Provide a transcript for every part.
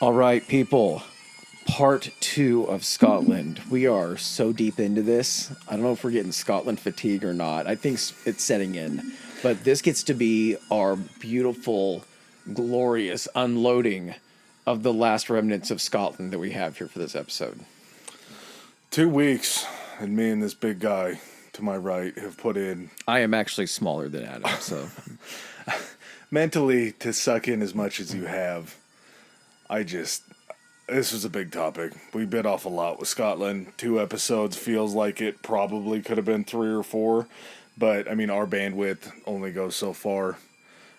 All right, people. Part 2 of Scotland. We are so deep into this. I don't know if we're getting Scotland fatigue or not. I think it's setting in. But this gets to be our beautiful, glorious unloading of the last remnants of Scotland that we have here for this episode. 2 weeks, and me and this big guy to my right have put in I am actually smaller than Adam, so mentally to suck in as much as you have. This was a big topic. We bit off a lot with Scotland. 2 episodes feels like it probably could have been 3 or 4, but I mean, our bandwidth only goes so far,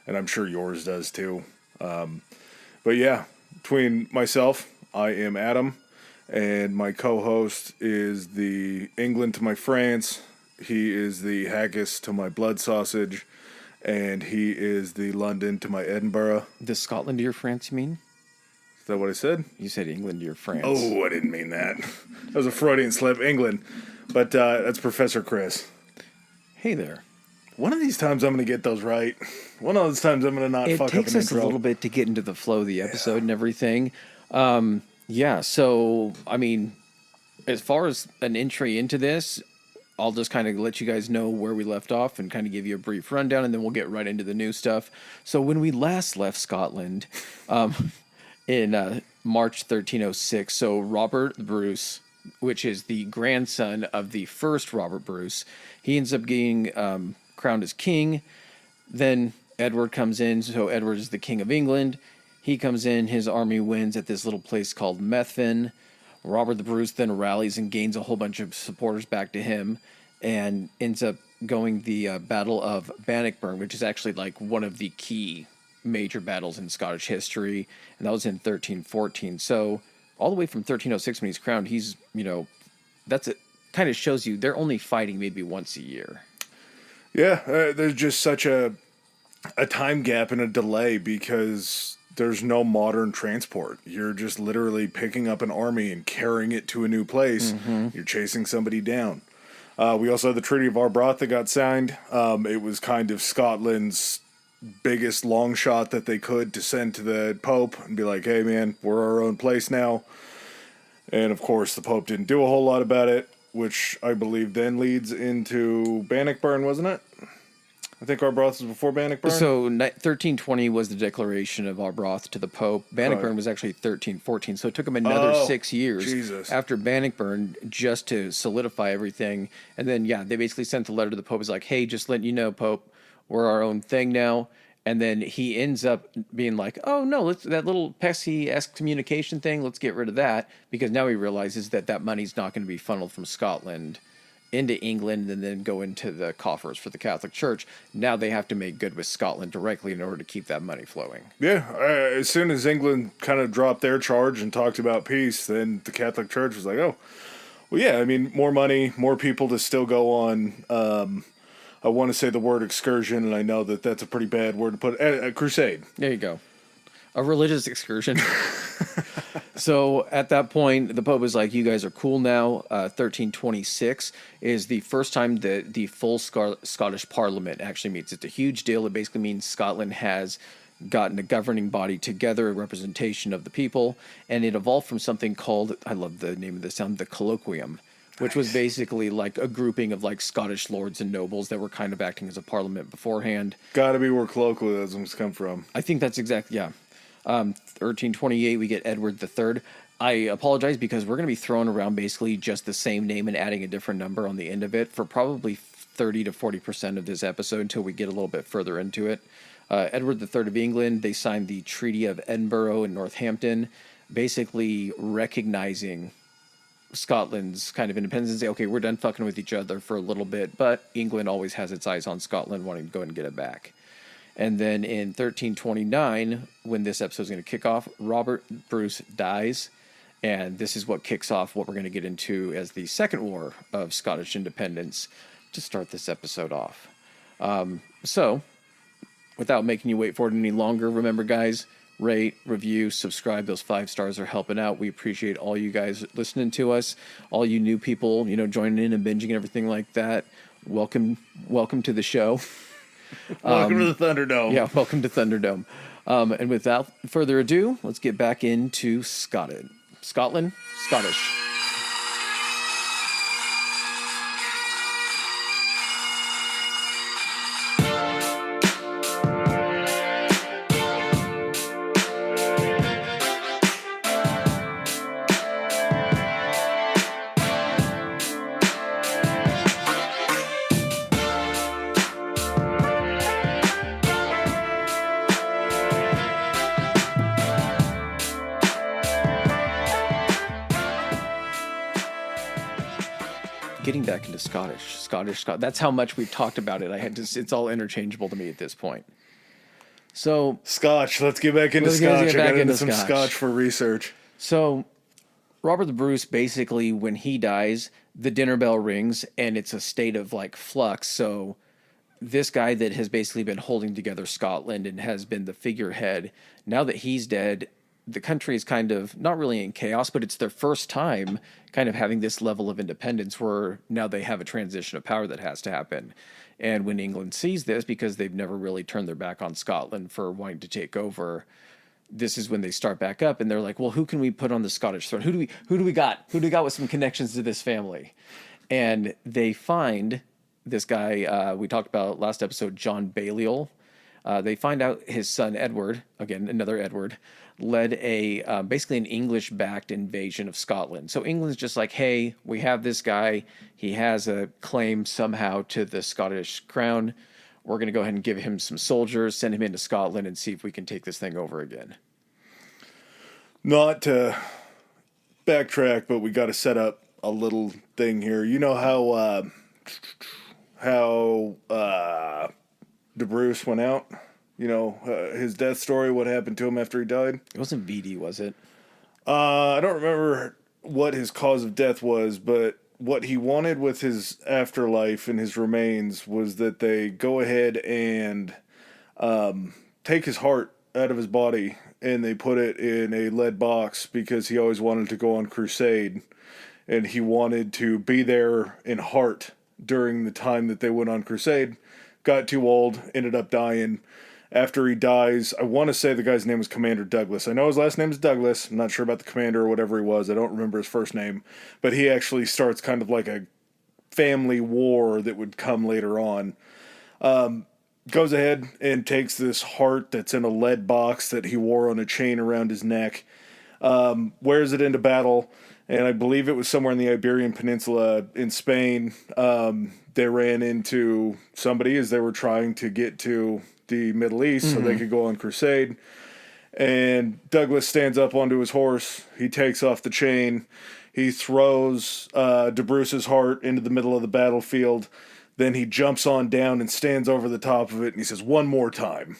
and I'm sure yours does too. But yeah, between myself, I am Adam, and my co-host is the England to my France. He is the haggis to my blood sausage, and he is the London to my Edinburgh. the Scotland to your France, you mean? Is that what I said? You said England to your France. Oh, I didn't mean that. That was a Freudian slip, England. But that's Professor Chris. Hey there. One of these times I'm going to get those right. One of those times I'm going to not It fuck up takes an us intro. a little bit to get into the flow of the episode and everything. So, I mean, as far as an entry into this, I'll just kind of let you guys know where we left off and kind of give you a brief rundown, and then we'll get right into the new stuff. So when we last left Scotland in March 1306, so Robert Bruce, which is the grandson of the first Robert Bruce, he ends up getting crowned as king. Then Edward comes in, so Edward is the king of England. He comes in, his army wins at this little place called Methven. Robert the Bruce then rallies and gains a whole bunch of supporters back to him and ends up going the Battle of Bannockburn, which is actually like one of the key major battles in Scottish history, and that was in 1314. So all the way from 1306 when he's crowned, he's, that's it. Kind of shows you they're only fighting maybe once a year. Yeah, there's just such a time gap and a delay because there's no modern transport. You're just literally picking up an army and carrying it to a new place. Mm-hmm. You're chasing somebody down. We also had the Treaty of Arbroath that got signed. It was kind of Scotland's biggest long shot that they could to send to the Pope and be like, hey man, we're our own place now. And of course the Pope didn't do a whole lot about it, which I believe then leads into Bannockburn, wasn't it? I think Arbroath was before Bannockburn. So 1320 was the declaration of Arbroath to the Pope. Bannockburn was actually 1314, so it took him another 6 years after Bannockburn just to solidify everything. And then, they basically sent the letter to the Pope. It's like, hey, just letting you know, Pope, we're our own thing now. And then he ends up being like, oh, no, that little pesky-esque communication thing, let's get rid of that. Because now he realizes that money's not going to be funneled from Scotland into England and then go into the coffers for the Catholic Church. Now they have to make good with Scotland directly in order to keep that money flowing. Yeah, as soon as England kind of dropped their charge and talked about peace, then the Catholic Church was like, oh, well, yeah, I mean, more money, more people to still go on, I want to say the word excursion, and I know that that's a pretty bad word to put, a crusade. There you go. A religious excursion. So at that point, the Pope was like, you guys are cool now. 1326 is the first time that the full Scottish Parliament actually meets. It's a huge deal. It basically means Scotland has gotten a governing body together, a representation of the people, and it evolved from something called, I love the name of this sound, the colloquium, which was basically like a grouping of like Scottish lords and nobles that were kind of acting as a parliament beforehand. Gotta be where colloquialisms come from. I think that's exactly, 1328, we get Edward III. I apologize because we're going to be throwing around basically just the same name and adding a different number on the end of it for probably 30 to 40% of this episode until we get a little bit further into it. Edward III of England, they signed the Treaty of Edinburgh and Northampton, basically recognizing Scotland's kind of independence and say, okay, we're done fucking with each other for a little bit, but England always has its eyes on Scotland, wanting to go and get it back. And then in 1329, when this episode is going to kick off, Robert Bruce dies. And this is what kicks off what we're going to get into as the Second War of Scottish Independence to start this episode off. So, without making you wait for it any longer, remember, guys, rate, review, subscribe. Those 5 stars are helping out. We appreciate all you guys listening to us. All you new people, joining in and binging and everything like that. Welcome to the show. Welcome to the Thunderdome. Yeah, welcome to Thunderdome. And without further ado, let's get back into Scotland. Scottish. Getting back into Scottish. That's how much we've talked about it. It's all interchangeable to me at this point. So Scotch. Let's get back into Scotch. I got into some Scotch for research. So Robert the Bruce, basically, when he dies, the dinner bell rings, and it's a state of like flux. So this guy that has basically been holding together Scotland and has been the figurehead, now that he's dead, the country is kind of not really in chaos, but it's their first time kind of having this level of independence where now they have a transition of power that has to happen. And when England sees this, because they've never really turned their back on Scotland for wanting to take over, this is when they start back up, and they're like, well, who can we put on the Scottish throne? Who do we got with some connections to this family? And they find this guy we talked about last episode, John Balliol. They find out his son Edward, again another Edward, led a basically an English-backed invasion of Scotland. So England's just like, hey, we have this guy. He has a claim somehow to the Scottish crown. We're going to go ahead and give him some soldiers, send him into Scotland, and see if we can take this thing over again. Not to backtrack, but we got to set up a little thing here. You know how De Bruce went out? You know, his death story, what happened to him after he died? It wasn't VD, was it? I don't remember what his cause of death was, but what he wanted with his afterlife and his remains was that they go ahead and take his heart out of his body and they put it in a lead box because he always wanted to go on crusade and he wanted to be there in heart during the time that they went on crusade. Got too old, ended up dying. After he dies, I want to say the guy's name was Commander Douglas. I know his last name is Douglas. I'm not sure about the commander or whatever he was. I don't remember his first name. But he actually starts kind of like a family war that would come later on. Goes ahead and takes this heart that's in a lead box that he wore on a chain around his neck. Wears it into battle. And I believe it was somewhere in the Iberian Peninsula in Spain. They ran into somebody as they were trying to get to the Middle East so they could go on crusade. And Douglas stands up onto his horse. He takes off the chain. He throws De Bruce's heart into the middle of the battlefield. Then he jumps on down and stands over the top of it. And he says, "One more time.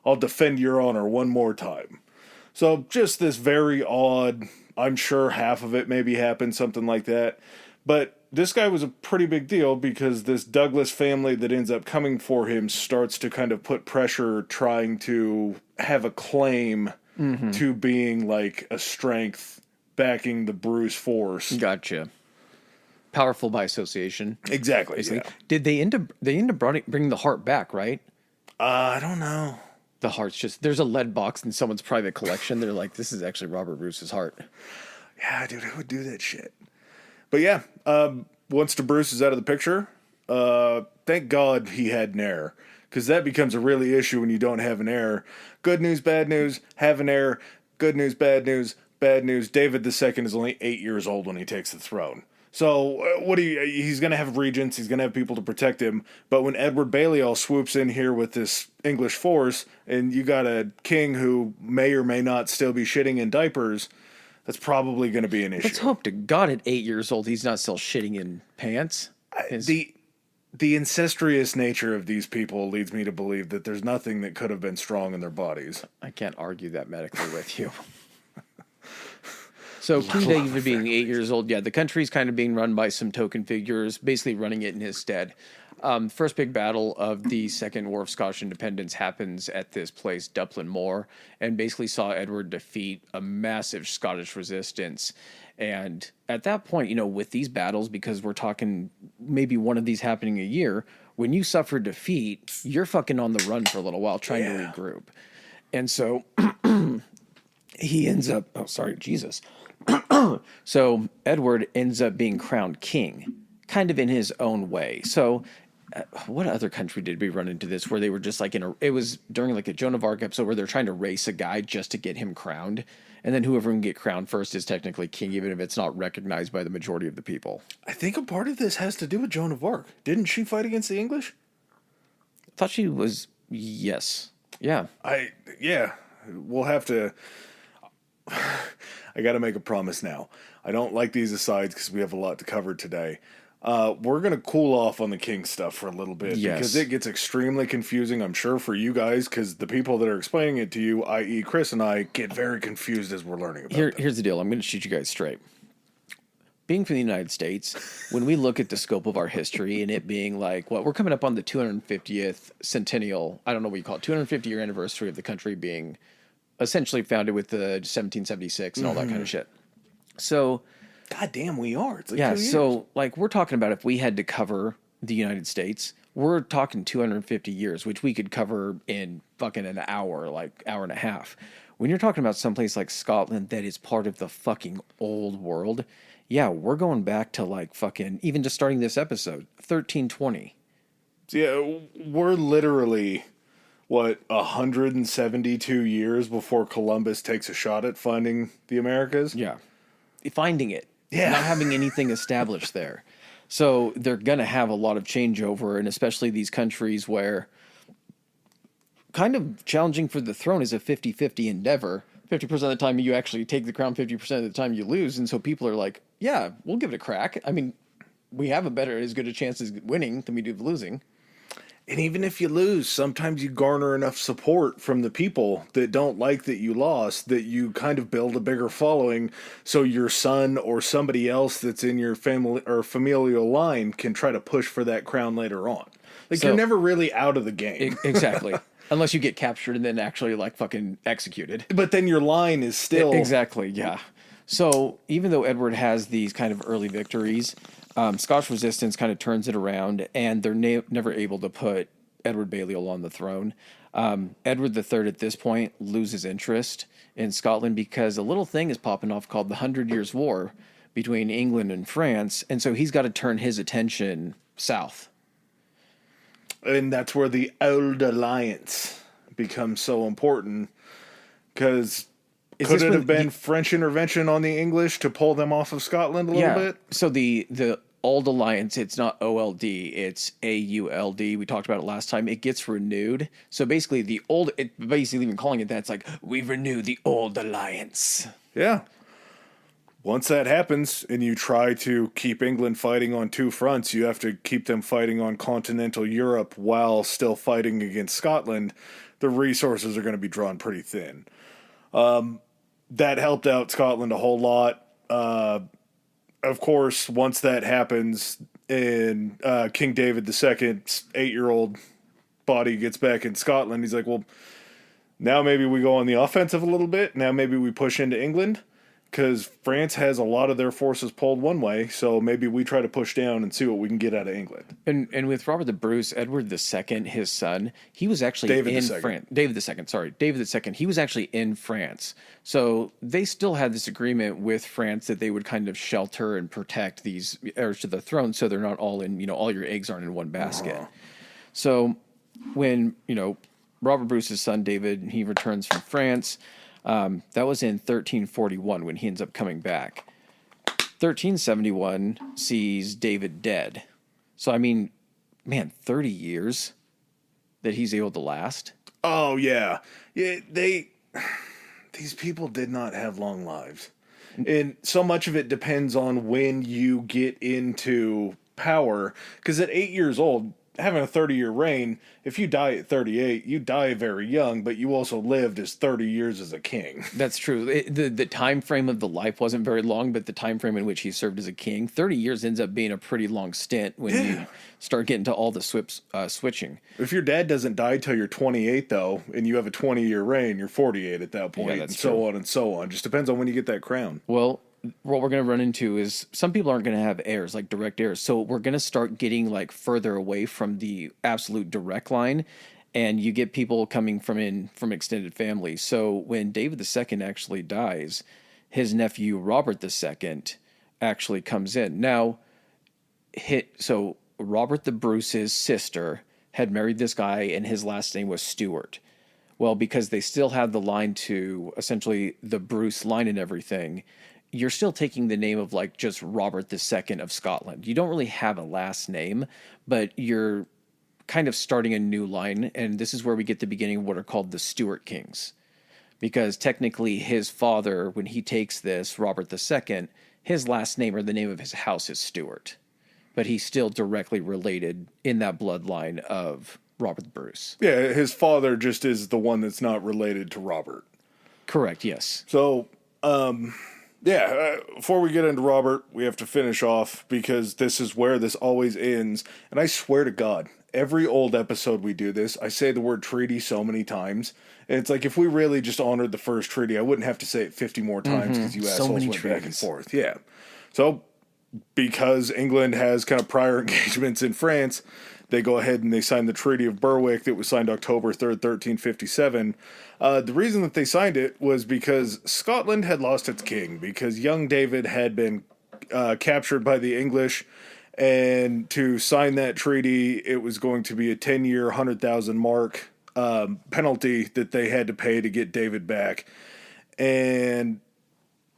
I'll defend your honor one more time." So just this very odd, I'm sure half of it maybe happened, something like that. But this guy was a pretty big deal because this Douglas family that ends up coming for him starts to kind of put pressure trying to have a claim to being like a strength backing the Bruce force. Gotcha. Powerful by association. Exactly. Yeah. Did they end up bringing the heart back, right? I don't know. The heart's just, there's a lead box in someone's private collection. They're like, this is actually Robert Bruce's heart. Yeah, dude, who would do that shit? But yeah, once De Bruce is out of the picture, thank God he had an heir. Because that becomes a really issue when you don't have an heir. Good news, bad news, have an heir. Good news, bad news, bad news. David II is only 8 years old when he takes the throne. So he's going to have regents, he's going to have people to protect him. But when Edward Balliol swoops in here with this English force, and you got a king who may or may not still be shitting in diapers, that's probably going to be an issue. Let's hope to God at 8 years old he's not still shitting in pants. The incestuous nature of these people leads me to believe that there's nothing that could have been strong in their bodies. I can't argue that medically with you. So King David being 8 years old, yeah, the country's kind of being run by some token figures, basically running it in his stead. First big battle of the Second War of Scottish Independence happens at this place, Duplin Moor, and basically saw Edward defeat a massive Scottish resistance. And at that point, with these battles, because we're talking maybe one of these happening a year, when you suffer defeat, you're fucking on the run for a little while trying to regroup. And so he ends up, oh, sorry, Jesus. So Edward ends up being crowned king, kind of in his own way. So what other country did we run into this where they were just like it was during like a Joan of Arc episode where they're trying to race a guy just to get him crowned. And then whoever can get crowned first is technically king, even if it's not recognized by the majority of the people. I think a part of this has to do with Joan of Arc. Didn't she fight against the English? I thought she was, yes. Yeah. Yeah. We'll have to. I got to make a promise now. I don't like these asides because we have a lot to cover today. We're going to cool off on the king stuff for a little bit because it gets extremely confusing, I'm sure, for you guys, because the people that are explaining it to you, i.e. Chris and I, get very confused as we're learning about it. Here's the deal. I'm going to shoot you guys straight. Being from the United States, when we look at the scope of our history and it being like, we're coming up on the 250th centennial, I don't know what you call it, 250-year anniversary of the country being essentially founded with the 1776 and all that kind of shit. So, God damn, we are. It's like 2 years. So like we're talking about if we had to cover the United States, we're talking 250 years, which we could cover in fucking an hour, like hour and a half. When you're talking about someplace like Scotland that is part of the fucking old world, yeah, we're going back to like fucking, even just starting this episode, 1320. So yeah, we're literally, 172 years before Columbus takes a shot at finding the Americas? Yeah. Finding it. Yeah. Not having anything established there. So they're going to have a lot of changeover, and especially these countries where kind of challenging for the throne is a 50-50 endeavor. 50% of the time you actually take the crown, 50% of the time you lose. And so people are like, yeah, we'll give it a crack. I mean, we have as good a chance as winning than we do of losing. And even if you lose, sometimes you garner enough support from the people that don't like that you lost that you kind of build a bigger following so your son or somebody else that's in your family or familial line can try to push for that crown later on. Like, so, you're never really out of the game. Exactly. Unless you get captured and then actually like fucking executed. But then your line is still... Exactly, yeah. So even though Edward has these kind of early victories... Scottish resistance kind of turns it around, and they're never able to put Edward Balliol on the throne. Edward III at this point loses interest in Scotland because a little thing is popping off called the 100 Years' War between England and France, and so he's got to turn his attention south. And that's where the Old Alliance becomes so important, because... Could it have been French intervention on the English to pull them off of Scotland a little bit? So the Old Alliance, it's not OLD, it's AULD. We talked about it last time. It gets renewed. So basically basically even calling it that, it's like, we've renewed the Old Alliance. Yeah. Once that happens and you try to keep England fighting on two fronts, you have to keep them fighting on continental Europe while still fighting against Scotland. The resources are going to be drawn pretty thin. That helped out Scotland a whole lot. Of course, once that happens and King David II's 8-year-old body gets back in Scotland, he's like, well, now maybe we go on the offensive a little bit. Now maybe we push into England, because France has a lot of their forces pulled one way, so maybe we try to push down and see what we can get out of England. And with Robert the Bruce, Edward II, his son, he was actually in France. David II, he was actually in France. So they still had this agreement with France that they would kind of shelter and protect these heirs to the throne, so they're not all in, all your eggs aren't in one basket. So when, Robert Bruce's son, David, he returns from France. That was in 1341 when he ends up coming back. 1371 sees David dead. So, I mean, man, 30 years that he's able to last. Oh, yeah. Yeah, these people did not have long lives. And so much of it depends on when you get into power. Because at 8 years old, having a 30-year reign, if you die at 38, you die very young, but you also lived as 30 years as a king. That's true. The time frame of the life wasn't very long, but the time frame in which he served as a king, 30 years ends up being a pretty long stint when you start getting to all the switching. If your dad doesn't die till you're 28, though, and you have a 20-year reign, you're 48 at that point, and so on and so on. Just depends on when you get that crown. Well, what we're going to run into is some people aren't going to have heirs, like direct heirs. So we're going to start getting like further away from the absolute direct line. and you get people coming from extended families. So when David II actually dies, his nephew Robert II actually comes in. Now, so Robert the Bruce's sister had married this guy, and his last name was Stewart. Well, because they still had the line to essentially the Bruce line and everything, you're still taking the name of like just Robert II of Scotland. You don't really have a last name, but you're kind of starting a new line, and this is where we get the beginning of what are called the Stuart Kings. Because technically his father, when he takes this, Robert II, his last name or the name of his house is Stuart. But he's still directly related in that bloodline of Robert Bruce. Yeah, his father just is the one that's not related to Robert. Correct, yes. So, before we get into Robert, we have to finish off because this is where this always ends. And I swear to God, every old episode we do this, I say the word treaty so many times. And it's like if we really just honored the first treaty, I wouldn't have to say it 50 more times because you assholes went back and forth. Yeah. So, because England has kind of prior engagements in France, they go ahead and they sign the Treaty of Berwick that was signed October 3rd, 1357. The reason that they signed it was because Scotland had lost its king, because young David had been captured by the English, and to sign that treaty, it was going to be a 10-year, 100,000 mark penalty that they had to pay to get David back. And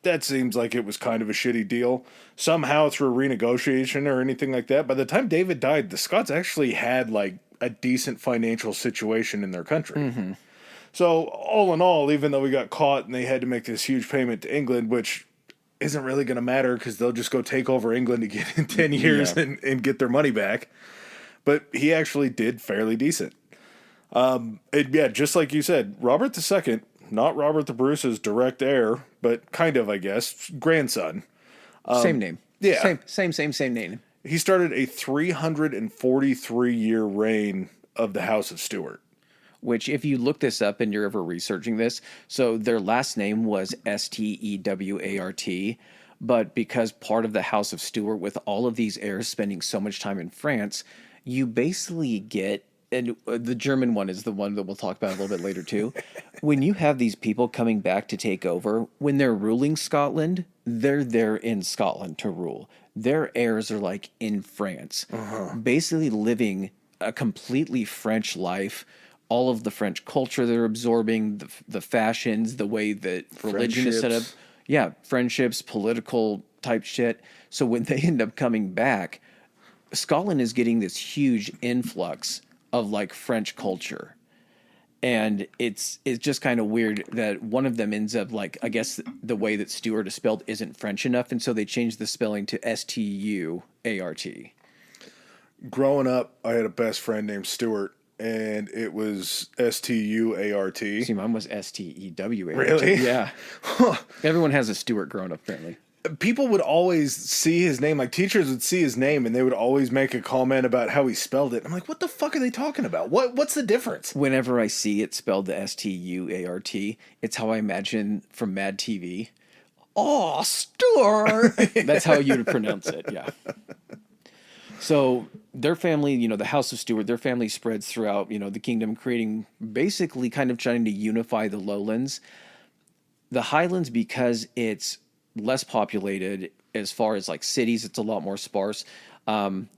that seems like it was kind of a shitty deal. Somehow through renegotiation or anything like that, by the time David died, the Scots actually had like a decent financial situation in their country. Mm-hmm. So all in all, even though we got caught and they had to make this huge payment to England, which isn't really going to matter because they'll just go take over England again in 10 years and get their money back. But he actually did fairly decent. Just like you said, Robert II, not Robert the Bruce's direct heir, but kind of, I guess, grandson. Same name. Yeah. Same name. He started a 343-year reign of the House of Stuart. Which, if you look this up and you're ever researching this, so their last name was Stewart, but because part of the House of Stuart, with all of these heirs spending so much time in France, you basically get, and the German one is the one that we'll talk about a little bit later too. When you have these people coming back to take over, when they're ruling Scotland, they're there in Scotland to rule. Their heirs are like in France, basically living a completely French life. All of the French culture they're absorbing, the fashions, the way that religion is set up. Yeah, friendships, political type shit. So when they end up coming back, Scotland is getting this huge influx of like French culture. And it's just kind of weird that one of them ends up like, I guess the way that Stuart is spelled isn't French enough, and so they changed the spelling to Stuart. Growing up, I had a best friend named Stuart, and it was Stuart. See, mine was Stewart. Really? Yeah. Everyone has a Stuart growing up, apparently. People would always see his name, like teachers would see his name, and they would always make a comment about how he spelled it. I'm like, what the fuck are they talking about? What's the difference? Whenever I see it spelled the Stuart, it's how I imagine from Mad TV. Oh, Stuart! That's how you would pronounce it, yeah. So their family, the House of Stuart, their family spreads throughout, the kingdom, creating basically kind of trying to unify the lowlands. The highlands, because it's less populated as far as like cities, it's a lot more sparse.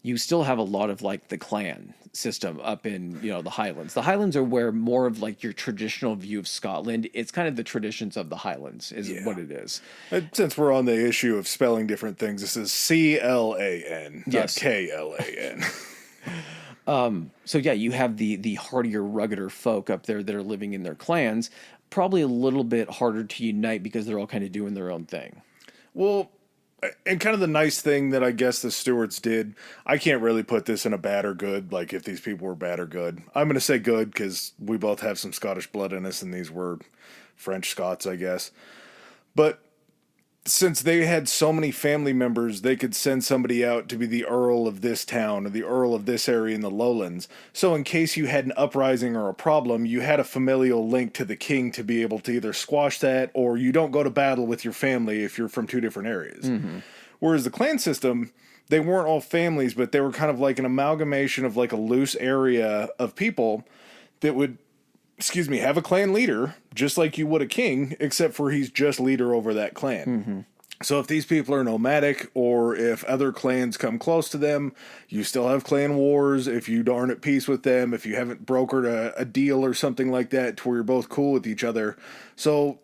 You still have a lot of like the clan system up in, the Highlands. The Highlands are where more of like your traditional view of Scotland. It's kind of the traditions of the Highlands is what it is. Since we're on the issue of spelling different things, this is CLAN, not KLAN. So yeah, you have the hardier, ruggeder folk up there that are living in their clans. Probably a little bit harder to unite because they're all kind of doing their own thing. Well, and kind of the nice thing that I guess the Stuarts did, I can't really put this in a bad or good, like if these people were bad or good. I'm going to say good because we both have some Scottish blood in us and these were French Scots, I guess. But since they had so many family members, they could send somebody out to be the Earl of this town or the Earl of this area in the lowlands. So in case you had an uprising or a problem, you had a familial link to the king to be able to either squash that, or you don't go to battle with your family if you're from two different areas. Mm-hmm. Whereas the clan system, they weren't all families, but they were kind of like an amalgamation of like a loose area of people that would, have a clan leader, just like you would a king, except for he's just leader over that clan. Mm-hmm. So if these people are nomadic, or if other clans come close to them, you still have clan wars. If you aren't at peace with them, if you haven't brokered a deal or something like that to where you're both cool with each other. So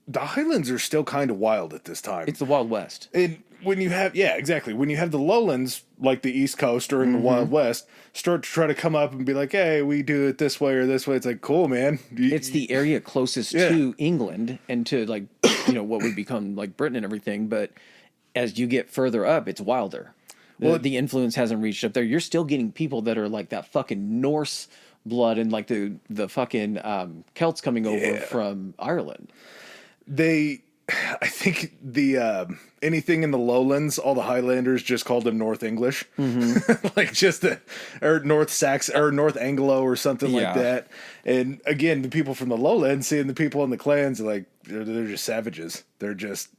the Highlands are still kind of wild at this time. It's the Wild West. And when you have, yeah, exactly. When you have the lowlands, like the East Coast or in the Wild West, start to try to come up and be like, hey, we do it this way or this way. It's like, cool, man. It's the area closest to England and to, like, what would become like Britain and everything. But as you get further up, it's wilder. The influence hasn't reached up there. You're still getting people that are like that fucking Norse blood and like the fucking Celts coming over from Ireland. I think anything in the lowlands, all the Highlanders just called them North English, like or North Sax or North Anglo or something like that. And again, the people from the lowlands seeing the people in the clans are like, they're just savages. They're just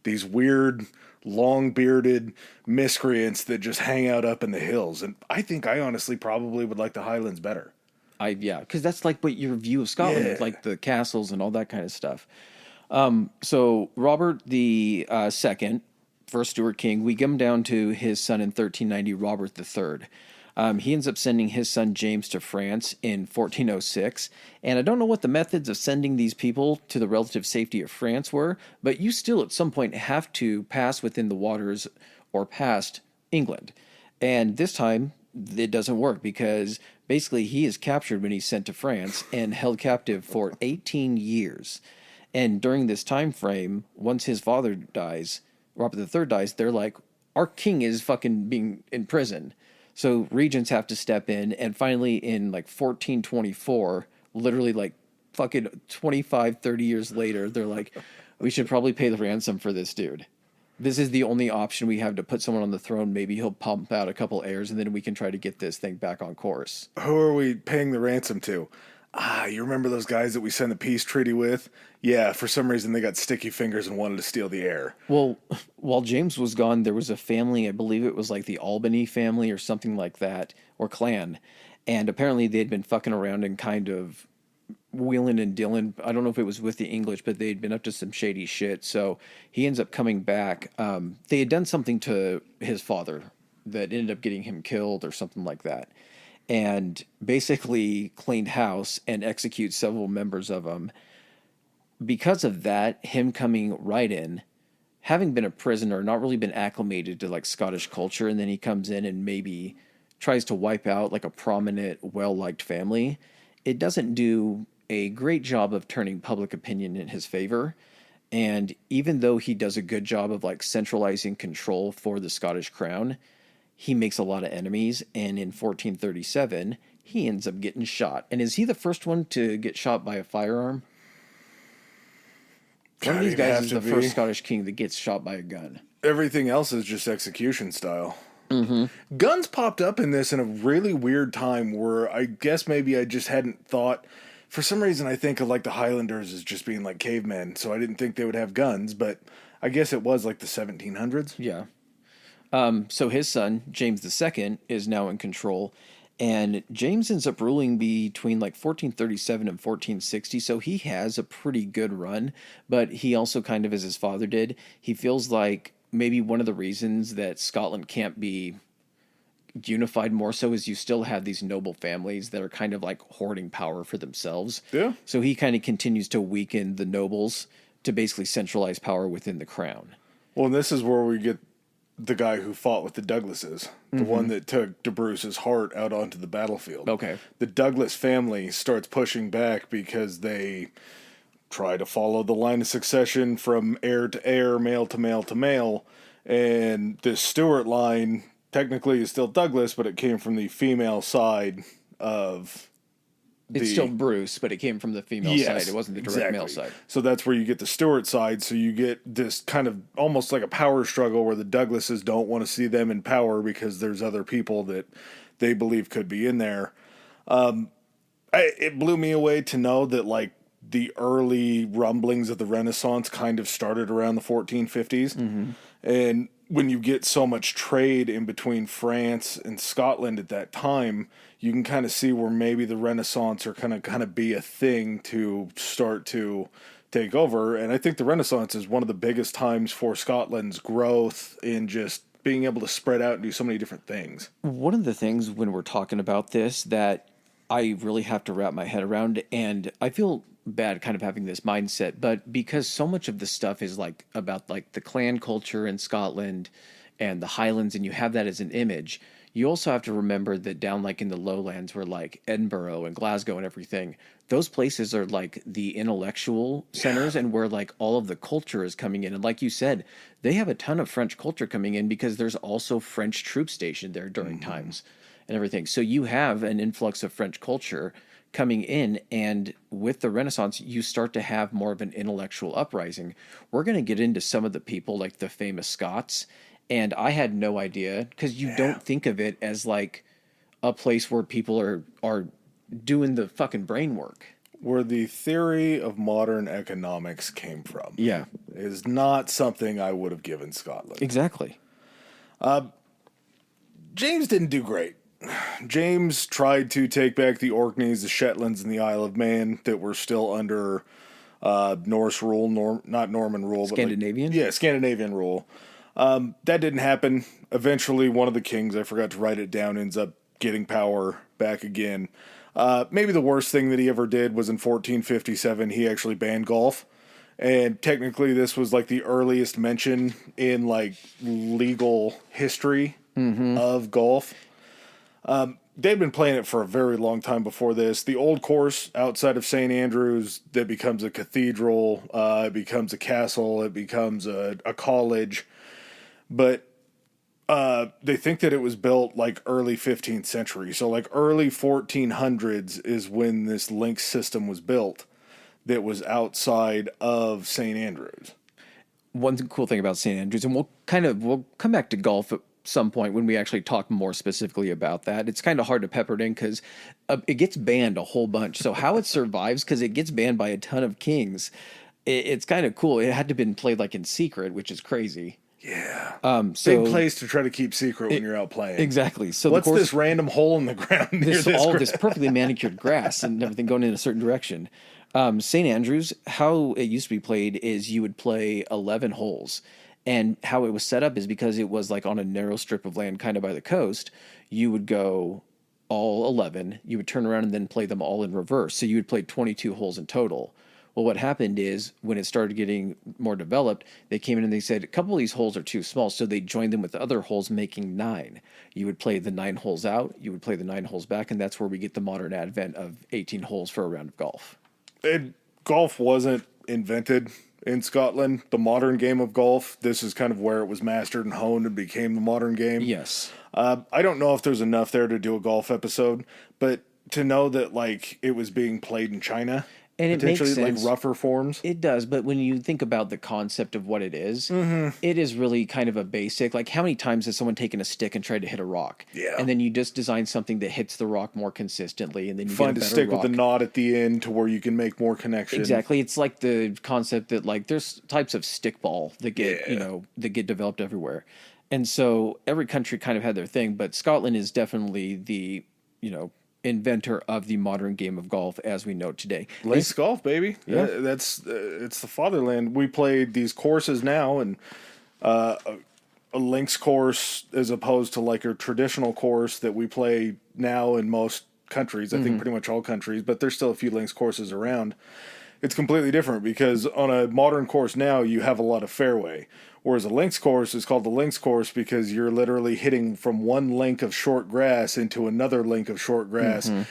these weird, long bearded miscreants that just hang out up in the hills. And I think I honestly probably would like the Highlands better. Because that's like what your view of Scotland is, like the castles and all that kind of stuff. So Robert the second, first Stuart king, we come down to his son in 1390, Robert the third. He ends up sending his son James to France in 1406. And I don't know what the methods of sending these people to the relative safety of France were, but you still at some point have to pass within the waters or past England. And this time it doesn't work because basically he is captured when he's sent to France and held captive for 18 years. And during this time frame, once his father dies, Robert III dies, they're like, our king is fucking being in prison. So regents have to step in. And finally, in like 1424, literally like fucking 25, 30 years later, they're like, we should probably pay the ransom for this dude. This is the only option we have to put someone on the throne. Maybe he'll pump out a couple heirs, and then we can try to get this thing back on course. Who are we paying the ransom to? You remember those guys that we signed the peace treaty with? Yeah, for some reason they got sticky fingers and wanted to steal the heir. Well, while James was gone, there was a family, I believe it was like the Albany family or something like that, or clan. And apparently they'd been fucking around and kind of wheeling and dealing. I don't know if it was with the English, but they'd been up to some shady shit. So he ends up coming back. They had done something to his father that ended up getting him killed or something like that. And basically cleaned house and execute several members of them. Because of that, him coming right in, having been a prisoner, not really been acclimated to like Scottish culture, and then he comes in and maybe tries to wipe out like a prominent, well-liked family. It doesn't do a great job of turning public opinion in his favor. And even though he does a good job of like centralizing control for the Scottish crown, he makes a lot of enemies, and in 1437, he ends up getting shot. And is he the first one to get shot by a firearm? One of these guys is the first Scottish king that gets shot by a gun. Everything else is just execution style. Mm-hmm. Guns popped up in this in a really weird time where I guess maybe I just hadn't thought. For some reason, I think of like the Highlanders as just being like cavemen, so I didn't think they would have guns, but I guess it was like the 1700s. Yeah. So his son, James II, is now in control, and James ends up ruling between like 1437 and 1460, so he has a pretty good run, but he also kind of, as his father did, he feels like maybe one of the reasons that Scotland can't be unified more so is you still have these noble families that are kind of like hoarding power for themselves. Yeah. So he kind of continues to weaken the nobles to basically centralize power within the crown. Well, and this is where we get the guy who fought with the Douglases, the one that took De Bruce's heart out onto the battlefield. Okay. The Douglas family starts pushing back because they try to follow the line of succession from heir to heir, male to male to male, and this Stuart line technically is still Douglas, but it came from the female side of It's still Bruce, but it came from the female side. It wasn't the direct male side. So that's where you get the Stuart side. So you get this kind of almost like a power struggle where the Douglases don't want to see them in power because there's other people that they believe could be in there. It blew me away to know that like the early rumblings of the Renaissance kind of started around the 1450s. Mm-hmm. And when you get so much trade in between France and Scotland at that time, you can kind of see where maybe the Renaissance are kind of be a thing to start to take over. And I think the Renaissance is one of the biggest times for Scotland's growth in just being able to spread out and do so many different things. One of the things when we're talking about this that I really have to wrap my head around, and I feel bad kind of having this mindset, but because so much of the stuff is like about like the clan culture in Scotland and the Highlands, and you have that as an image, you also have to remember that down like in the lowlands where like Edinburgh and Glasgow and everything, those places are like the intellectual centers and where like all of the culture is coming in. And like you said, they have a ton of French culture coming in because there's also French troops stationed there during times and everything. So you have an influx of French culture coming in, and with the Renaissance, you start to have more of an intellectual uprising. We're going to get into some of the people like the famous Scots, and I had no idea because you don't think of it as like a place where people are doing the fucking brain work. Where the theory of modern economics came from. Yeah, Is not something I would have given Scotland. exactly. James didn't do great. James tried to take back the Orkneys, the Shetlands, and the Isle of Man that were still under Norse rule, not Norman rule. Scandinavian? But Scandinavian rule. That didn't happen. Eventually, one of the kings, I forgot to write it down, ends up getting power back again. Maybe the worst thing that he ever did was in 1457, he actually banned golf. And technically, this was like the earliest mention in like legal history of golf. They'd been playing it for a very long time before this. The old course outside of St. Andrews that becomes a cathedral, it becomes a castle, it becomes a college. But they think that it was built like early 15th century. So like early 1400s is when this links system was built that was outside of St. Andrews. One cool thing about St. Andrews, and we'll come back to golf at some point when we actually talk more specifically about that. It's kind of hard to pepper it in because it gets banned a whole bunch. So how it survives, because it gets banned by a ton of kings, it's kind of cool. It had to have been played like in secret, which is crazy. Yeah. So Big place to try to keep secret when you're out playing. Exactly. So what's this random hole in the ground near this perfectly manicured grass and everything going in a certain direction. St. Andrews, how it used to be played is you would play 11 holes. And how it was set up is because it was like on a narrow strip of land kind of by the coast. You would go all 11. You would turn around and then play them all in reverse. So you would play 22 holes in total. Well, what happened is when it started getting more developed, they came in and they said, a couple of these holes are too small. So they joined them with other holes, making 9. You would play the 9 holes out. You would play the 9 holes back. And that's where we get the modern advent of 18 holes for a round of golf. Golf wasn't invented in Scotland. The modern game of golf, this is kind of where it was mastered and honed and became the modern game. Yes. I don't know if there's enough there to do a golf episode, but to know that like it was being played in China, and it makes sense. Like rougher forms. It does, but when you think about the concept of what it is, it is really kind of a basic. Like, how many times has someone taken a stick and tried to hit a rock? Yeah. And then you just design something that hits the rock more consistently, and then you find get a stick rock. with a knot at the end to where you can make more connection. Exactly. It's like the concept that like there's types of stick ball that get that get developed everywhere, and so every country kind of had their thing. But Scotland is definitely the inventor of the modern game of golf as we know it today. Links golf, baby. Yeah. It's the fatherland. We played these courses now, and a links course as opposed to like a traditional course that we play now in most countries. I think pretty much all countries, but there's still a few links courses around. It's completely different because on a modern course now, you have a lot of fairway. Whereas a links course is called the links course because you're literally hitting from one link of short grass into another link of short grass, and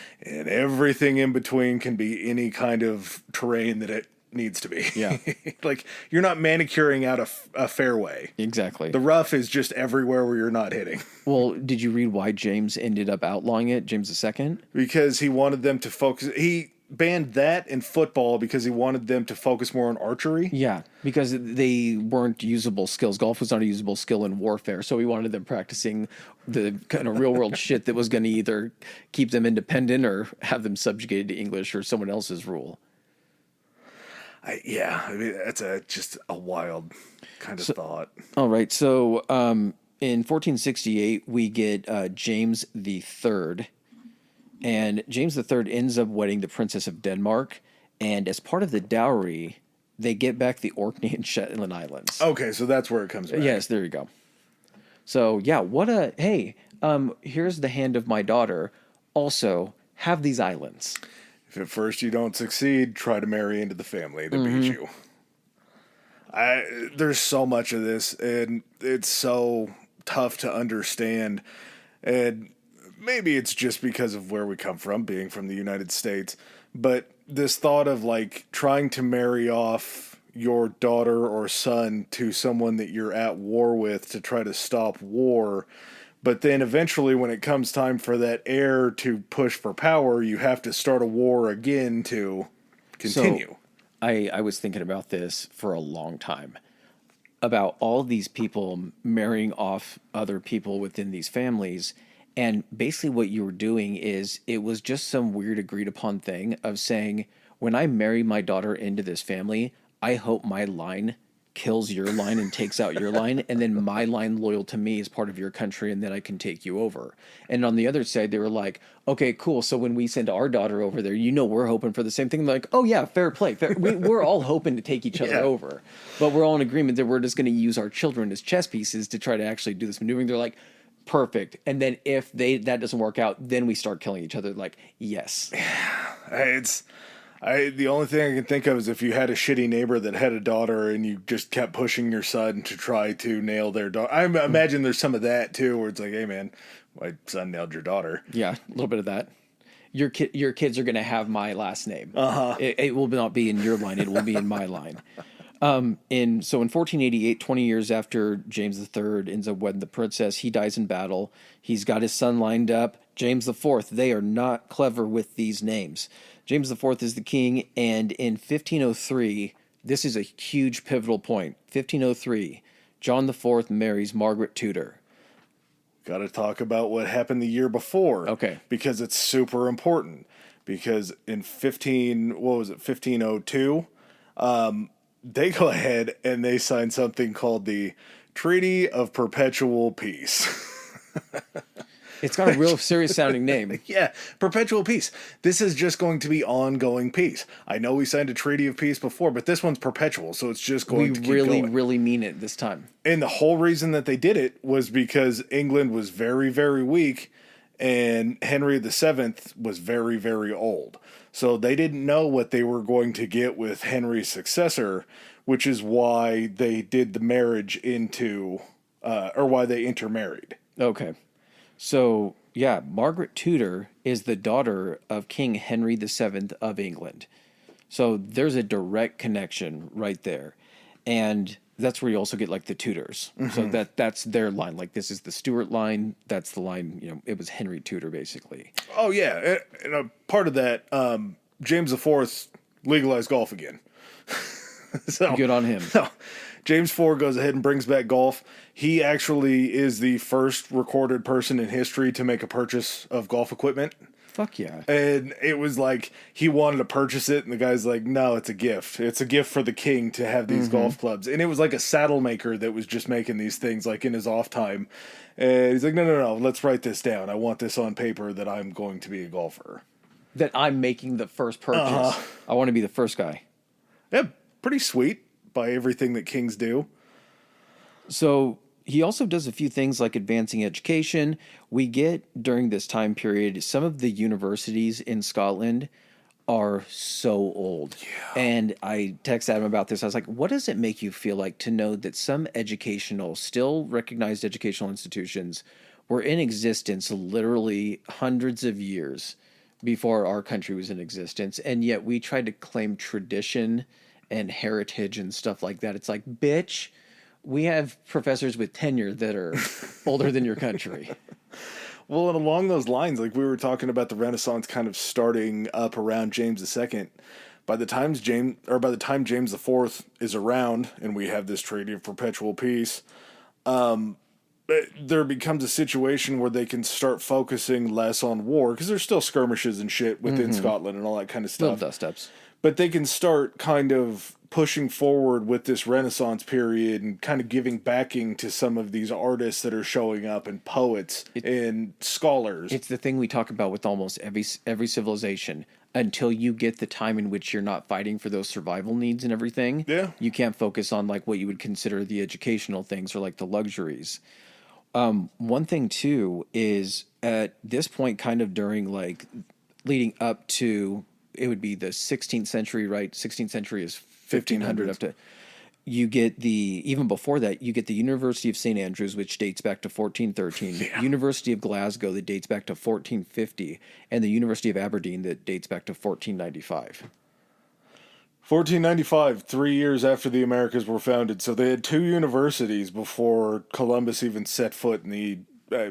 everything in between can be any kind of terrain that it needs to be. Yeah. Like, you're not manicuring out a fairway. Exactly. The rough is just everywhere where you're not hitting. Well, did you read why James ended up outlawing it, James II? Because he wanted them to focus. He banned that in football because he wanted them to focus more on archery. Yeah, because they weren't usable skills. Golf was not a usable skill in warfare, so he wanted them practicing the kind of real world shit that was going to either keep them independent or have them subjugated to English or someone else's rule. I mean, that's just a wild kind of thought. All right. So in 1468, we get James the Third, and James the Third ends up wedding the Princess of Denmark, and as part of the dowry, they get back the Orkney and Shetland Islands. Okay, so that's where it comes back. Yes, there you go. So yeah, hey, here's the hand of my daughter. Also, have these islands. If at first you don't succeed, try to marry into the family that beat you. There's so much of this, and it's so tough to understand. And maybe it's just because of where we come from, being from the United States. But this thought of like trying to marry off your daughter or son to someone that you're at war with to try to stop war. But then eventually, when it comes time for that heir to push for power, you have to start a war again to continue. So, I was thinking about this for a long time, about all these people marrying off other people within these families. And basically what you were doing is it was just some weird agreed upon thing of saying, when I marry my daughter into this family, I hope my line kills your line and takes out your line, and then my line loyal to me is part of your country, and then I can take you over. And on the other side, they were like, okay, cool. So when we send our daughter over there, we're hoping for the same thing. They're like, oh yeah, fair play. We're all hoping to take each other over, but we're all in agreement that we're just going to use our children as chess pieces to try to actually do this maneuvering. They're like, perfect. And then if that doesn't work out, then we start killing each other. Like, yes. The only thing I can think of is if you had a shitty neighbor that had a daughter and you just kept pushing your son to try to nail their daughter. I imagine there's some of that too, where it's like, hey man, my son nailed your daughter. Yeah, a little bit of that. Your kids are going to have my last name. It will not be in your line. It will be in my line. In 1488, 20 years after James III ends up wedding the princess, he dies in battle. He's got his son lined up. James IV. They are not clever with these names. James IV is the king, and in 1503, this is a huge pivotal point. 1503, John IV marries Margaret Tudor. Got to talk about what happened the year before. Okay. Because it's super important. Because in 1502, they go ahead and they sign something called the Treaty of Perpetual Peace. It's got a real serious sounding name. Yeah, perpetual peace. This is just going to be ongoing peace. I know we signed a treaty of peace before, but this one's perpetual, so it's just going to keep going. We really mean it this time. And the whole reason that they did it was because England was very, very weak, and Henry VII was very, very old. So they didn't know what they were going to get with Henry's successor, which is why they did the marriage or why they intermarried. Okay. So, yeah, Margaret Tudor is the daughter of King Henry VII of England. So there's a direct connection right there. And that's where you also get like the Tudors. Mm-hmm. So that's their line. Like this is the Stuart line. That's the line, it was Henry Tudor basically. Oh, yeah. And a part of that, James IV legalized golf again. So good on him. So, James IV goes ahead and brings back golf. He actually is the first recorded person in history to make a purchase of golf equipment. Fuck yeah. And it was like, he wanted to purchase it, and the guy's like, no, it's a gift. It's a gift for the king to have these golf clubs. And it was like a saddle maker that was just making these things like in his off time. And he's like, no, let's write this down. I want this on paper that I'm going to be a golfer. That I'm making the first purchase. I want to be the first guy. Yeah, pretty sweet by everything that kings do. So he also does a few things like advancing education. We get during this time period, some of the universities in Scotland are so old. Yeah. And I texted Adam about this. I was like, what does it make you feel like to know that some still recognized educational institutions were in existence literally hundreds of years before our country was in existence, and yet we tried to claim tradition and heritage and stuff like that. It's like, bitch, we have professors with tenure that are older than your country. Well, and along those lines, like we were talking about the Renaissance kind of starting up around James II. By the time James IV is around and we have this Treaty of Perpetual Peace, there becomes a situation where they can start focusing less on war, because there's still skirmishes and shit within Scotland and all that kind of stuff. Little dust ups. But they can start kind of pushing forward with this Renaissance period and kind of giving backing to some of these artists that are showing up and poets and scholars. It's the thing we talk about with almost every civilization. Until you get the time in which you're not fighting for those survival needs and everything, Yeah. you can't focus on like what you would consider the educational things or like the luxuries. One thing too is at this point, kind of during like leading up to it would be the 16th century, right? 16th century is 1500 up to you get the even before that you get the University of St Andrews, which dates back to 1413, University of Glasgow that dates back to 1450, and the University of Aberdeen that dates back to 1495. 1495, 3 years after the Americas were founded. So they had two universities before Columbus even set foot in the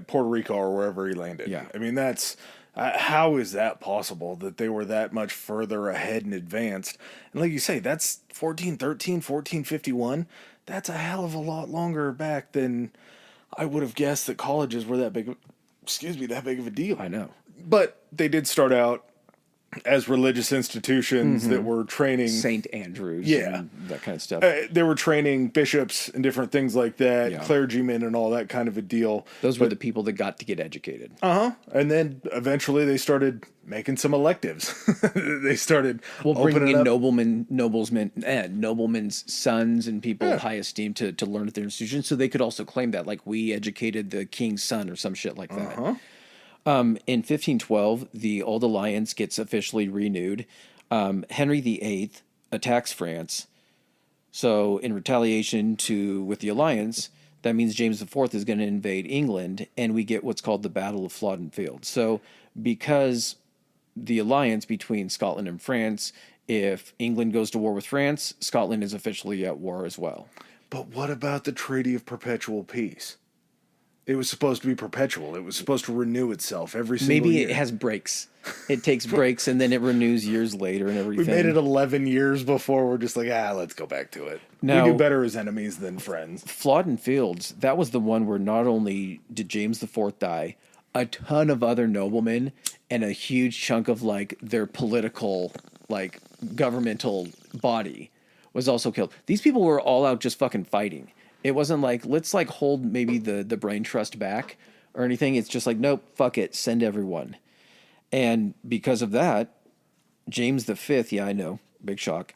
Puerto Rico or wherever he landed. Yeah. I mean, that's how is that possible that they were that much further ahead and advanced? And like you say, that's 1413, 1451. That's a hell of a lot longer back than I would have guessed that colleges were that big. That big of a deal. I know. But they did start out as religious institutions that were training St Andrews, and that kind of stuff. they were training bishops and different things like that, Yeah. clergymen and all that kind of a deal. Those were the people that got to get educated. And then eventually they started making some electives. They started Bringing opening in up. noblemen's sons and people of high esteem to learn at their institution, so they could also claim that, like, we educated the king's son or some shit like that. In 1512, the Old Alliance gets officially renewed. Henry VIII attacks France. So in retaliation with the alliance, that means James IV is going to invade England, and we get what's called the Battle of Flodden Field. So because the alliance between Scotland and France, if England goes to war with France, Scotland is officially at war as well. But what about the Treaty of Perpetual Peace? It was supposed to be perpetual. It was supposed to renew itself every single year. Maybe it has breaks. It takes breaks and then it renews years later and everything. We made it 11 years before. We're just like, let's go back to it. Now, we do better as enemies than friends. Flodden Fields, that was the one where not only did James IV die, a ton of other noblemen and a huge chunk of like their political, like governmental body was also killed. These people were all out just fucking fighting. It wasn't like, let's like hold maybe the brain trust back or anything. It's just like, nope, fuck it, send everyone. And because of that, James V, yeah, I know, big shock.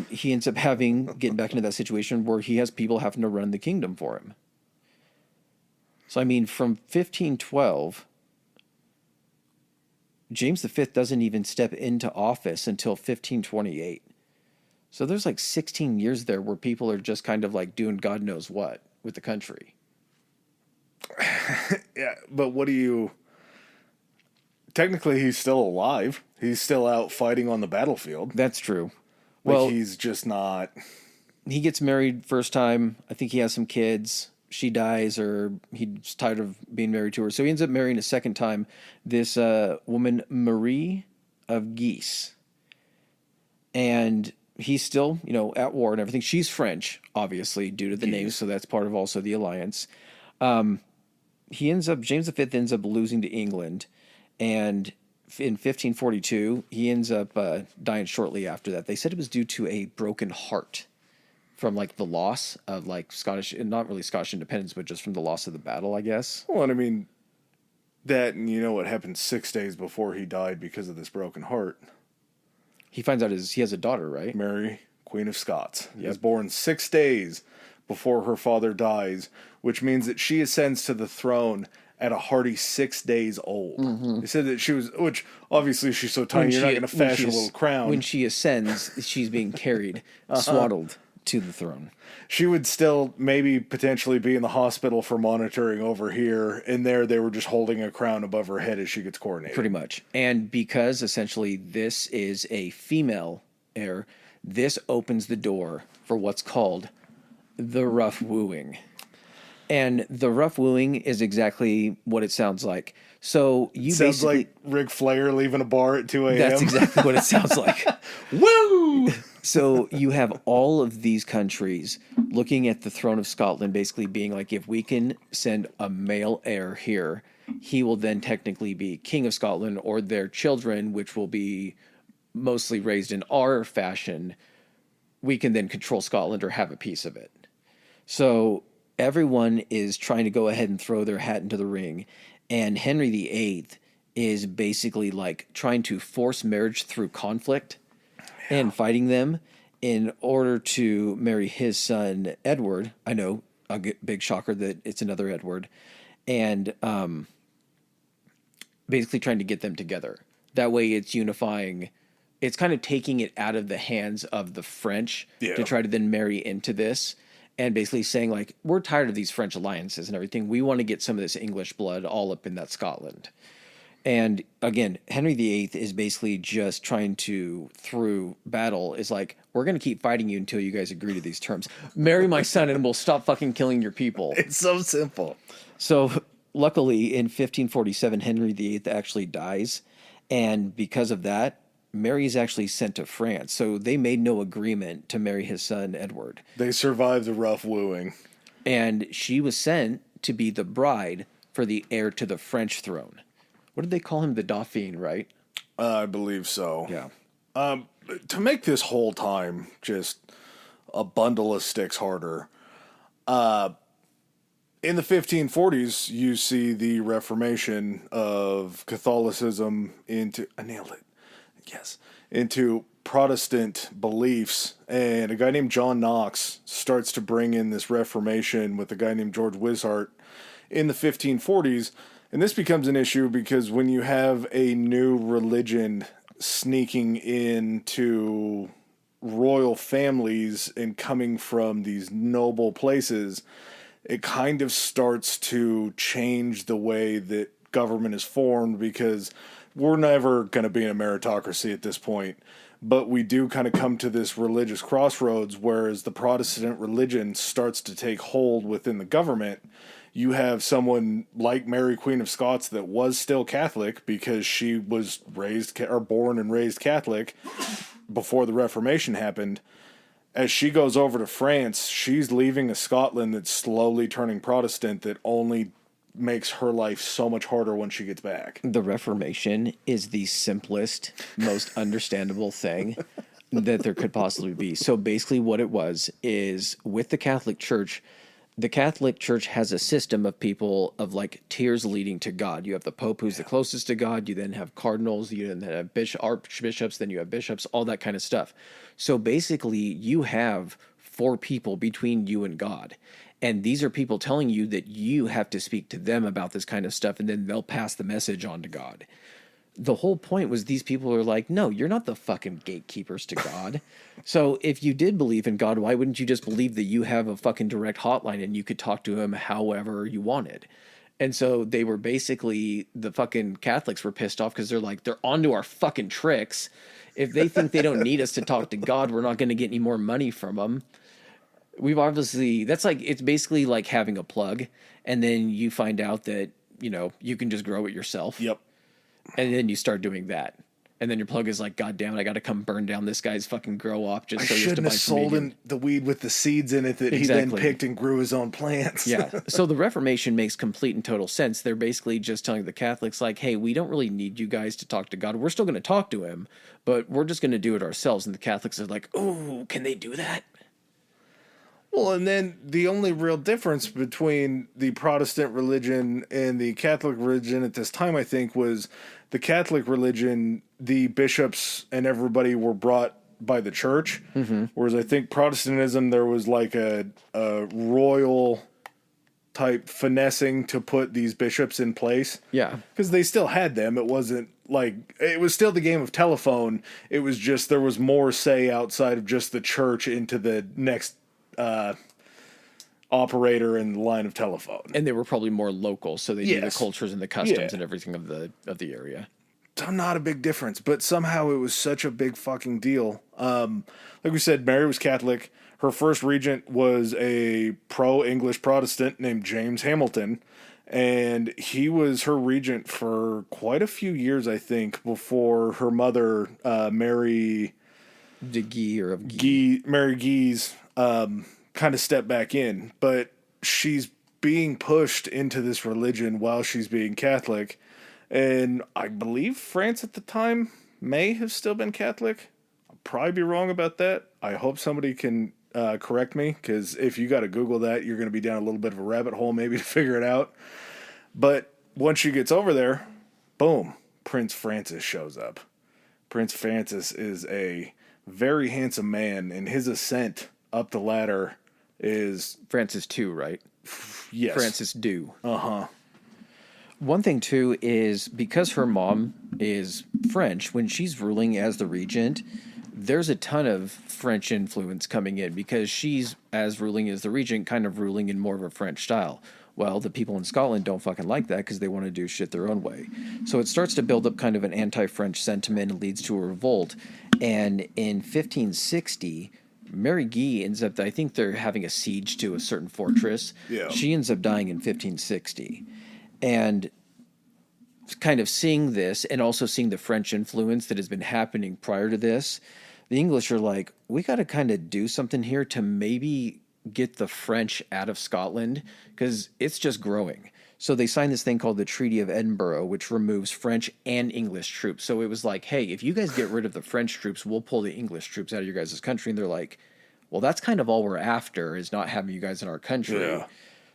He ends up getting back into that situation where he has people having to run the kingdom for him. So, I mean, from 1512, James V doesn't even step into office until 1528. So there's like 16 years there where people are just kind of like doing God knows what with the country. Yeah, but what do you... Technically, he's still alive. He's still out fighting on the battlefield. That's true. Like, Well, he's just not... he gets married first time. I think he has some kids. She dies or he's tired of being married to her. So he ends up marrying a second time this woman, Marie of Guise. And he's still, at war and everything. She's French, obviously, due to the name, so that's part of also the alliance. James V ends up losing to England, and in 1542, he ends up dying shortly after that. They said it was due to a broken heart from, like, the loss of, like, not really Scottish independence, but just from the loss of the battle, I guess. Well, and I mean, that, and you know what happened 6 days before he died because of this broken heart? He finds out he has a daughter, right? Mary, Queen of Scots, is born 6 days before her father dies, which means that she ascends to the throne at a hearty 6 days old. Mm-hmm. They said that she was, which obviously she's so tiny, you're not going to fashion a little crown. When she ascends, she's being carried, swaddled to the throne. She would still maybe potentially be in the hospital for monitoring over here. In there, they were just holding a crown above her head as she gets coronated. Pretty much. And because essentially this is a female heir, this opens the door for what's called the rough wooing. And the rough wooing is exactly what it sounds like. So you sounds basically... like Ric Flair leaving a bar at 2 a.m. That's exactly what it sounds like. Woo! So you have all of these countries looking at the throne of Scotland, basically being like, if we can send a male heir here, he will then technically be King of Scotland, or their children, which will be mostly raised in our fashion, we can then control Scotland or have a piece of it. So everyone is trying to go ahead and throw their hat into the ring. And Henry VIII is basically like trying to force marriage through conflict and fighting them in order to marry his son, Edward. I know, a big shocker that it's another Edward. And basically trying to get them together. That way it's unifying. It's kind of taking it out of the hands of the French to try to then marry into this, and basically saying like, we're tired of these French alliances and everything. We want to get some of this English blood all up in that Scotland. And again, Henry VIII is basically just trying to, through battle, is like, we're going to keep fighting you until you guys agree to these terms. Marry my son and we'll stop fucking killing your people. It's so simple. So luckily in 1547, Henry VIII actually dies. And because of that, Mary is actually sent to France. So they made no agreement to marry his son, Edward. They survived the rough wooing. And she was sent to be the bride for the heir to the French throne. What did they call him? The Dauphin, right? I believe so. Yeah. To make this whole time just a bundle of sticks harder, in the 1540s, you see the Reformation of Catholicism into, I nailed it, yes, into Protestant beliefs. And a guy named John Knox starts to bring in this Reformation with a guy named George Wishart in the 1540s. And this becomes an issue because when you have a new religion sneaking into royal families and coming from these noble places, it kind of starts to change the way that government is formed, because we're never going to be in a meritocracy at this point. But we do kind of come to this religious crossroads, whereas the Protestant religion starts to take hold within the government. You have someone like Mary, Queen of Scots, that was still Catholic because she was raised or born and raised Catholic before the Reformation happened. As she goes over to France, she's leaving a Scotland that's slowly turning Protestant, that only makes her life so much harder when she gets back. The Reformation is the simplest, most understandable thing that there could possibly be. So basically what it was is, with the Catholic Church has a system of people, of like tiers leading to God. You have the Pope, who's the closest to God. You then have cardinals. You then have archbishops. Then you have bishops, all that kind of stuff. So basically you have 4 people between you and God. And these are people telling you that you have to speak to them about this kind of stuff, and then they'll pass the message on to God. The whole point was, these people are like, no, you're not the fucking gatekeepers to God. So if you did believe in God, why wouldn't you just believe that you have a fucking direct hotline and you could talk to him however you wanted? And so they were basically, the fucking Catholics were pissed off because they're like, they're onto our fucking tricks. If they think they don't need us to talk to God, we're not going to get any more money from them. We've obviously, that's like, it's basically like having a plug, and then you find out that, you know, you can just grow it yourself. Yep. And then you start doing that. And then your plug is like, God damn it, I got to come burn down this guy's fucking grow op just so he has to buy some sold medium. him the weed with the seeds in it that he then picked and grew his own plants. Yeah. So the Reformation makes complete and total sense. They're basically just telling the Catholics like, hey, we don't really need you guys to talk to God. We're still going to talk to him, but we're just going to do it ourselves. And the Catholics are like, oh, can they do that? Well, and then the only real difference between the Protestant religion and the Catholic religion at this time, I think, was the Catholic religion, the bishops and everybody were brought by the church. Mm-hmm. Whereas I think Protestantism, there was like a royal type finessing to put these bishops in place. Yeah. Because they still had them. It wasn't like, it was still the game of telephone. It was just, there was more say outside of just the church into the next operator in the line of telephone. And they were probably more local, so they knew the cultures and the customs and everything of the area. So not a big difference, but somehow it was such a big fucking deal. Like we said, Mary was Catholic. Her first regent was a pro-English Protestant named James Hamilton, and he was her regent for quite a few years, I think, before her mother, Mary Guise, kind of stepped back in. But she's being pushed into this religion while she's being Catholic. And I believe France at the time may have still been Catholic. I'll probably be wrong about that. I hope somebody can correct me, because if you got to Google that, you're going to be down a little bit of a rabbit hole maybe to figure it out. But once she gets over there, boom, Prince Francis shows up. Prince Francis is a very handsome man, and his ascent up the ladder is... Francis II, right? Yes. Francis II. Uh-huh. One thing, too, is because her mom is French, when she's ruling as the regent, there's a ton of French influence coming in because she's, as ruling as the regent, kind of ruling in more of a French style. Well, the people in Scotland don't fucking like that because they want to do shit their own way. So it starts to build up kind of an anti-French sentiment and leads to a revolt. And in 1560, Mary Guy ends up, I think they're having a siege to a certain fortress. Yeah. She ends up dying in 1560. And kind of seeing this and also seeing the French influence that has been happening prior to this, the English are like, we got to kind of do something here to maybe get the French out of Scotland because it's just growing. So they signed this thing called the Treaty of Edinburgh, which removes French and English troops. So it was like, hey, if you guys get rid of the French troops, we'll pull the English troops out of your guys' country. And they're like, well, that's kind of all we're after, is not having you guys in our country. Yeah.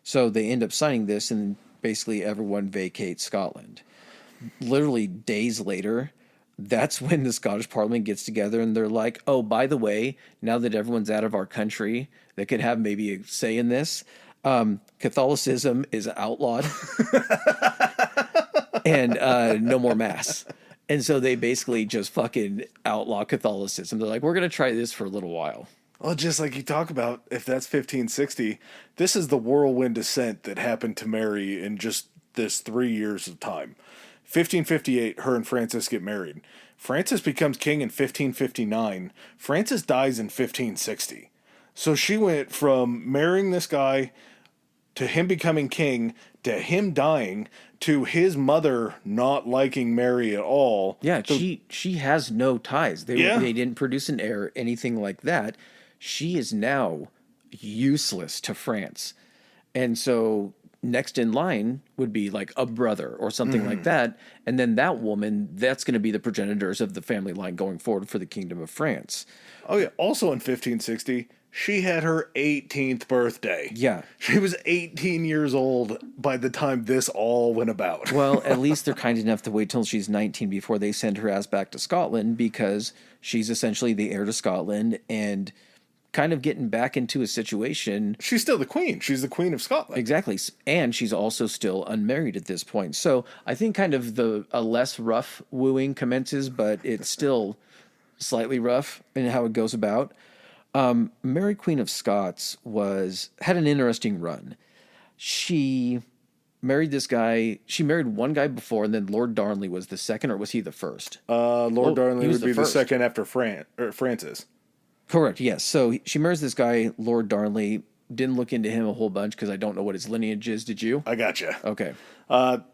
So they end up signing this, and basically everyone vacates Scotland. Literally days later, that's when the Scottish Parliament gets together and they're like, oh, by the way, now that everyone's out of our country, they could have maybe a say in this. Catholicism is outlawed and no more mass. And so they basically just fucking outlaw Catholicism. They're like, we're going to try this for a little while. Well, just like you talk about, if that's 1560, this is the whirlwind descent that happened to Mary in just this 3 years of time. 1558, her and Francis get married. Francis becomes king in 1559. Francis dies in 1560. So she went from marrying this guy to him becoming king to him dying to his mother not liking Mary at all. Yeah, she has no ties. They didn't produce an heir, anything like that. She is now useless to France. And so next in line would be like a brother or something like that. And then that woman, that's going to be the progenitors of the family line going forward for the Kingdom of France. Oh, yeah. Also in 1560, she had her 18th birthday. Yeah. She was 18 years old by the time this all went about. Well, at least they're kind enough to wait till she's 19 before they send her ass back to Scotland, because she's essentially the heir to Scotland and kind of getting back into a situation. She's still the queen. She's the queen of Scotland. Exactly. And she's also still unmarried at this point. So I think kind of a less rough wooing commences, but it's still slightly rough in how it goes about. Mary Queen of Scots had an interesting run. She married this guy. She married one guy before, and then Lord Darnley was the second, or was he the first? Lord Darnley would be the second after Francis. Correct, yes. So she marries this guy, Lord Darnley. Didn't look into him a whole bunch because I don't know what his lineage is. Did you? I gotcha. Okay.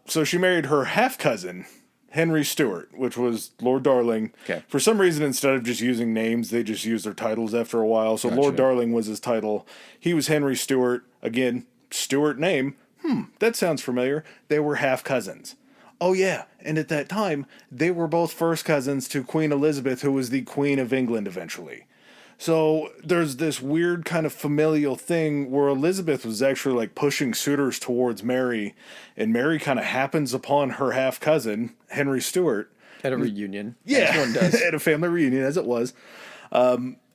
So she married her half-cousin, Henry Stuart, which was Lord Darling. Okay. For some reason, instead of just using names, they just used their titles after a while. So Lord Darling was his title. He was Henry Stuart. Again, Stuart name. That sounds familiar. They were half-cousins. Oh, yeah. And at that time, they were both first cousins to Queen Elizabeth, who was the Queen of England eventually. So there's this weird kind of familial thing where Elizabeth was actually like pushing suitors towards Mary, and Mary kind of happens upon her half cousin, Henry Stuart. At a reunion. Yeah, as one does. At a family reunion, as it was.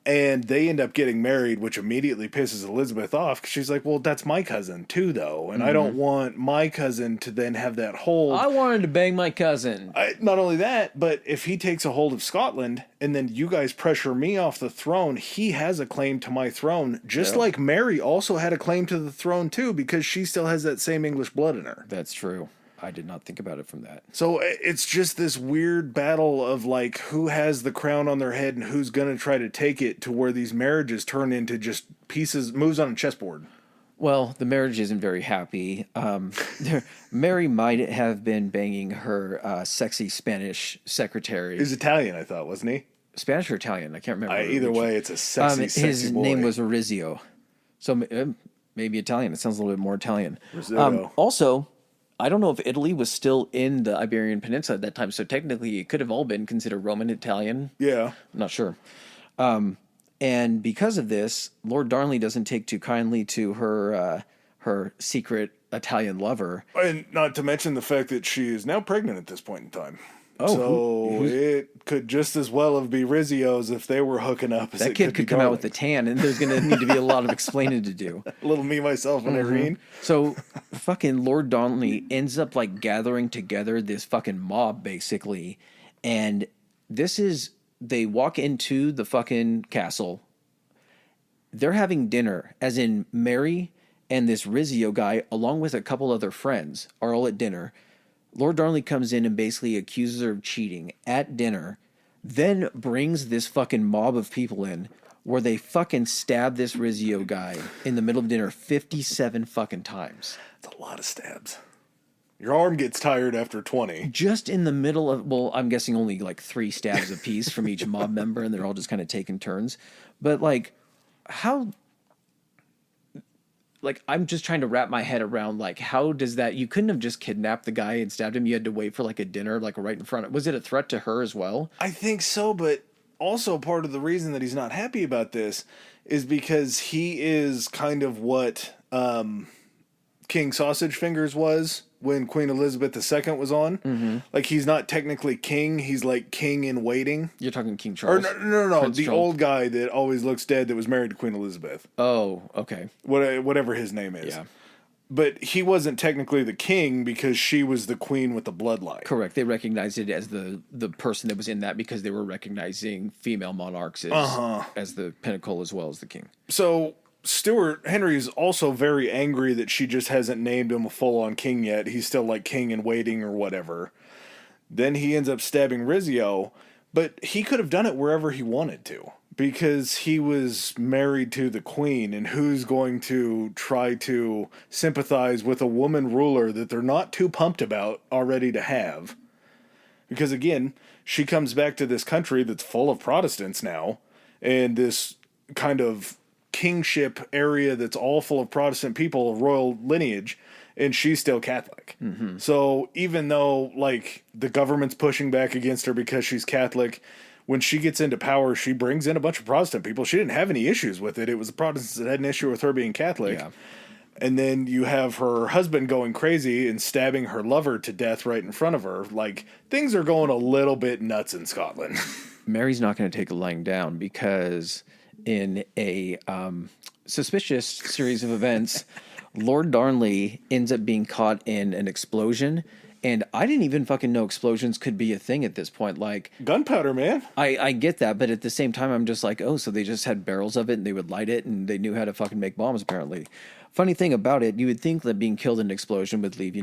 And they end up getting married, which immediately pisses Elizabeth off, because she's like, well, that's my cousin too, though. And I don't want my cousin to then have that hold. I wanted to bang my cousin. Not only that, but if he takes a hold of Scotland and then you guys pressure me off the throne, he has a claim to my throne, just like Mary also had a claim to the throne too, because she still has that same English blood in her. That's true. I did not think about it from that. So it's just this weird battle of like who has the crown on their head and who's going to try to take it, to where these marriages turn into just pieces, moves on a chessboard. Well, the marriage isn't very happy. Mary might have been banging her sexy Spanish secretary. He was Italian, I thought, wasn't he? Spanish or Italian? I can't remember. Either way, it's a sexy boy. His name was Orizio. So maybe Italian. It sounds a little bit more Italian. Risotto. Also, I don't know if Italy was still in the Iberian Peninsula at that time, so technically it could have all been considered Roman, Italian. Yeah. I'm not sure. And because of this, Lord Darnley doesn't take too kindly to her secret Italian lover. And not to mention the fact that she is now pregnant at this point in time. Oh, so it could just as well have be Rizzio's if they were hooking up. As that it kid could come out with the tan, and there's going to need to be a lot of explaining to do. a little me, myself, and Irene. So fucking Lord Darnley ends up like gathering together this fucking mob basically, and they walk into the fucking castle. They're having dinner, as in Mary and this Rizzio guy, along with a couple other friends, are all at dinner. Lord Darnley comes in and basically accuses her of cheating at dinner, then brings this fucking mob of people in where they fucking stab this Rizzio guy in the middle of dinner 57 fucking times. That's a lot of stabs. Your arm gets tired after 20. Just in the middle of, well, I'm guessing only like 3 stabs apiece from each mob member, and they're all just kind of taking turns. But like, how... Like, I'm just trying to wrap my head around, like, how does that... You couldn't have just kidnapped the guy and stabbed him. You had to wait for, like, a dinner, like, right in front of... Was it a threat to her as well? I think so, but also part of the reason that he's not happy about this is because he is kind of what King Sausage Fingers was when Queen Elizabeth II was on. Mm-hmm. Like, he's not technically king. He's, like, king in waiting. You're talking King Charles? Or no. Prince The Charles. old guy that always looks dead that was married to Queen Elizabeth. Oh, okay. Whatever his name is. Yeah. But he wasn't technically the king because she was the queen with the bloodline. Correct. They recognized it as the person that was in that because they were recognizing female monarchs as the pinnacle as well as the king. So Henry is also very angry that she just hasn't named him a full-on king yet. He's still like king in waiting or whatever. Then he ends up stabbing Rizzio, but he could have done it wherever he wanted to because he was married to the queen, and who's going to try to sympathize with a woman ruler that they're not too pumped about already to have? Because again, she comes back to this country that's full of Protestants now, and this kind of kingship area that's all full of Protestant people, royal lineage, and she's still Catholic. Mm-hmm. So even though like the government's pushing back against her because she's Catholic, when she gets into power, she brings in a bunch of Protestant people. She didn't have any issues with it. It was the Protestants that had an issue with her being Catholic. Yeah. And then you have her husband going crazy and stabbing her lover to death right in front of her. Like, things are going a little bit nuts in Scotland. Mary's not going to take a lying down because in a suspicious series of events, Lord Darnley ends up being caught in an explosion. And I didn't even fucking know explosions could be a thing at this point. Like, Gunpowder, man. I get that, but at the same time, I'm just like, oh, so they just had barrels of it and they would light it and they knew how to fucking make bombs, apparently. Funny thing about it, you would think that being killed in an explosion would leave,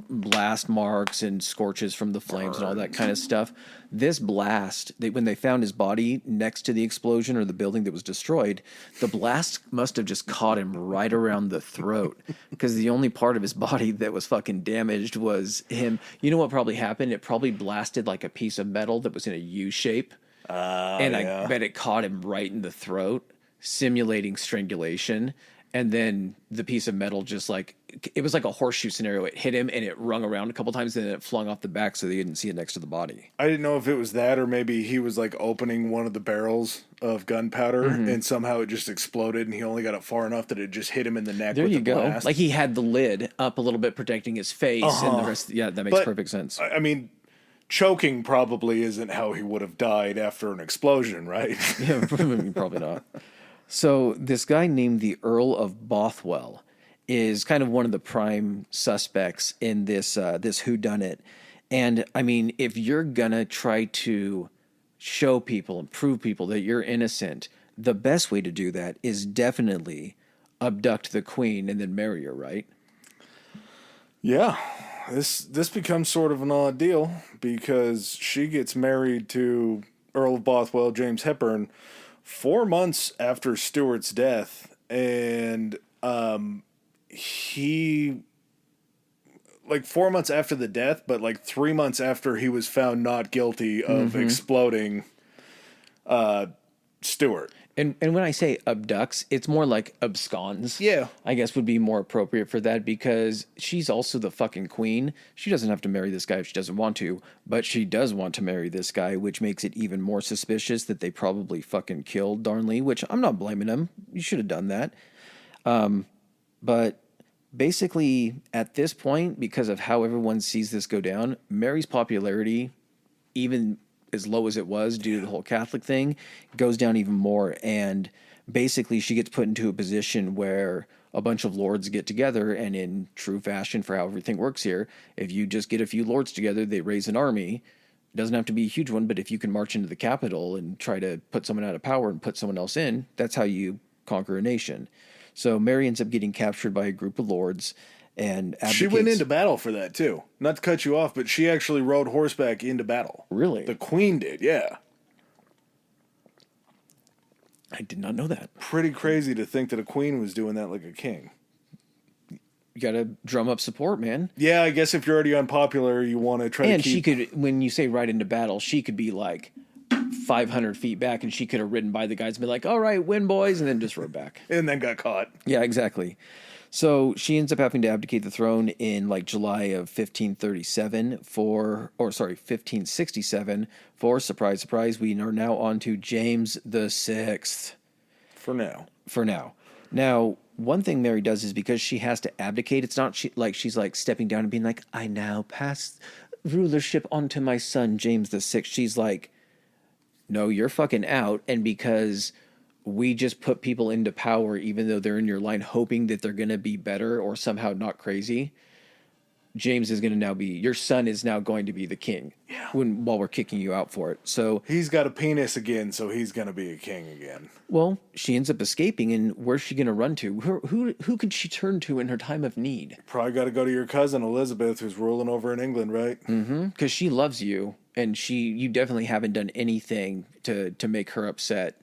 blast marks and scorches from the flames and all that kind of stuff. This blast, when they found his body next to the explosion or the building that was destroyed, the blast must have just caught him right around the throat because the only part of his body that was fucking damaged was him. You know what probably happened? It probably blasted like a piece of metal that was in a U shape. And yeah. I bet it caught him right in the throat, simulating strangulation. And then the piece of metal just it was like a horseshoe scenario. It hit him and it rung around a couple times and then it flung off the back so they didn't see it next to the body. I didn't know if it was that or maybe he was like opening one of the barrels of gunpowder and somehow it just exploded and he only got it far enough that it just hit him in the neck. There with you the go. blast. Like he had the lid up a little bit protecting his face and the rest. Yeah, that makes perfect sense. I mean, choking probably isn't how he would have died after an explosion, right? Yeah, probably not. So this guy named the Earl of Bothwell is kind of one of the prime suspects in this whodunit. And I mean, if you're gonna try to show people and prove people that you're innocent, the best way to do that is definitely abduct the queen and then marry her, right? Yeah. This becomes sort of an odd deal because she gets married to Earl of Bothwell, James Hepburn, 4 months after Stuart's death, and he, like 4 months after the death, but like 3 months after he was found not guilty of exploding Stuart. And when I say abducts, it's more like absconds. Yeah. I guess would be more appropriate for that because she's also the fucking queen. She doesn't have to marry this guy if she doesn't want to, but she does want to marry this guy, which makes it even more suspicious that they probably fucking killed Darnley, which I'm not blaming them. You should have done that. But basically, at this point, because of how everyone sees this go down, Mary's popularity, even as low as it was due to the whole Catholic thing, goes down even more. And basically, she gets put into a position where a bunch of lords get together, and in true fashion for how everything works here, if you just get a few lords together, they raise an army. It doesn't have to be a huge one, but if you can march into the capital and try to put someone out of power and put someone else in, that's how you conquer a nation. So Mary ends up getting captured by a group of lords and abdicates. She went into battle for that, too. Not to cut you off, but she actually rode horseback into battle. Really? The queen did, yeah. I did not know that. Pretty crazy to think that a queen was doing that like a king. You got to drum up support, man. Yeah, I guess if you're already unpopular, you want to try And to keep... she could, when you say ride into battle, she could be like 500 feet back, and she could have ridden by the guys and be like, all right, win, boys, and then just rode back. And then got caught. Yeah, exactly. So she ends up having to abdicate the throne in like July of 1537 1567 for, surprise, surprise, we are now on to James the Sixth. For now. Now, one thing Mary does is because she has to abdicate, it's not she's like stepping down and being like, I now pass rulership onto my son, James the Sixth. She's like, no, you're fucking out. And because we just put people into power, even though they're in your line, hoping that they're going to be better or somehow not crazy, James is going to now be, your son is now going to be the king. Yeah. While we're kicking you out for it. So he's got a penis again, so he's going to be a king again. well, she ends up escaping, and where's she going to run to? Who could she turn to in her time of need? Probably got to go to your cousin Elizabeth, who's ruling over in England, right? Mm-hmm. Because she loves you, and you definitely haven't done anything to make her upset.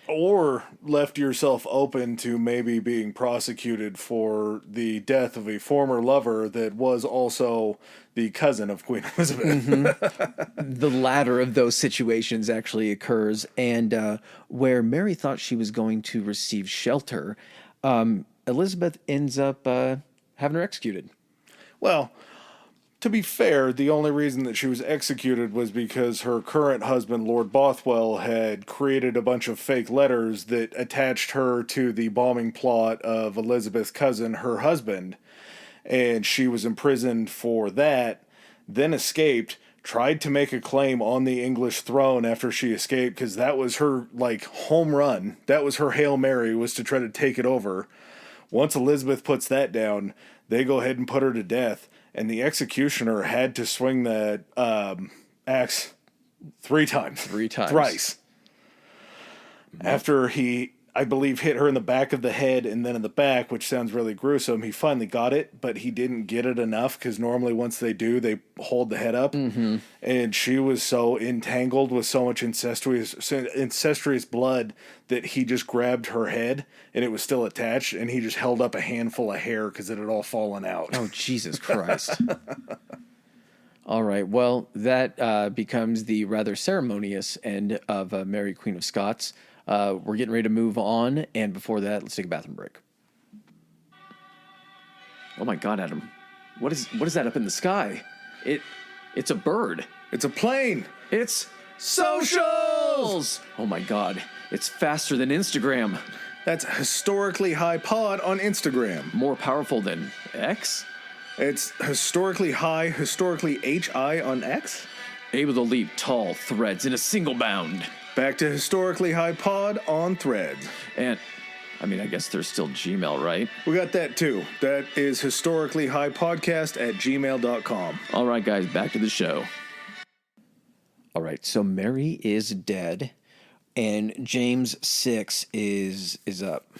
Or left yourself open to maybe being prosecuted for the death of a former lover that was also the cousin of Queen Elizabeth. Mm-hmm. The latter of those situations actually occurs, and where Mary thought she was going to receive shelter, Elizabeth ends up having her executed. Well, to be fair, the only reason that she was executed was because her current husband, Lord Bothwell, had created a bunch of fake letters that attached her to the bombing plot of Elizabeth's cousin, her husband, and she was imprisoned for that, then escaped, tried to make a claim on the English throne after she escaped, because that was her, like, home run. That was her Hail Mary, was to try to take it over. Once Elizabeth puts that down, they go ahead and put her to death. And the executioner had to swing that axe 3 times. 3 times. Thrice. After he, I believe, hit her in the back of the head and then in the back, which sounds really gruesome, he finally got it, but he didn't get it enough because normally once they do, they hold the head up. Mm-hmm. And she was so entangled with so much incestuous blood that he just grabbed her head and it was still attached, and he just held up a handful of hair because it had all fallen out. Oh, Jesus Christ. All right, well, that becomes the rather ceremonious end of Mary, Queen of Scots. We're getting ready to move on, and before that, let's take a bathroom break. Oh my God, Adam. What is that up in the sky? It's a bird. It's a plane. It's socials! Oh my God. It's faster than Instagram. That's historically high pod on Instagram. More powerful than X? It's historically high, historically HI on X. Able to leap tall threads in a single bound. Back to historically high pod on Threads. And, I mean, I guess there's still Gmail, right? We got that too. That is historically high podcast at gmail.com. All right, guys, back to the show. All right, so Mary is dead, and James VI is up.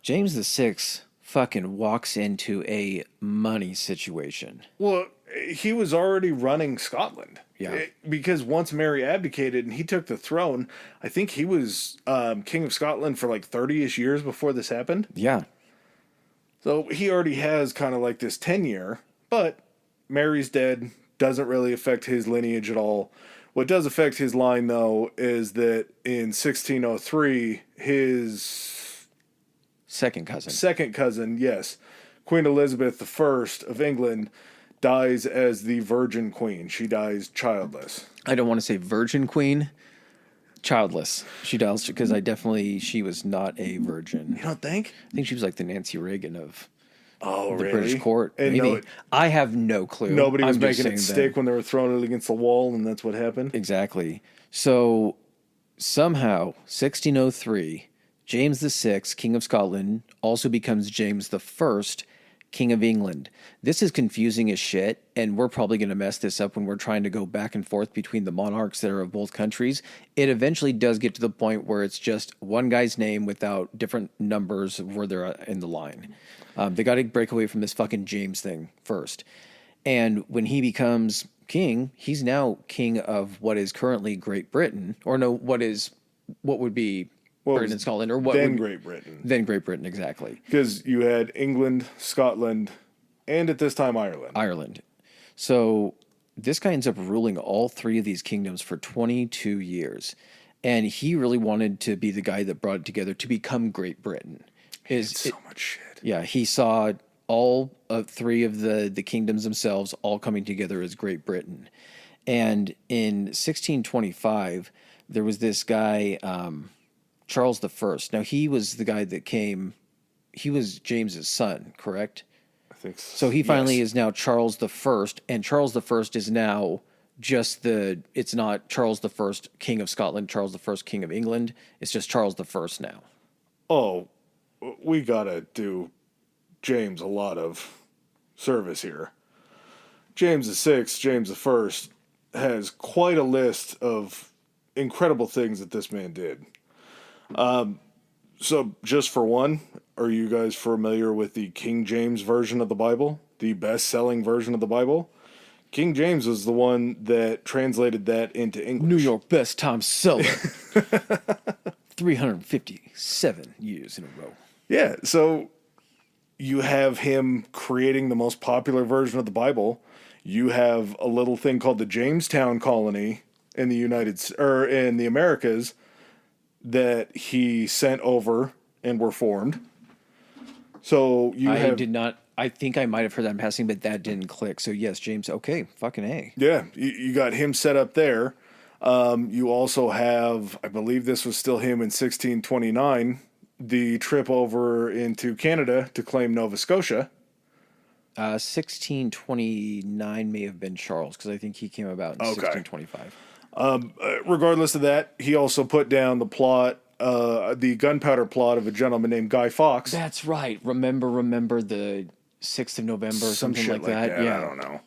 James VI fucking walks into a money situation. Well, he was already running Scotland. Yeah. Because once Mary abdicated and he took the throne, I think he was King of Scotland for like 30-ish years before this happened. Yeah. So he already has kind of like this tenure, but Mary's dead, doesn't really affect his lineage at all. What does affect his line, though, is that in 1603, his Second cousin. second cousin, yes, Queen Elizabeth I of England, dies as the Virgin Queen. She dies childless. I don't want to say virgin queen. Childless. She dies because she was not a virgin. You don't think? I think she was like the Nancy Reagan of Oh, the really? British court. And Maybe. I have no clue. nobody was I'm just making it saying stick that. when they were throwing it against the wall, and that's what happened? Exactly. So somehow, 1603, James VI, King of Scotland, also becomes James I, King of England. This is confusing as shit, and we're probably going to mess this up when we're trying to go back and forth between the monarchs that are of both countries. It eventually does get to the point where it's just one guy's name without different numbers of where they're in the line. They got to break away from this fucking James thing first. And when he becomes king, he's now king of what is currently Great Britain, or no, what would be Britain and Scotland, or what then would Great Britain. then Great Britain, exactly. Because you had England, Scotland, and at this time Ireland. So this guy ends up ruling all three of these kingdoms for 22 years. And he really wanted to be the guy that brought it together to become Great Britain. So much shit. Yeah, he saw all of three of the kingdoms themselves all coming together as Great Britain. And in 1625, there was this guy, Charles I. Now, he was the guy that he was James's son, correct? I think So he finally is now Charles I, and Charles I is now it's not Charles I, King of Scotland, Charles I, King of England. It's just Charles I now. Oh, we gotta do James a lot of service here. James VI, James I, has quite a list of incredible things that this man did. So, just for one, are you guys familiar with the King James version of the Bible? The best-selling version of the Bible? King James was the one that translated that into English. New York best time seller. 357 years in a row. Yeah, so you have him creating the most popular version of the Bible. You have a little thing called the Jamestown Colony in the in the Americas that he sent over and were formed. So I think I might have heard that in passing, but that didn't click. So yes, James, okay, fucking A. Yeah, you got him set up there. You also have, I believe this was still him in 1629, the trip over into Canada to claim Nova Scotia. 1629 may have been Charles, because I think he came about in 1625. Regardless of that, he also put down the plot, the gunpowder plot of a gentleman named Guy Fawkes. That's right. Remember the 6th of November, Some something shit like that. Yeah. I don't know.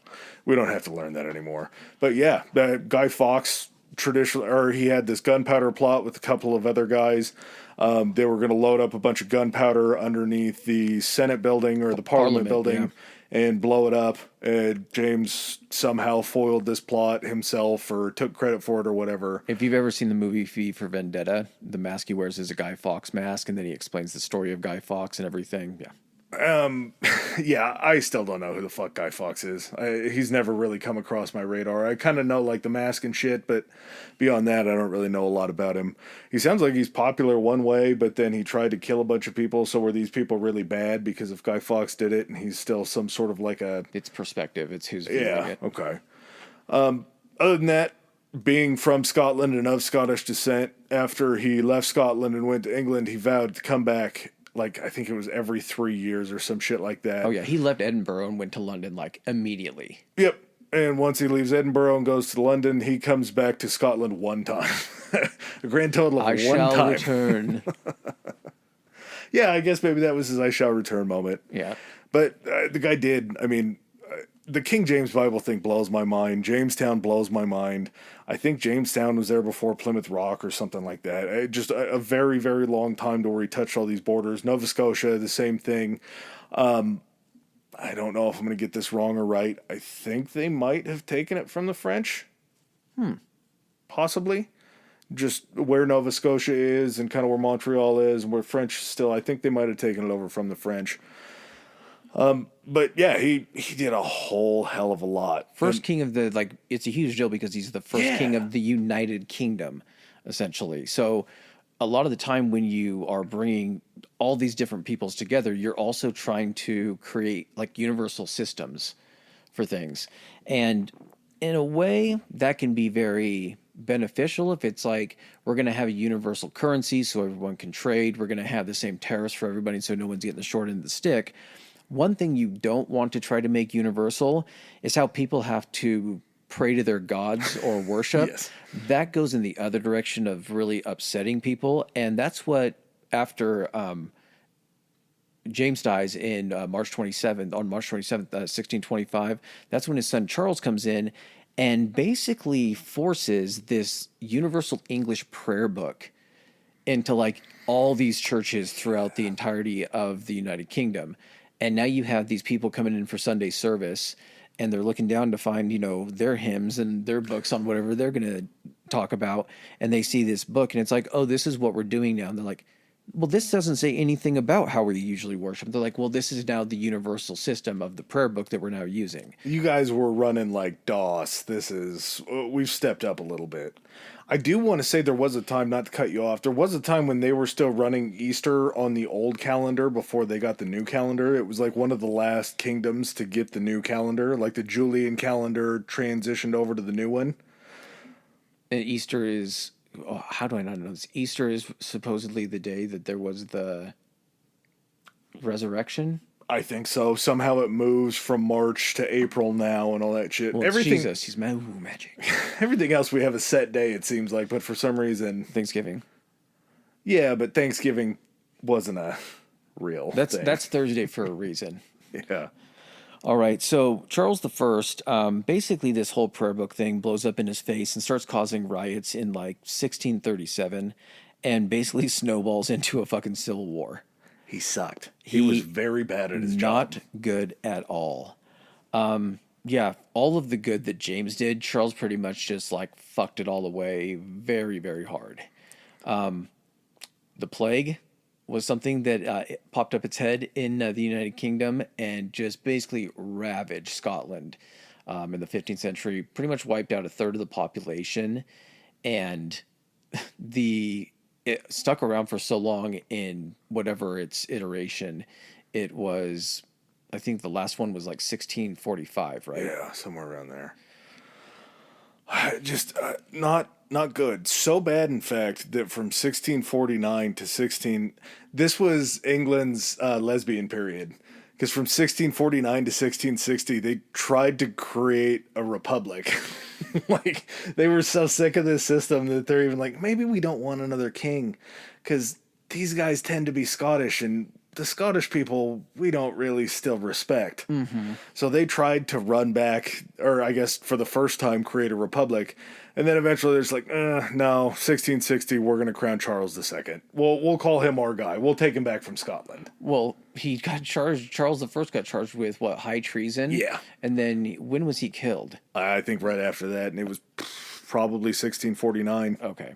We don't have to learn that anymore. But yeah, Guy Fawkes he had this gunpowder plot with a couple of other guys. They were going to load up a bunch of gunpowder underneath the Senate building or the Parliament building and blow it up. James somehow foiled this plot himself or took credit for it or whatever. If you've ever seen the movie V for Vendetta, the mask he wears is a Guy Fawkes mask, and then he explains the story of Guy Fawkes and everything. Yeah. Yeah, I still don't know who the fuck Guy Fawkes is. He's never really come across my radar. I kind of know like the mask and shit, but beyond that, I don't really know a lot about him. He sounds like he's popular one way, but then he tried to kill a bunch of people. So were these people really bad because if Guy Fawkes did it and he's still some sort of like a... It's perspective. It's who's viewing it. Okay. Other than that, being from Scotland and of Scottish descent, after he left Scotland and went to England, he vowed to come back. Like, I think it was every 3 years or some shit like that. Oh, yeah. He left Edinburgh and went to London, like, immediately. Yep. And once he leaves Edinburgh and goes to London, he comes back to Scotland one time. A grand total of one time. I shall return. Yeah, I guess maybe that was his I shall return moment. Yeah. But the guy did. I mean, the King James Bible thing blows my mind. Jamestown blows my mind. I think Jamestown was there before Plymouth Rock or something like that. Just a very, very long time to where he touched all these borders. Nova Scotia, the same thing. I don't know if I'm going to get this wrong or right. I think they might have taken it from the French. Possibly. Just where Nova Scotia is and kind of where Montreal is and where French still, I think they might have taken it over from the French. But yeah, he did a whole hell of a lot. First king of the, like, it's a huge deal because he's the first king Yeah. of the United Kingdom, essentially. So a lot of the time when you are bringing all these different peoples together, you're also trying to create like universal systems for things. And in a way, that can be very beneficial if it's like we're going to have a universal currency so everyone can trade. We're going to have the same tariffs for everybody so no one's getting the short end of the stick. One thing you don't want to try to make universal is how people have to pray to their gods or worship. Yes. That goes in the other direction of really upsetting people. And that's what, after James dies in March 27th, 1625, that's when his son Charles comes in and basically forces this universal English prayer book into like all these churches throughout the entirety of the United Kingdom. And now you have these people coming in for Sunday service and they're looking down to find, you know, their hymns and their books on whatever they're going to talk about. And they see this book and it's like, oh, this is what we're doing now. And they're like, well, this doesn't say anything about how we usually worship. They're like, well, this is now the universal system of the prayer book that we're now using. You guys were running like DOS. We've stepped up a little bit. I do want to say there was a time, not to cut you off, there was a time when they were still running Easter on the old calendar before they got the new calendar. It was like one of the last kingdoms to get the new calendar. Like the Julian calendar transitioned over to the new one. And Easter is, oh, how do I not know this? Easter is supposedly the day that there was the resurrection. I think so. Somehow it moves from March to April now and all that shit. Well, Everything, Jesus, he's magic. everything else we have a set day, it seems like, but for some reason, Thanksgiving. yeah, but Thanksgiving wasn't a real thing. That's Thursday for a reason. Yeah. All right, so Charles the First, basically this whole prayer book thing blows up in his face and starts causing riots in like 1637 and basically snowballs into a fucking civil war. He sucked. He was very bad at his job. Not good at all. Yeah, all of the good that James did, Charles pretty much just like fucked it all away very, very hard. The plague was something that it popped up its head in the United Kingdom and just basically ravaged Scotland in the 15th century, pretty much wiped out a third of the population. And it stuck around for so long in whatever its iteration. It was, I think the last one was like 1645, right? Yeah, somewhere around there. Just not good. So bad, in fact, that from 1649 to 16, this was England's lesbian period. Because from 1649 to 1660, they tried to create a republic. Like, they were so sick of this system that they're even like, maybe we don't want another king. Because these guys tend to be Scottish, and the Scottish people, we don't really still respect. Mm-hmm. So they tried to run back, or I guess for the first time, create a republic. And then eventually there's like, no, 1660, we're going to crown Charles II. We'll call him our guy. We'll take him back from Scotland. Well, he got charged, Charles the First got charged with what, high treason? Yeah. And then when was he killed? I think right after that, and it was probably 1649. Okay.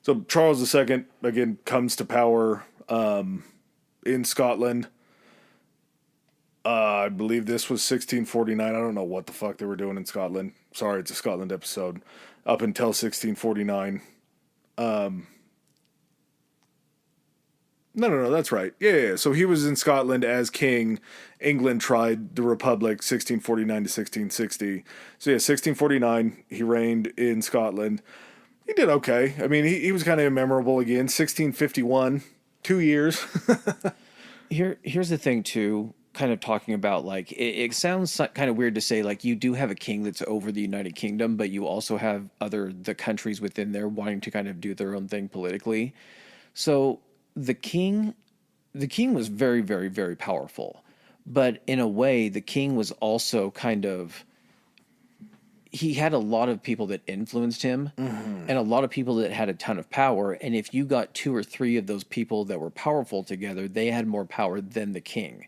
So Charles II, again, comes to power in Scotland. I believe this was 1649. I don't know what the fuck they were doing in Scotland. Sorry, it's a Scotland episode. Up until 1649. No, that's right. Yeah. So he was in Scotland as king. England tried the Republic 1649 to 1660. So yeah, 1649, he reigned in Scotland. He did okay. I mean, he was kind of memorable again. 1651, 2 years. Here's the thing, too, kind of talking about, like, it sounds kind of weird to say, like, you do have a king that's over the United Kingdom, but you also have the countries within there wanting to kind of do their own thing politically. So the king was very, very, very powerful. But in a way, the king was also kind of, he had a lot of people that influenced him and a lot of people that had a ton of power. And if you got 2 or 3 of those people that were powerful together, they had more power than the king.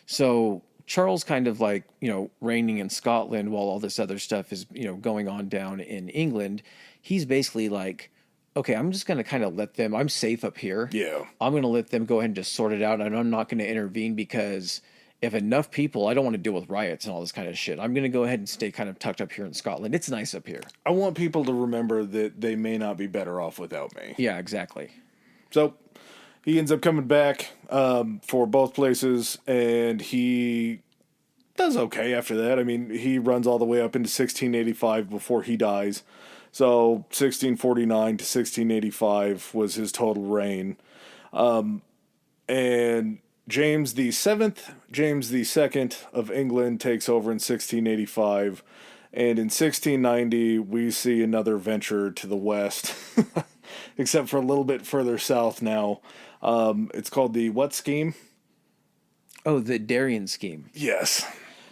So Charles kind of like, reigning in Scotland while all this other stuff is, going on down in England. He's basically like, okay, I'm just going to kind of let them, I'm safe up here. Yeah. I'm going to let them go ahead and just sort it out. And I'm not going to intervene because if enough people, I don't want to deal with riots and all this kind of shit. I'm going to go ahead and stay kind of tucked up here in Scotland. It's nice up here. I want people to remember that they may not be better off without me. Yeah, exactly. So he ends up coming back for both places, and he does okay after that. I mean, he runs all the way up into 1685 before he dies. So 1649 to 1685 was his total reign. And James the Seventh, James the Second of England takes over in 1685, and in 1690 we see another venture to the west, except for a little bit further south now. It's called the what scheme? Oh, the Darien scheme. Yes,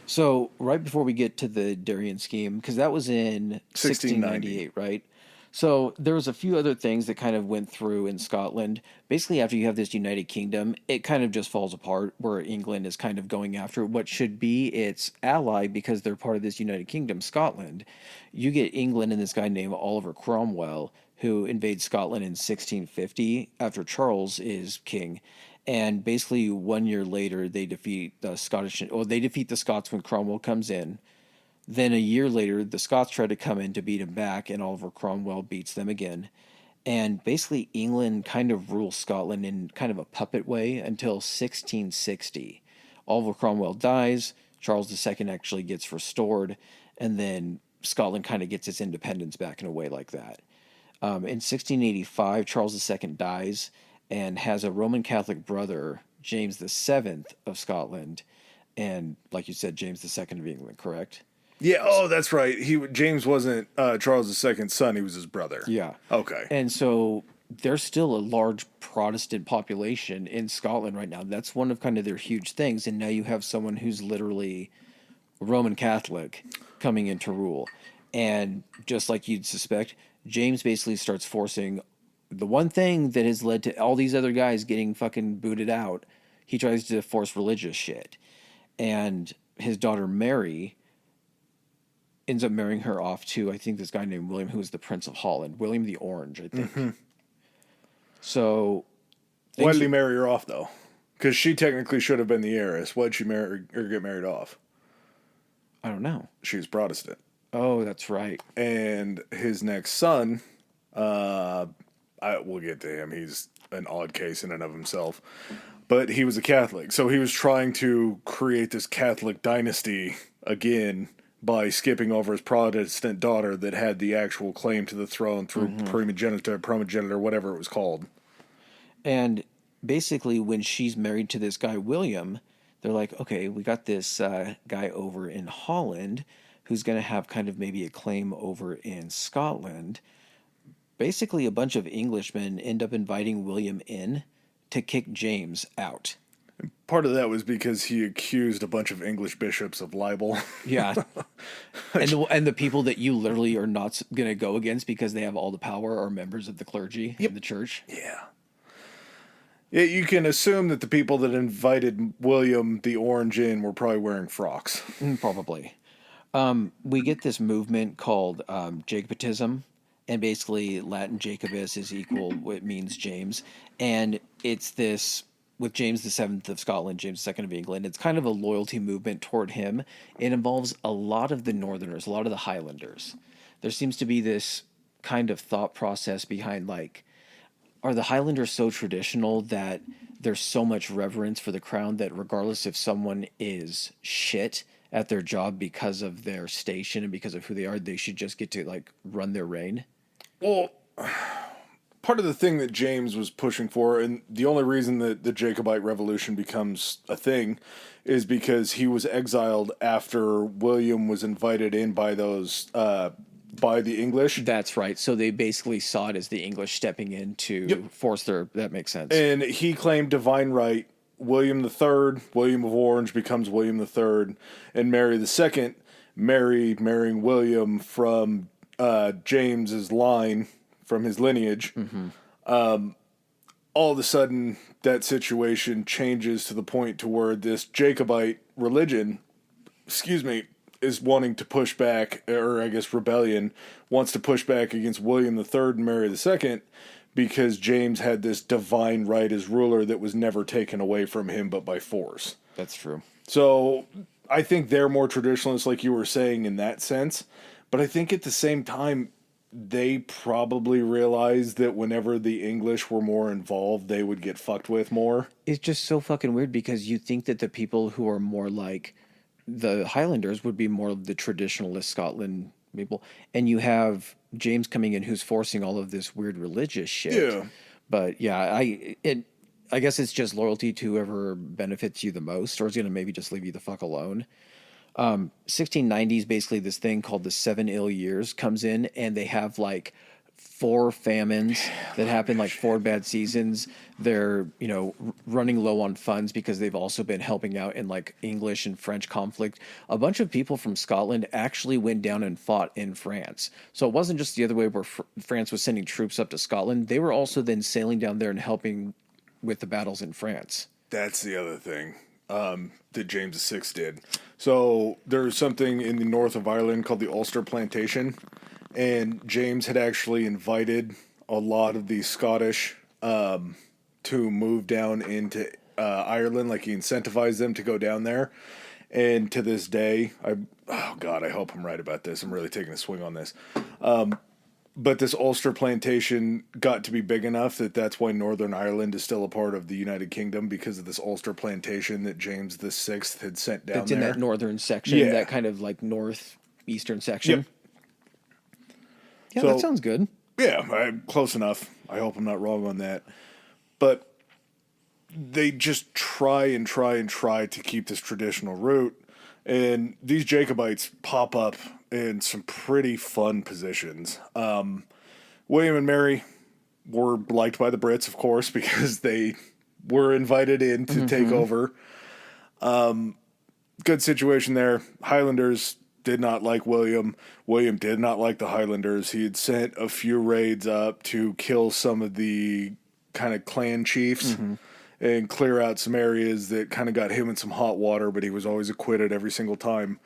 So right before we get to the Darien scheme, because that was in 1690. 1698, right? So there was a few other things that kind of went through in Scotland. Basically, after you have this United Kingdom, it kind of just falls apart, where England is kind of going after what should be its ally because they're part of this United Kingdom, Scotland. You get England and this guy named Oliver Cromwell, who invades Scotland in 1650 after Charles is king. And basically, 1 year later, they defeat the Scottish, or they defeat the Scots when Cromwell comes in. Then a year later, the Scots try to come in to beat him back, and Oliver Cromwell beats them again. And basically, England kind of rules Scotland in kind of a puppet way until 1660. Oliver Cromwell dies, Charles II actually gets restored, and then Scotland kind of gets its independence back in a way like that. In 1685, Charles II dies and has a Roman Catholic brother, James VII of Scotland, and like you said, James II of England, correct? Yeah. Oh, that's right. James wasn't Charles II's son. He was his brother. Yeah. Okay. And so there's still a large Protestant population in Scotland right now. That's one of kind of their huge things. And now you have someone who's literally Roman Catholic coming in to rule. And just like you'd suspect, James basically starts forcing the one thing that has led to all these other guys getting fucking booted out. He tries to force religious shit. And his daughter Mary ends up marrying her off to, I think, this guy named William, who was the Prince of Holland. William the Orange, I think. Mm-hmm. So... Why did he marry her off, though? Because she technically should have been the heiress. Why did she marry or get married off? I don't know. She was Protestant. Oh, that's right. And his next son, we'll get to him. He's an odd case in and of himself. But he was a Catholic. So he was trying to create this Catholic dynasty again by skipping over his Protestant daughter that had the actual claim to the throne through primogeniture, whatever it was called. And basically, when she's married to this guy, William, they're like, okay, we got this guy over in Holland who's going to have kind of maybe a claim over in Scotland. Basically, a bunch of Englishmen end up inviting William in to kick James out. Part of that was because he accused a bunch of English bishops of libel. Yeah. and the people that you literally are not going to go against because they have all the power are members of the clergy in the church. Yeah. Yeah, you can assume that the people that invited William the Orange in were probably wearing frocks. Probably. We get this movement called Jacobitism, and basically Latin Jacobus is equal, it means James, and it's this... with James VII of Scotland, James II of England, it's kind of a loyalty movement toward him. It involves a lot of the Northerners, a lot of the Highlanders. There seems to be this kind of thought process behind, like, are the Highlanders so traditional that there's so much reverence for the crown that regardless if someone is shit at their job because of their station and because of who they are, they should just get to, like, run their reign? Well... part of the thing that James was pushing for, and the only reason that the Jacobite Revolution becomes a thing, is because he was exiled after William was invited in by those, by the English. That's right. So they basically saw it as the English stepping in to force their... That makes sense. And he claimed divine right. William III, William of Orange, becomes William III, and Mary II marrying William from James's line, from his lineage. Mm-hmm. All of a sudden, that situation changes to the point to where this Jacobite religion, is wanting to push back, or I guess rebellion, wants to push back against William III and Mary II, because James had this divine right as ruler that was never taken away from him but by force. That's true. So I think they're more traditionalist, like you were saying, in that sense. But I think at the same time, they probably realized that whenever the English were more involved, they would get fucked with more. It's just so fucking weird because you think that the people who are more like the Highlanders would be more of the traditionalist Scotland people, and you have James coming in who's forcing all of this weird religious shit. Yeah. But yeah, I guess it's just loyalty to whoever benefits you the most, or is going to maybe just leave you the fuck alone. 1690s, basically this thing called the Seven Ill Years comes in, and they have like four famines that happen, like four bad seasons. They're, running low on funds because they've also been helping out in like English and French conflict. A bunch of people from Scotland actually went down and fought in France. So it wasn't just the other way where France was sending troops up to Scotland. They were also then sailing down there and helping with the battles in France. That's the other thing that James VI did. So there's something in the north of Ireland called the Ulster Plantation, and James had actually invited a lot of the Scottish to move down into Ireland. Like he incentivized them to go down there. And to this day, oh God, I hope I'm right about this. I'm really taking a swing on this. But this Ulster Plantation got to be big enough that that's why Northern Ireland is still a part of the United Kingdom, because of this Ulster Plantation that James VI had sent down It's there. in that northern section, Yeah. that kind of like northeastern section. Yep. Yeah, So- that sounds good. Yeah, close enough. I hope I'm not wrong on that. But they just try to keep this traditional route. And these Jacobites pop up in some pretty fun positions. William and Mary were liked by the Brits, of course, because they were invited in to take over. Good situation there. Highlanders did not like William. William did not like the Highlanders. He had sent a few raids up to kill some of the kind of clan chiefs and clear out some areas that kind of got him in some hot water, but he was always acquitted every single time.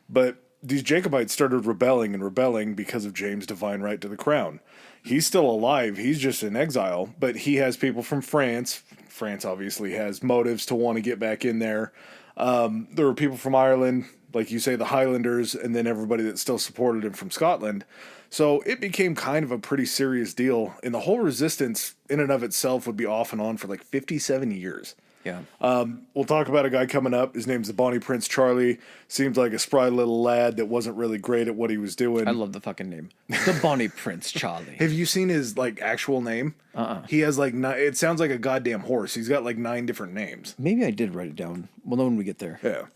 But these Jacobites started rebelling because of James' divine right to the crown. He's still alive. He's just in exile, but he has people from France. France obviously has motives to want to get back in there. There were people from Ireland, like you say, the Highlanders, and then everybody that still supported him from Scotland. So it became kind of a pretty serious deal. And the whole resistance in and of itself would be off and on for like 57 years. Yeah. We'll talk about a guy coming up. His name's the Bonnie Prince Charlie. Seems like a spry little lad that wasn't really great at what he was doing. I love the fucking name. The Bonnie Prince Charlie. Have you seen his like actual name? He has like it sounds like a goddamn horse. He's got like 9 different names. Maybe I did write it down. Well, when we get there. Yeah.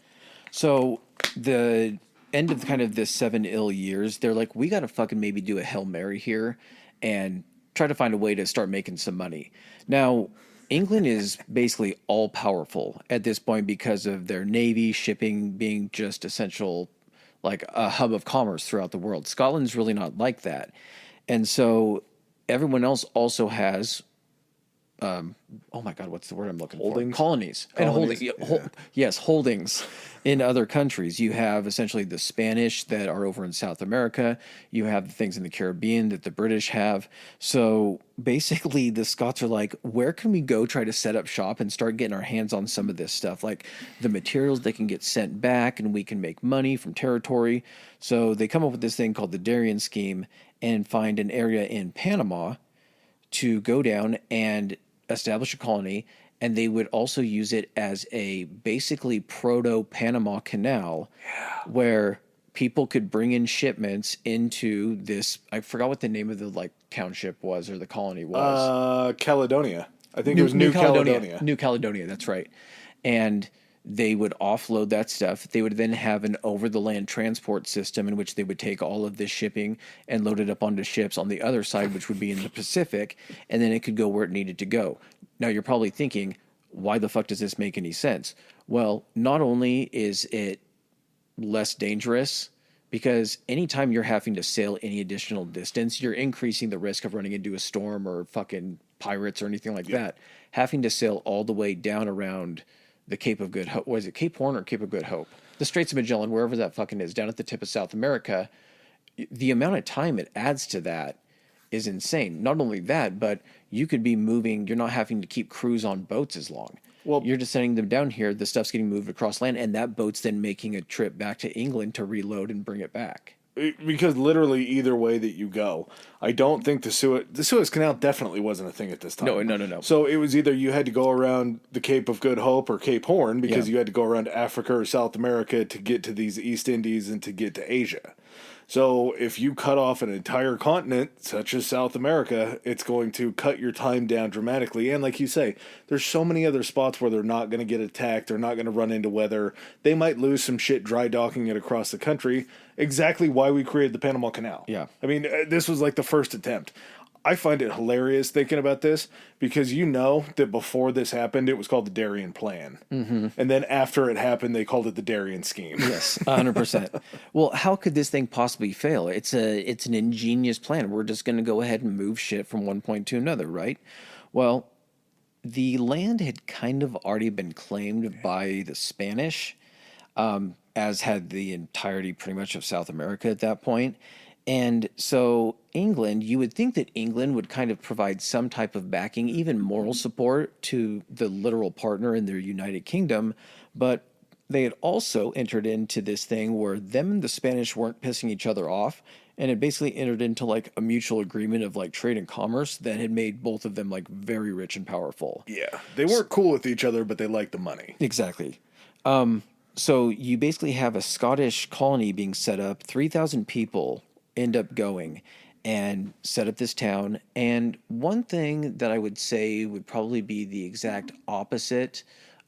So the end of kind of this 7 ill years, they're like, we got to fucking maybe do a Hail Mary here and try to find a way to start making some money. Now, England is basically all powerful at this point because of their navy, shipping being just essential, like a hub of commerce throughout the world. Scotland's really not like that. And so everyone else also has, oh my God, what's the word I'm looking Holdings? for? Colonies. And yes, holdings in other countries. You have essentially the Spanish that are over in South America. You have the things in the Caribbean that the British have. So basically the Scots are like, where can we go try to set up shop and start getting our hands on some of this stuff? Like the materials that can get sent back and we can make money from territory. So they come up with this thing called the Darien Scheme and find an area in Panama to go down and establish a colony, and they would also use it as a basically proto-Panama Canal where people could bring in shipments into this. I forgot what the name of the like township was or the colony was. Caledonia. I think it was New Caledonia. New Caledonia, that's right. And they would offload that stuff. They would then have an over-the-land transport system in which they would take all of this shipping and load it up onto ships on the other side, which would be in the Pacific, and then it could go where it needed to go. Now, you're probably thinking, why the fuck does this make any sense? Well, not only is it less dangerous, because anytime you're having to sail any additional distance, you're increasing the risk of running into a storm or fucking pirates or anything like that. Having to sail all the way down around the Cape of Good Hope. Was it Cape Horn or Cape of Good Hope? The Straits of Magellan, wherever that fucking is, down at the tip of South America, the amount of time it adds to that is insane. Not only that, but you could be moving, you're not having to keep crews on boats as long. Well, You're just sending them down here. The stuff's getting moved across land, and that boat's then making a trip back to England to reload and bring it back. because literally either way that you go, I don't think the Suez Canal definitely wasn't a thing at this time. No. So it was either you had to go around the Cape of Good Hope or Cape Horn because Yeah. you had to go around Africa or South America to get to these East Indies and to get to Asia. So if you cut off an entire continent, such as South America, it's going to cut your time down dramatically. And like you say, there's so many other spots where they're not going to get attacked, they're not going to run into weather. They might lose some shit dry docking it across the country. Exactly why we created the Panama Canal. Yeah. I mean, this was like the first attempt. I find it hilarious thinking about this because you know that before this happened, it was called the Darien Plan. Mm-hmm. And then after it happened, they called it the Darien Scheme. Yes, 100%. Well, how could this thing possibly fail? It's an ingenious plan. We're just going to go ahead and move shit from one point to another, right? Well, the land had kind of already been claimed by the Spanish, as had the entirety pretty much of South America at that point. And so England, you would think that England would kind of provide some type of backing, even moral support to the literal partner in their United Kingdom. But they had also entered into this thing where them and the Spanish weren't pissing each other off. And it basically entered into like a mutual agreement of like trade and commerce that had made both of them like very rich and powerful. Yeah. They weren't cool with each other, but they liked the money. Exactly. So you basically have a Scottish colony being set up, 3,000 people end up going and set up this town. And one thing that I would say would probably be the exact opposite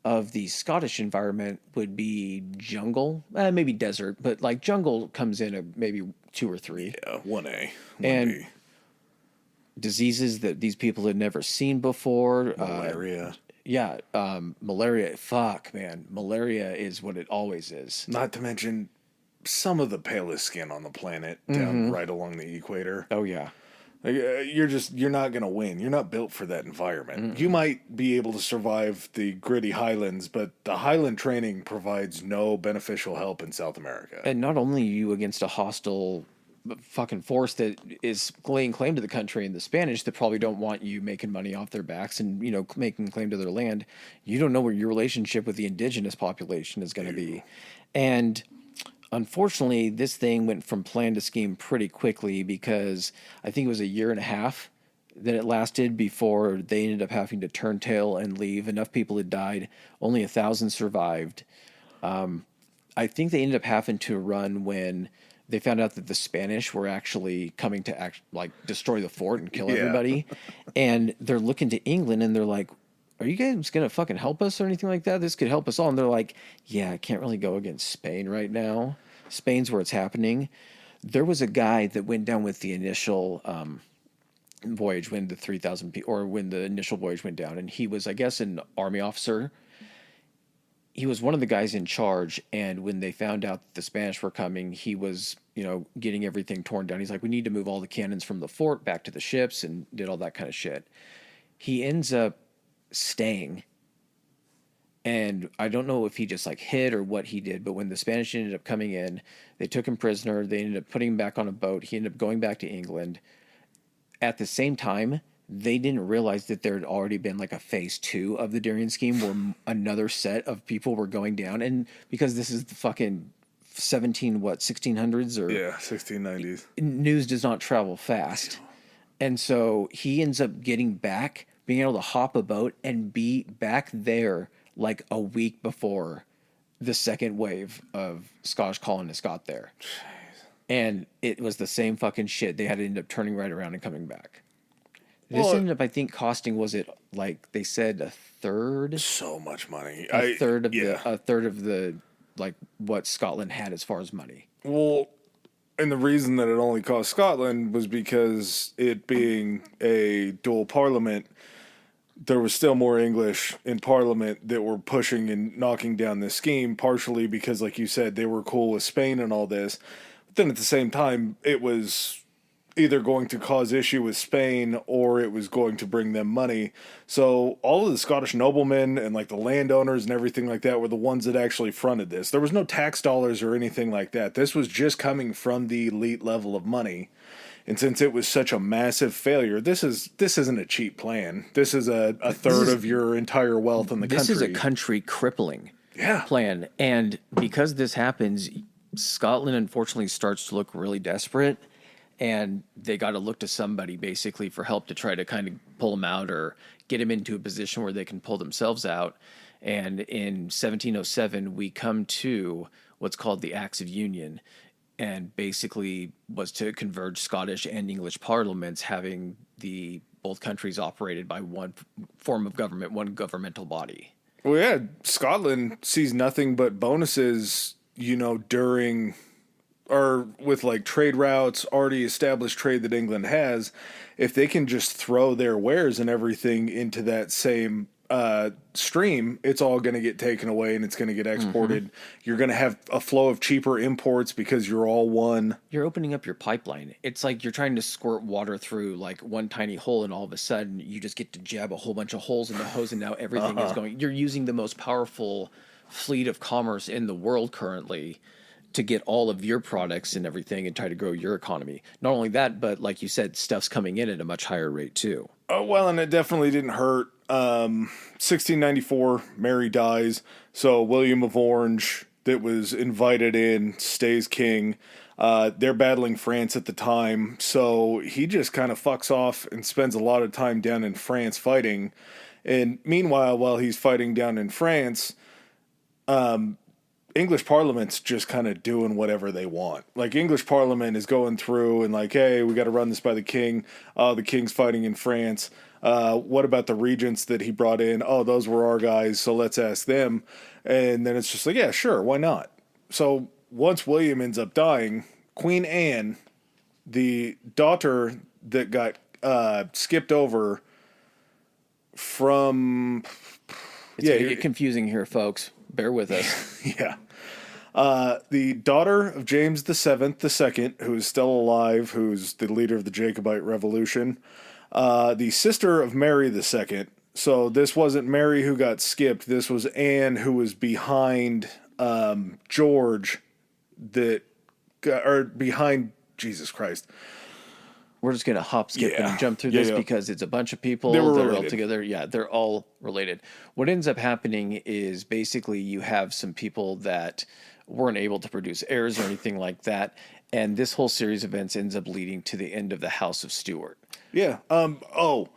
of the Scottish environment would be jungle, maybe desert, but like jungle comes in at maybe 2 or 3. Yeah, 1A. 1B. And diseases that these people had never seen before. Malaria. Malaria. Fuck, man. Malaria is what it always is. Not to mention some of the palest skin on the planet down right along the equator. Oh, yeah. Like, you're not going to win. You're not built for that environment. You might be able to survive the gritty highlands, but the highland training provides no beneficial help in South America. And not only are you against a hostile fucking force that is laying claim to the country and the Spanish that probably don't want you making money off their backs and, you know, making claim to their land, you don't know where your relationship with the indigenous population is going to be. And unfortunately, this thing went from plan to scheme pretty quickly because I think it was a year and a half that it lasted before they ended up having to turn tail and leave. Enough people had died. Only 1,000 survived. I think they ended up having to run when they found out that the Spanish were actually coming to destroy the fort and kill everybody. And they're looking to England and they're like, are you guys going to fucking help us or anything like that? This could help us all. And they're like, yeah, I can't really go against Spain right now. Spain's where it's happening. There was a guy that went down with the initial voyage when the 3,000 people, or when the initial voyage went down. And he was, I guess, an army officer. He was one of the guys in charge. And when they found out that the Spanish were coming, he was, you know, getting everything torn down. He's like, we need to move all the cannons from the fort back to the ships, and did all that kind of shit. He ends up staying, and I don't know if he just like hid or what he did, but when the Spanish ended up coming in, they took him prisoner. They ended up putting him back on a boat. He ended up going back to England. At the same time, they didn't realize that there had already been like a phase 2 of the Darien scheme where another set of people were going down. And because this is the fucking 1600s or 1690s, news does not travel fast. And so he ends up getting back, being able to hop a boat and be back there like a week before the second wave of Scottish colonists got there. Jeez. And it was the same fucking shit. They had to end up turning right around and coming back. This ended up, I think, costing, was it like they said, a third? So much money. A third of the like what Scotland had as far as money. Well, and the reason that it only cost Scotland was because it being a dual parliament, there was still more English in Parliament that were pushing and knocking down this scheme, partially because, like you said, they were cool with Spain and all this. But then at the same time, it was either going to cause issue with Spain or it was going to bring them money. So all of the Scottish noblemen and like the landowners and everything like that were the ones that actually fronted this. There was no tax dollars or anything like that. This was just coming from the elite level of money. And since it was such a massive failure, this isn't a cheap plan. This is a third of your entire wealth in the This country. is a country crippling Yeah. plan. And because this happens, Scotland unfortunately starts to look really desperate. And they got to look to somebody basically for help to try to kind of pull them out or get them into a position where they can pull themselves out. And in 1707, we come to what's called the Acts of Union, and basically was to converge Scottish and English parliaments, having the both countries operated by one form of government, one governmental body. Well, yeah, Scotland sees nothing but bonuses, during or with like trade routes, already established trade that England has. If they can just throw their wares and everything into that same stream, it's all going to get taken away and it's going to get exported. Mm-hmm. You're going to have a flow of cheaper imports because you're all one. You're opening up your pipeline. It's like you're trying to squirt water through like one tiny hole, and all of a sudden you just get to jab a whole bunch of holes in the hose, and now everything is going. You're using the most powerful fleet of commerce in the world currently to get all of your products and everything and try to grow your economy. Not only that, but like you said, stuff's coming in at a much higher rate too. Oh, well, and it definitely didn't hurt. 1694, Mary dies. So William of Orange, that was invited in, stays king. They're battling France at the time. So he just kind of fucks off and spends a lot of time down in France fighting. And meanwhile, while he's fighting down in France, English Parliament's just kind of doing whatever they want. Like, English Parliament is going through and like, hey, we got to run this by the king. Oh, the king's fighting in France. What about the regents that he brought in? Oh, those were our guys, so let's ask them. And then it's just like, yeah, sure, why not? So once William ends up dying, Queen Anne, the daughter that got skipped over from... It's going to get confusing here, folks. Bear with us. Yeah. The daughter of James II, who is still alive, who's the leader of the Jacobite Revolution. The sister of Mary II. So this wasn't Mary who got skipped. This was Anne, who was behind George, behind Jesus Christ. We're just going to hop, skip, and jump through this because it's a bunch of people that are all together. Yeah, they're all related. What ends up happening is basically you have some people that weren't able to produce heirs or anything like that, and this whole series of events ends up leading to the end of the House of Stuart. Yeah. The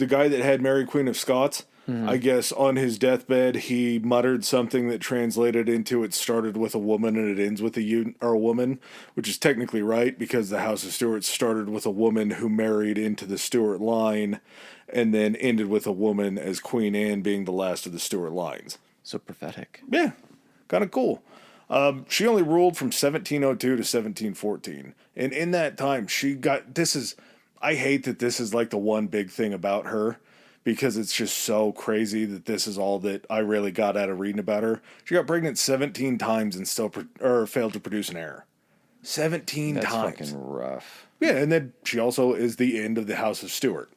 guy that had Mary, Queen of Scots, I guess on his deathbed, he muttered something that translated into it started with a woman and it ends with a woman, which is technically right because the House of Stuart started with a woman who married into the Stuart line and then ended with a woman as Queen Anne being the last of the Stuart lines. So prophetic. Yeah. Kind of cool. She only ruled from 1702 to 1714. And in that time, I hate that this is like the one big thing about her, because it's just so crazy that this is all that I really got out of reading about her. She got pregnant 17 times and still failed to produce an heir. 17 That's times. That's fucking rough. Yeah, and then she also is the end of the House of Stuart.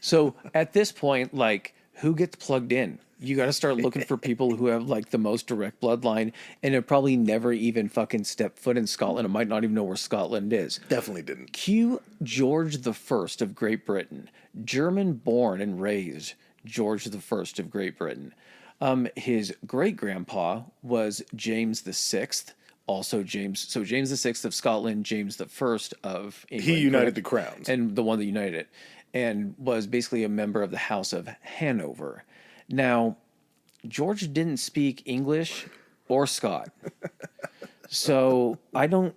So at this point, like, who gets plugged in? You got to start looking for people who have like the most direct bloodline, and have probably never even fucking stepped foot in Scotland. I might not even know where Scotland is. Definitely didn't. Cue George I of Great Britain, German-born and raised George I of Great Britain. His great grandpa was James VI, also James. So James VI of Scotland, James I of England. He united the crowns, and the one that united it, and was basically a member of the House of Hanover. Now, George didn't speak English or Scot, so I don't.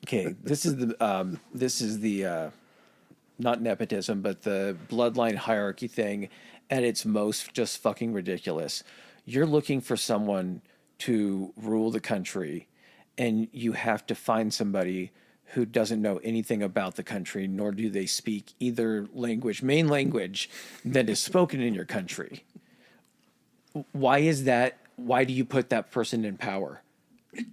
Okay, this is the not nepotism, but the bloodline hierarchy thing at its most just fucking ridiculous. You're looking for someone to rule the country, and you have to find somebody who doesn't know anything about the country, nor do they speak either main language that is spoken in your country. Why is that? Why do you put that person in power?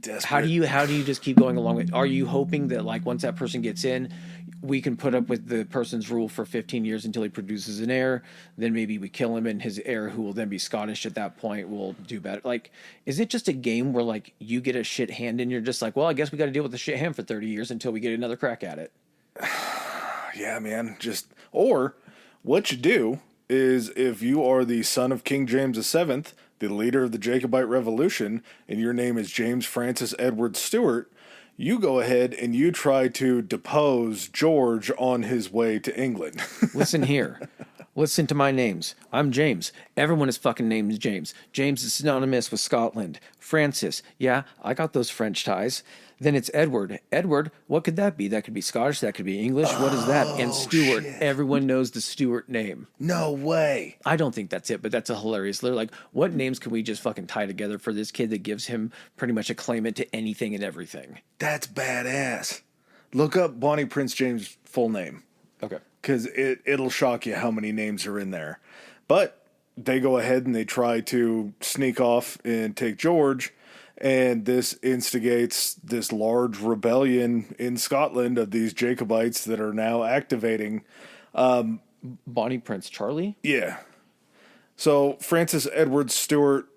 Desperate. how do you just keep going along with? Are you hoping that like once that person gets in, we can put up with the person's rule for 15 years until he produces an heir? Then maybe we kill him, and his heir, who will then be Scottish at that point, will do better. Like, is it just a game where like you get a shit hand and you're just like, well, I guess we got to deal with the shit hand for 30 years until we get another crack at it? Yeah, man. Or what you do is if you are the son of King James VII, the leader of the Jacobite Revolution, and your name is James Francis Edward Stuart, you go ahead and you try to depose George on his way to England. Listen here. Listen to my names. I'm James. Everyone is fucking named James. James is synonymous with Scotland. Francis. Yeah, I got those French ties. Then it's Edward. Edward, what could that be? That could be Scottish. That could be English. What is that? And Stuart. Shit. Everyone knows the Stuart name. No way. I don't think that's it, but that's a hilarious. They're like, what names can we just fucking tie together for this kid that gives him pretty much a claimant to anything and everything? That's badass. Look up Bonnie Prince James' full name. Okay. Because it'll shock you how many names are in there. But they go ahead and they try to sneak off and take George, and this instigates this large rebellion in Scotland of these Jacobites that are now activating. Bonnie Prince Charlie? Yeah. So Francis Edward Stuart,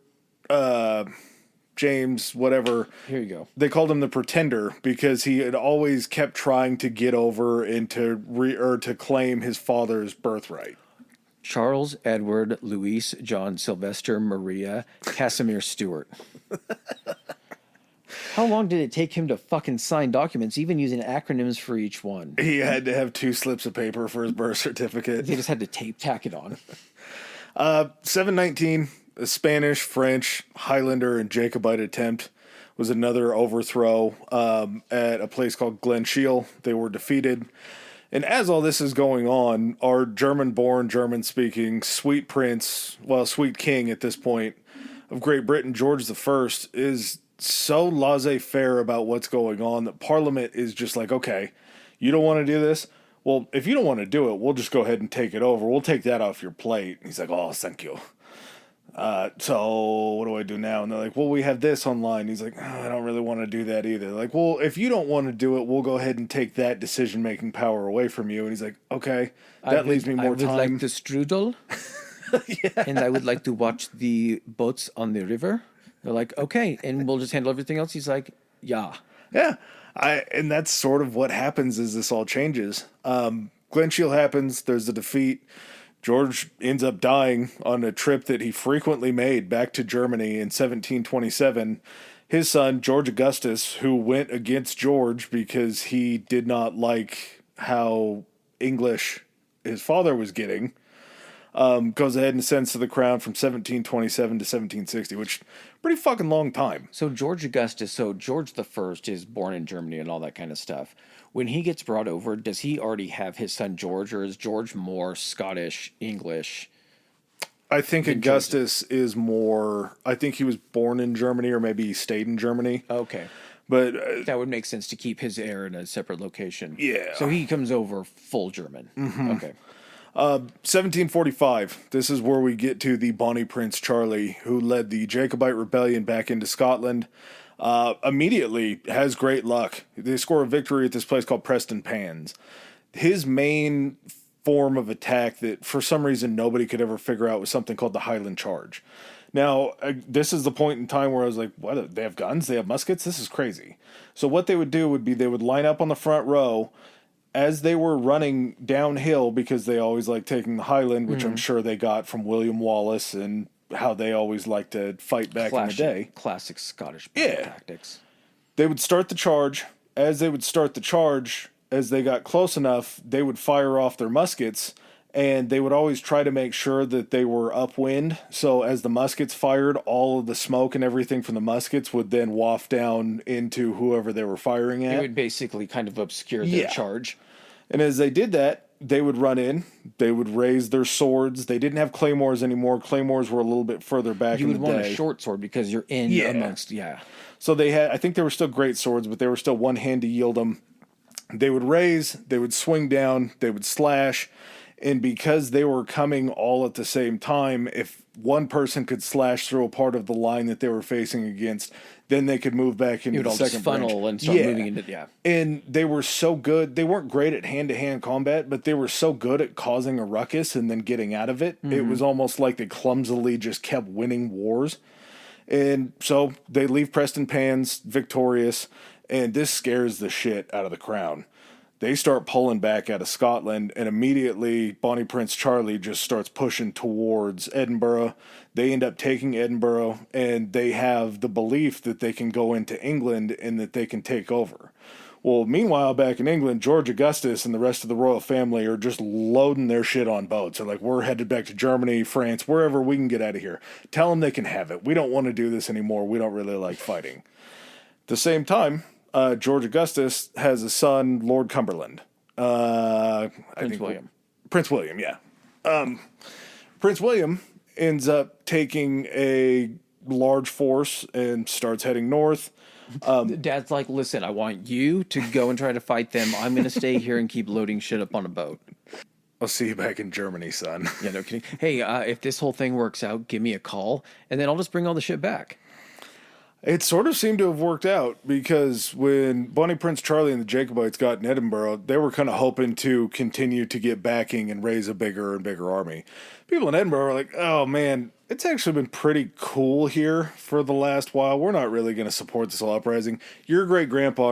James, whatever. Here you go. They called him the Pretender because he had always kept trying to get over and to claim his father's birthright. Charles Edward Louis John Sylvester Maria Casimir Stewart. How long did it take him to fucking sign documents, even using acronyms for each one? He had to have 2 slips of paper for his birth certificate. They just had to tack it on. 719, a Spanish, French, Highlander, and Jacobite attempt was another overthrow at a place called Glenshiel. They were defeated. And as all this is going on, our German-born, German-speaking sweet king at this point of Great Britain, George I, is so laissez-faire about what's going on that Parliament is just like, okay, you don't want to do this? Well, if you don't want to do it, we'll just go ahead and take it over. We'll take that off your plate. And he's like, oh, thank you. So what do I do now? And they're like, well, we have this online. He's like, oh, I don't really want to do that either. Like, well, if you don't want to do it, we'll go ahead and take that decision-making power away from you. And he's like, okay, that leaves me more time. I would like the strudel. Yeah. And I would like to watch the boats on the river. They're like, okay, and we'll just handle everything else. He's like, yeah. Yeah. And that's sort of what happens as this all changes. Glenshiel happens. There's a defeat. George ends up dying on a trip that he frequently made back to Germany in 1727. His son, George Augustus, who went against George because he did not like how English his father was getting, goes ahead and ascends to the crown from 1727 to 1760, which pretty fucking long time. So George the First is born in Germany and all that kind of stuff. When he gets brought over, does he already have his son George, or is George more Scottish, English? I think Augustus is more, I think he was born in Germany, or maybe he stayed in Germany. Okay. But that would make sense to keep his heir in a separate location. Yeah. So he comes over full German. Mm-hmm. Okay. 1745, this is where we get to the Bonnie Prince Charlie, who led the Jacobite rebellion back into Scotland. Immediately has great luck. They score a victory at this place called Preston Pans. His main form of attack that for some reason nobody could ever figure out was something called the Highland Charge. Now, this is the point in time where I was like, what? They have guns? They have muskets? This is crazy. So what they would do would be they would line up on the front row as they were running downhill, because they always like taking the Highland, which I'm sure they got from William Wallace and how they always like to fight back in the day. Classic Scottish tactics. They would start the charge. As they would start the charge, as they got close enough, they would fire off their muskets, and they would always try to make sure that they were upwind. So as the muskets fired, all of the smoke and everything from the muskets would then waft down into whoever they were firing at. It would basically kind of obscure their charge. And as they did that, they would run in, they would raise their swords. They didn't have claymores anymore. Claymores were a little bit further back in the day. You would want a short sword because you're in amongst, So they had, I think they were still great swords, but they were still one hand to yield them. They would raise, they would swing down, they would slash, And because they were coming all at the same time, if one person could slash through a part of the line that they were facing against, then they could move back into It would the all just second funnel branch. and start moving into, yeah. And they were so good. They weren't great at hand-to-hand combat, but they were so good at causing a ruckus and then getting out of it. It was almost like they clumsily just kept winning wars. And so they leave Preston Pans victorious, and this scares the shit out of the crown. They start pulling back out of Scotland, and immediately Bonnie Prince Charlie just starts pushing towards Edinburgh. They end up taking Edinburgh, and they have the belief that they can go into England and that they can take over. Well, meanwhile, back in England, George Augustus and the rest of the royal family are just loading their shit on boats. They're like, we're headed back to Germany, France, wherever we can get out of here. Tell them they can have it. We don't want to do this anymore. We don't really like fighting. At the same time, George Augustus has a son, Lord Cumberland. Prince William. Prince William, yeah. Prince William ends up taking a large force and starts heading north. Dad's like, listen, I want you to go and try to fight them. I'm going to stay here and keep loading shit up on a boat. I'll see you back in Germany, son. Yeah, no kidding. Hey, if this whole thing works out, give me a call, and then I'll just bring all the shit back. It sort of seemed to have worked out because when Bonnie Prince Charlie and the Jacobites got in Edinburgh, they were kind of hoping to continue to get backing and raise a bigger and bigger army. People in Edinburgh were like, oh man, it's actually been pretty cool here for the last while. We're not really going to support this whole uprising. Your grandpa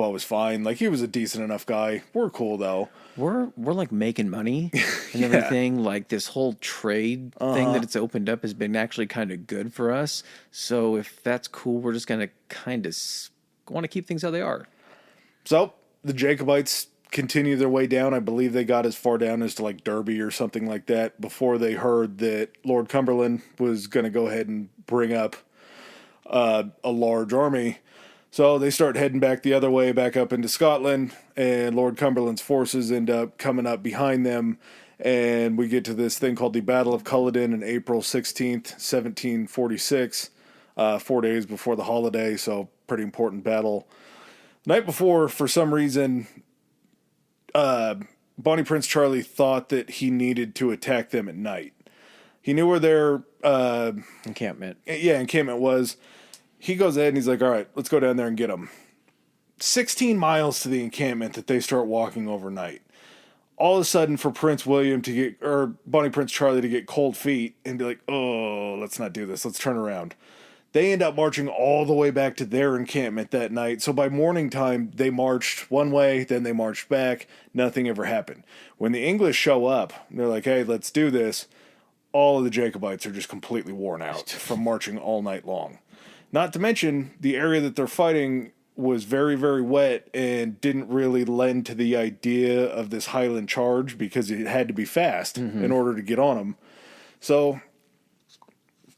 was fine. Like, he was a decent enough guy. We're cool though. We're like making money and everything. Like, this whole trade thing that it's opened up has been actually kind of good for us. So if that's cool, we're just gonna kind of want to keep things how they are. So the Jacobites continue their way down. I believe they got as far down as to like Derby or something like that before they heard that Lord Cumberland was going to go ahead and bring up a large army. So they start heading back the other way, back up into Scotland, and Lord Cumberland's forces end up coming up behind them, and we get to this thing called the Battle of Culloden on April 16th, 1746, 4 days before the holiday, so pretty important battle. The night before, for some reason, Bonnie Prince Charlie thought that he needed to attack them at night. He knew where their Encampment. encampment was. He goes ahead and he's like, all right, let's go down there and get them. 16 miles to the encampment that they start walking overnight. All of a sudden, for Prince William to get, or Bonnie Prince Charlie to get cold feet and be like, oh, let's not do this. Let's turn around. They end up marching all the way back to their encampment that night. So by morning time, they marched one way, then they marched back. Nothing ever happened. When the English show up, they're like, hey, let's do this. All of the Jacobites are just completely worn out from marching all night long. Not to mention, the area that they're fighting was very, very wet and didn't really lend to the idea of this Highland charge because it had to be fast in order to get on them. So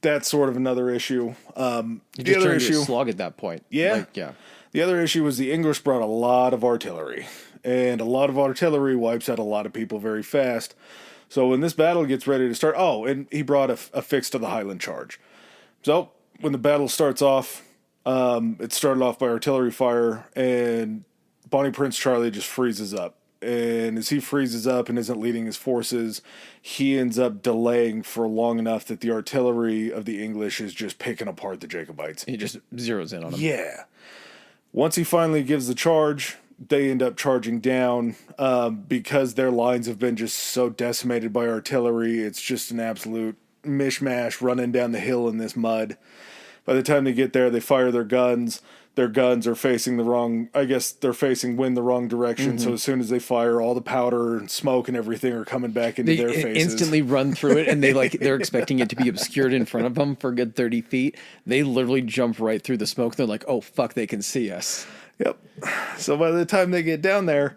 that's sort of another issue. You just turned into a slog at that point. Yeah. Like, yeah. The other issue was the English brought a lot of artillery, and a lot of artillery wipes out a lot of people very fast. So when this battle gets ready to start, and he brought a fix to the Highland charge. So when the battle starts off, it started off by artillery fire, and Bonnie Prince Charlie just freezes up. And as he freezes up and isn't leading his forces, he ends up delaying for long enough that the artillery of the English is just picking apart the Jacobites. He just zeroes in on them. Yeah. Once he finally gives the charge, they end up charging down because their lines have been just so decimated by artillery. It's just an absolute mishmash running down the hill in this mud. By the time they get there, they fire their guns. Their guns are facing the wrong, I guess they're facing wind the wrong direction. So as soon as they fire, all the powder and smoke and everything are coming back into their faces. Instantly run through it, and they're expecting it to be obscured in front of them for a good 30 feet. They literally jump right through the smoke. They're like, oh, fuck, they can see us. Yep. So by the time they get down there,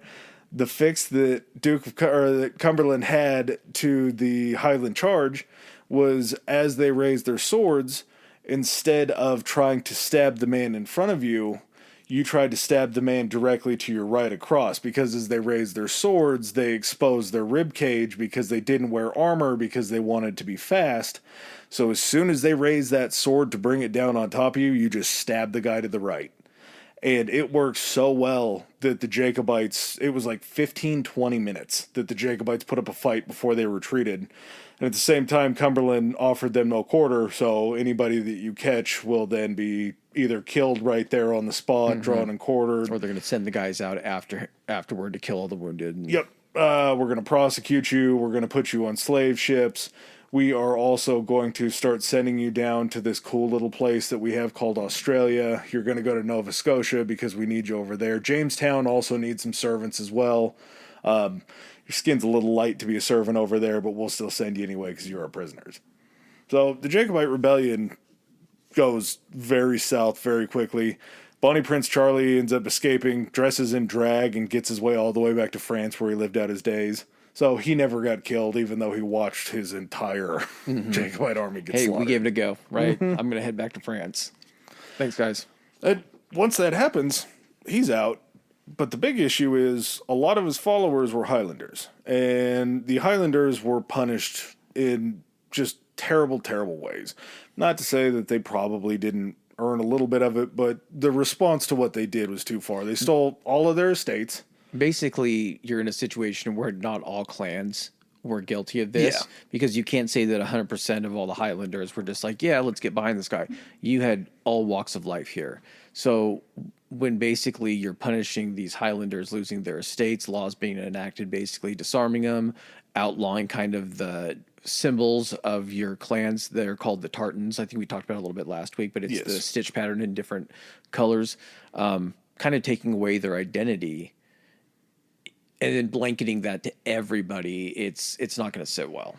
the fix that that Cumberland had to the Highland charge was as they raised their swords, instead of trying to stab the man in front of you, you tried to stab the man directly to your right across, because as they raised their swords, they exposed their rib cage because they didn't wear armor because they wanted to be fast. So as soon as they raised that sword to bring it down on top of you, you just stabbed the guy to the right. And it worked so well that the Jacobites, it was like 15, 20 minutes that the Jacobites put up a fight before they retreated. And at the same time, Cumberland offered them no quarter, so anybody that you catch will then be either killed right there on the spot, drawn and quartered. Or they're going to send the guys out afterward to kill all the wounded. Yep. We're going to prosecute you. We're going to put you on slave ships. We are also going to start sending you down to this cool little place that we have called Australia. You're going to go to Nova Scotia because we need you over there. Jamestown also needs some servants as well. Your skin's a little light to be a servant over there, but we'll still send you anyway because you're our prisoners. So the Jacobite Rebellion goes very south very quickly. Bonnie Prince Charlie ends up escaping, dresses in drag, and gets his way all the way back to France where he lived out his days. So he never got killed, even though he watched his entire Jacobite army get slaughtered. We gave it a go, right? I'm going to head back to France. Thanks, guys. Once that happens, he's out. But the big issue is a lot of his followers were Highlanders. And the Highlanders were punished in just terrible, terrible ways. Not to say that they probably didn't earn a little bit of it, but the response to what they did was too far. They stole all of their estates. Basically, you're in a situation where not all clans were guilty of this, because you can't say that 100% of all the Highlanders were just like, yeah, let's get behind this guy. You had all walks of life here. So when basically you're punishing these Highlanders losing their estates, laws being enacted, basically disarming them, outlawing kind of the symbols of your clans. They're called the tartans. I think we talked about it a little bit last week, but it's the stitch pattern in different colors, kind of taking away their identity. And then blanketing that to everybody, it's not going to sit well.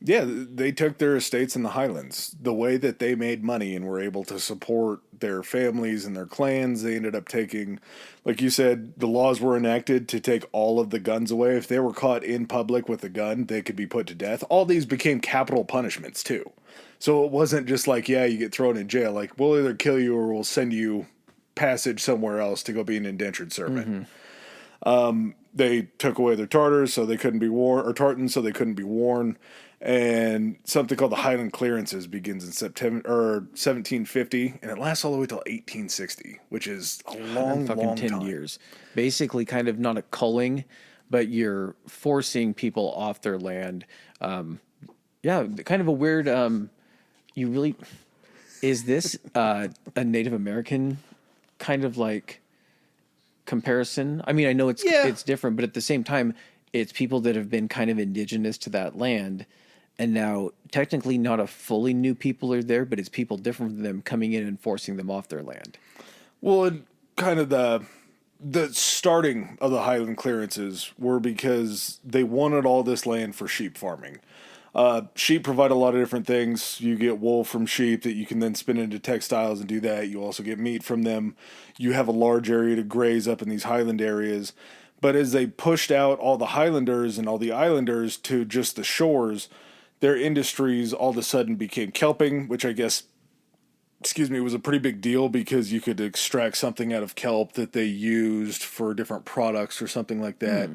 Yeah, they took their estates in the Highlands. The way that they made money and were able to support their families and their clans, they ended up taking, like you said, the laws were enacted to take all of the guns away. If they were caught in public with a gun, they could be put to death. All these became capital punishments, too. So it wasn't just like, yeah, you get thrown in jail. Like, we'll either kill you or we'll send you passage somewhere else to go be an indentured servant. They took away their tartars so they couldn't be worn, or tartans so they couldn't be worn, and something called the Highland Clearances begins in September or 1750, and it lasts all the way till 1860, which is a long, long 10 time. years. Basically, kind of not a culling, but you're forcing people off their land. Kind of a weird. Is this a Native American kind of like comparison? I mean, I know it's different, but at the same time, it's people that have been kind of indigenous to that land, and now technically not a fully new people are there, but it's people different from them coming in and forcing them off their land. Well, and kind of the starting of the Highland Clearances were because they wanted all this land for sheep farming. Sheep provide a lot of different things. You get wool from sheep that you can then spin into textiles and do that. You also get meat from them. You have a large area to graze up in these highland areas. But as they pushed out all the Highlanders and all the islanders to just the shores, their industries all of a sudden became kelping, which I guess, was a pretty big deal because you could extract something out of kelp that they used for different products or something like that.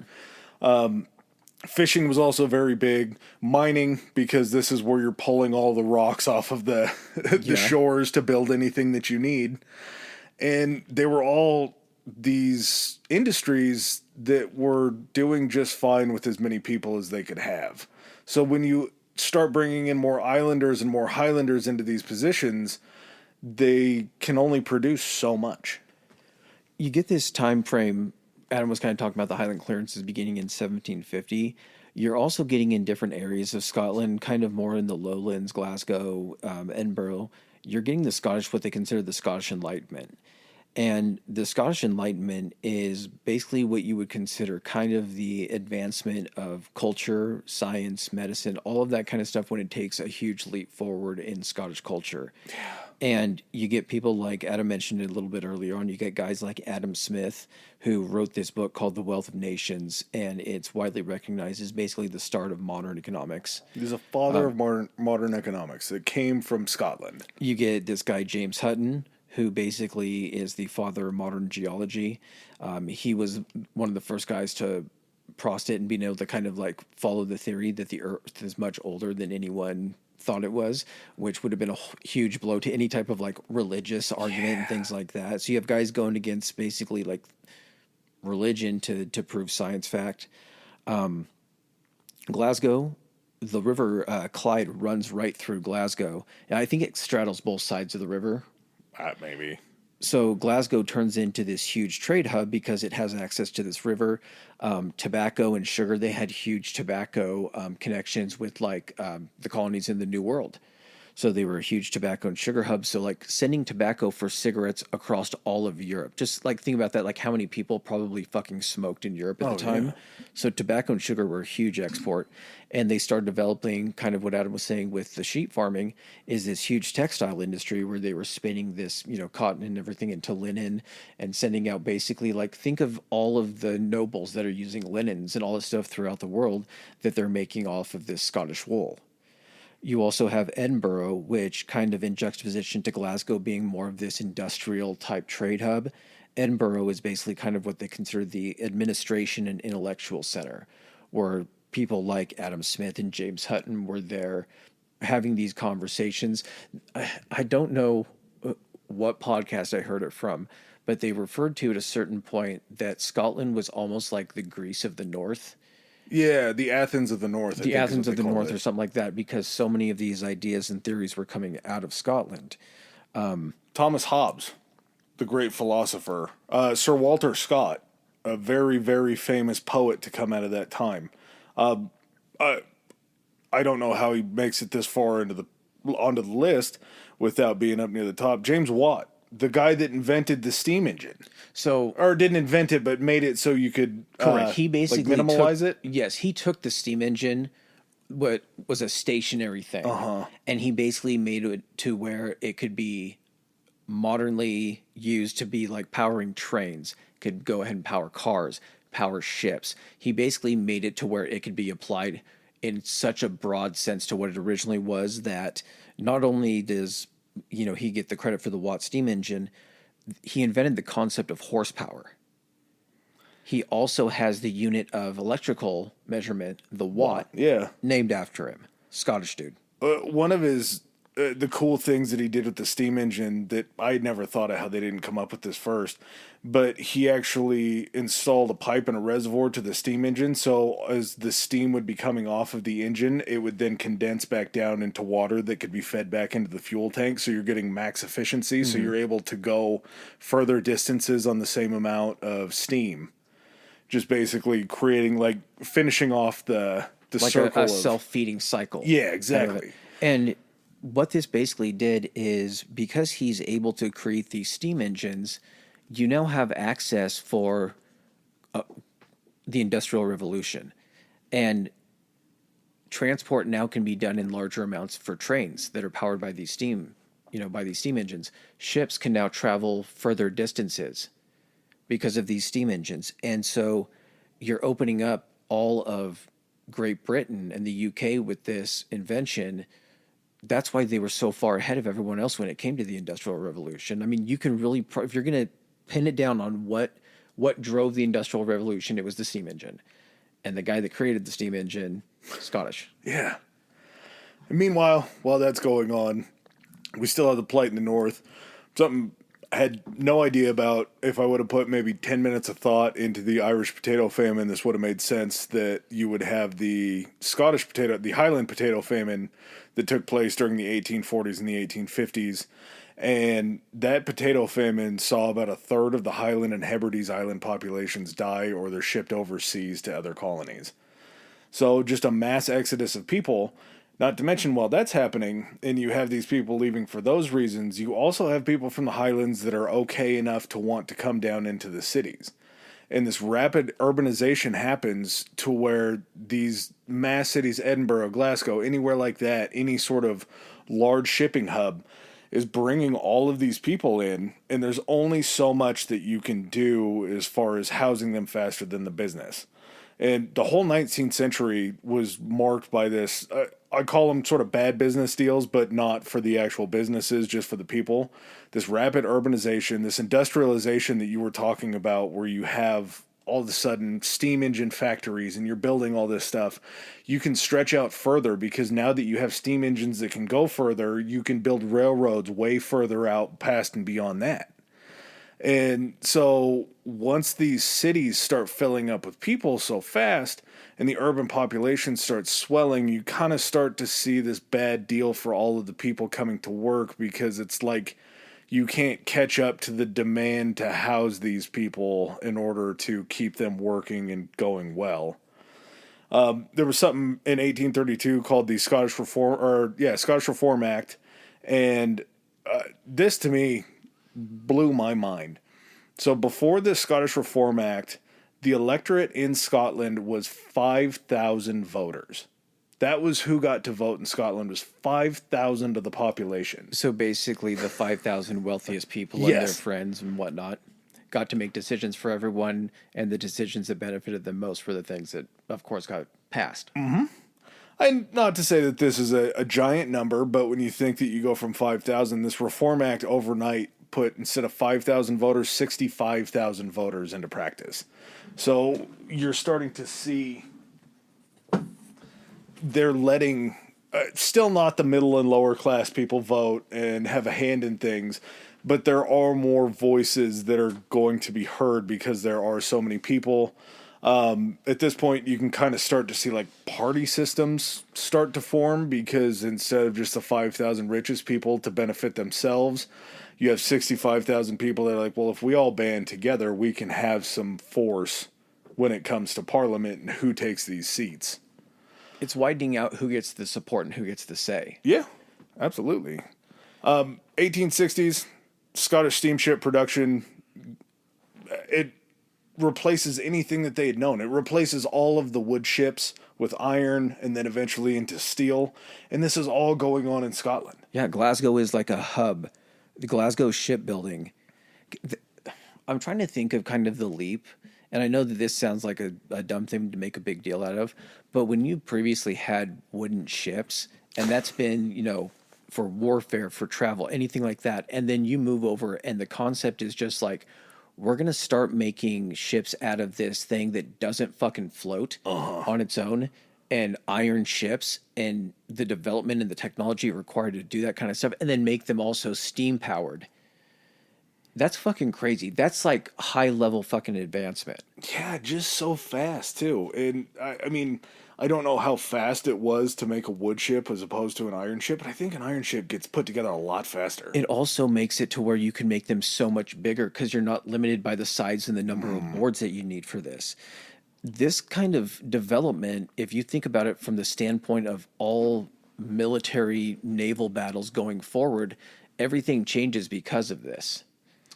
Fishing was also very big. Mining, because this is where you're pulling all the rocks off of the shores to build anything that you need. And they were all these industries that were doing just fine with as many people as they could have. So when you start bringing in more islanders and more Highlanders into these positions, they can only produce so much. You get this time frame. Adam was kind of talking about the Highland Clearances beginning in 1750. You're also getting in different areas of Scotland, kind of more in the lowlands, Glasgow, Edinburgh. You're getting the Scottish, what they consider the Scottish Enlightenment. And the Scottish Enlightenment is basically what you would consider kind of the advancement of culture, science, medicine, all of that kind of stuff when it takes a huge leap forward in Scottish culture. Yeah. And you get people like Adam mentioned it a little bit earlier on. You get guys like Adam Smith, who wrote this book called The Wealth of Nations, and it's widely recognized as basically the start of modern economics. He's a father of modern economics. It came from Scotland. You get this guy, James Hutton, who basically is the father of modern geology. He was one of the first guys to prostate and being able to kind of like follow the theory that the Earth is much older than anyone thought it was, which would have been a huge blow to any type of like religious argument and things like that. So you have guys going against basically like religion to prove science fact. Glasgow, the river Clyde runs right through Glasgow, and I think it straddles both sides of the river. Maybe. So Glasgow turns into this huge trade hub because it has access to this river. Tobacco and sugar, they had huge tobacco connections with like the colonies in the New World. So they were a huge tobacco and sugar hub. So like sending tobacco for cigarettes across all of Europe. Just like think about that, like how many people probably fucking smoked in Europe at the time. Yeah. So tobacco and sugar were a huge export. And they started developing kind of what Adam was saying with the sheep farming is this huge textile industry where they were spinning this, cotton and everything into linen and sending out basically like think of all of the nobles that are using linens and all this stuff throughout the world that they're making off of this Scottish wool. You also have Edinburgh, which kind of in juxtaposition to Glasgow being more of this industrial type trade hub. Edinburgh is basically kind of what they consider the administration and intellectual center, where people like Adam Smith and James Hutton were there having these conversations. I don't know what podcast I heard it from, but they referred to at a certain point that Scotland was almost like the Greece of the North. Yeah, the Athens of the North. The Athens of the North or something like that, because so many of these ideas and theories were coming out of Scotland. Thomas Hobbes, the great philosopher. Sir Walter Scott, a very, very famous poet to come out of that time. I don't know how he makes it this far onto the list without being up near the top. James Watt, the guy that invented the steam engine. Or didn't invent it, but made it so you could correct. He basically like minimalize it. Yes, he took the steam engine, what was a stationary thing, and he basically made it to where it could be modernly used to be like powering trains, could go ahead and power cars, power ships. He basically made it to where it could be applied in such a broad sense to what it originally was that not only does he get the credit for the Watt steam engine, he invented the concept of horsepower. He also has the unit of electrical measurement, the watt, named after him. Scottish dude. One of his the cool things that he did with the steam engine that I never thought of how they didn't come up with this first, but he actually installed a pipe and a reservoir to the steam engine, so as the steam would be coming off of the engine, it would then condense back down into water that could be fed back into the fuel tank, so you're getting max efficiency, so you're able to go further distances on the same amount of steam. Just basically creating, like, finishing off the like circle a self-feeding cycle. Yeah, exactly. And what this basically did is because he's able to create these steam engines, you now have access for the Industrial Revolution. And transport now can be done in larger amounts for trains that are powered by these steam engines. Ships can now travel further distances because of these steam engines. And so you're opening up all of Great Britain and the UK with this invention. That's why they were so far ahead of everyone else when it came to the Industrial Revolution. I mean, you can really, if you're going to pin it down on what drove the Industrial Revolution, it was the steam engine. And the guy that created the steam engine, Scottish. Yeah. And meanwhile, while that's going on, we still have the plight in the North. Something I had no idea about. If I would have put maybe 10 minutes of thought into the Irish potato famine, this would have made sense that you would have the the Highland potato famine that took place during the 1840s and the 1850s. And that potato famine saw about a third of the Highland and Hebrides island populations die, or they're shipped overseas to other colonies. So just a mass exodus of people. Not to mention, while that's happening, and you have these people leaving for those reasons, you also have people from the Highlands that are okay enough to want to come down into the cities. And this rapid urbanization happens to where these mass cities, Edinburgh, Glasgow, anywhere like that, any sort of large shipping hub, is bringing all of these people in, and there's only so much that you can do as far as housing them faster than the business. And the whole 19th century was marked by this, I call them sort of bad business deals, but not for the actual businesses, just for the people. This rapid urbanization, this industrialization that you were talking about, where you have all of a sudden steam engine factories and you're building all this stuff, you can stretch out further because now that you have steam engines that can go further, you can build railroads way further out past and beyond that. And so once these cities start filling up with people so fast and the urban population starts swelling, you kind of start to see this bad deal for all of the people coming to work because it's like you can't catch up to the demand to house these people in order to keep them working and going well. There was something in 1832 called the Scottish Reform Act, and this to me blew my mind. So before the Scottish Reform Act, the electorate in Scotland was 5,000 voters. That was who got to vote in Scotland, was 5,000 of the population. So basically the 5,000 wealthiest people and their friends and whatnot got to make decisions for everyone, and the decisions that benefited them most were the things that, of course, got passed. Mm-hmm. And not to say that this is a giant number, but when you think that you go from 5,000, this Reform Act overnight put, instead of 5,000 voters, 65,000 voters into practice. So you're starting to see they're letting still not the middle and lower class people vote and have a hand in things, but there are more voices that are going to be heard because there are so many people. At this point, you can kind of start to see like party systems start to form because instead of just the 5,000 richest people to benefit themselves, you have 65,000 people that are like, well, if we all band together, we can have some force when it comes to parliament and who takes these seats. It's widening out who gets the support and who gets the say. Yeah, absolutely. 1860s, Scottish steamship production, it replaces anything that they had known. It replaces all of the wood ships with iron and then eventually into steel. And this is all going on in Scotland. Yeah, Glasgow is like a hub. The Glasgow shipbuilding. I'm trying to think of kind of the leap. And I know that this sounds like a dumb thing to make a big deal out of, but when you previously had wooden ships, and that's been, for warfare, for travel, anything like that, and then you move over and the concept is just like, we're going to start making ships out of this thing that doesn't fucking float on its own, and iron ships and the development and the technology required to do that kind of stuff, and then make them also steam powered. That's fucking crazy. That's like high level fucking advancement. Yeah, just so fast too. And I mean, I don't know how fast it was to make a wood ship as opposed to an iron ship, but I think an iron ship gets put together a lot faster. It also makes it to where you can make them so much bigger because you're not limited by the size and the number of boards that you need for this. This kind of development, if you think about it from the standpoint of all military naval battles going forward, everything changes because of this.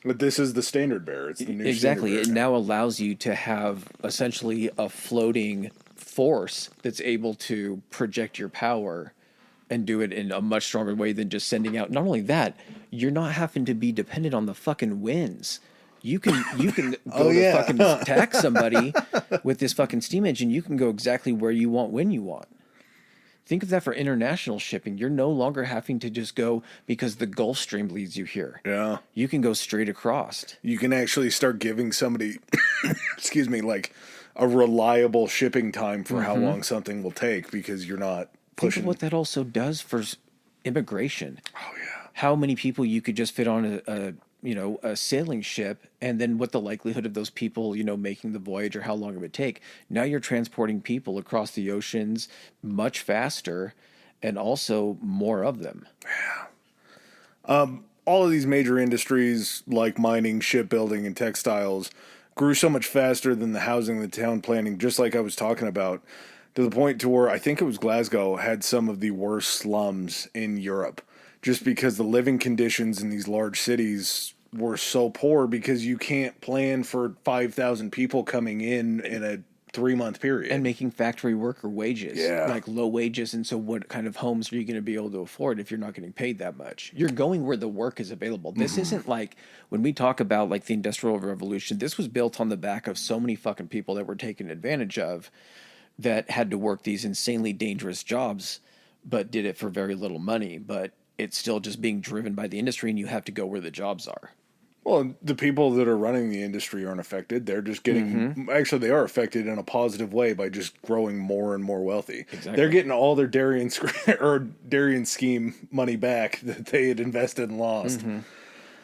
But this is the standard bearer. It's the new exactly. standard bearer It now allows you to have essentially a floating force that's able to project your power and do it in a much stronger way than just sending out. Not only that, you're not having to be dependent on the fucking winds. You can go to fucking attack somebody with this fucking steam engine. You can go exactly where you want when you want. Think of that for international shipping. You're no longer having to just go because the Gulf Stream leads you here. Yeah. You can go straight across. You can actually start giving somebody, excuse me, like a reliable shipping time for how long something will take because you're not pushing. Think of what that also does for immigration. Oh, yeah. How many people you could just fit on a sailing ship, and then what the likelihood of those people, making the voyage or how long it would take. Now you're transporting people across the oceans much faster and also more of them. Yeah. All of these major industries like mining, shipbuilding, and textiles grew so much faster than the housing and the town planning, just like I was talking about, to the point to where I think it was Glasgow had some of the worst slums in Europe. Just because the living conditions in these large cities were so poor because you can't plan for 5,000 people coming in a 3-month period. And making factory worker wages, like low wages. And so what kind of homes are you going to be able to afford if you're not getting paid that much? You're going where the work is available. This isn't like when we talk about like the Industrial Revolution, this was built on the back of so many fucking people that were taken advantage of that had to work these insanely dangerous jobs, but did it for very little money. But it's still just being driven by the industry, and you have to go where the jobs are. Well, the people that are running the industry aren't affected. They're just getting, actually, they are affected in a positive way by just growing more and more wealthy. Exactly. They're getting all their Darien scheme money back that they had invested and lost.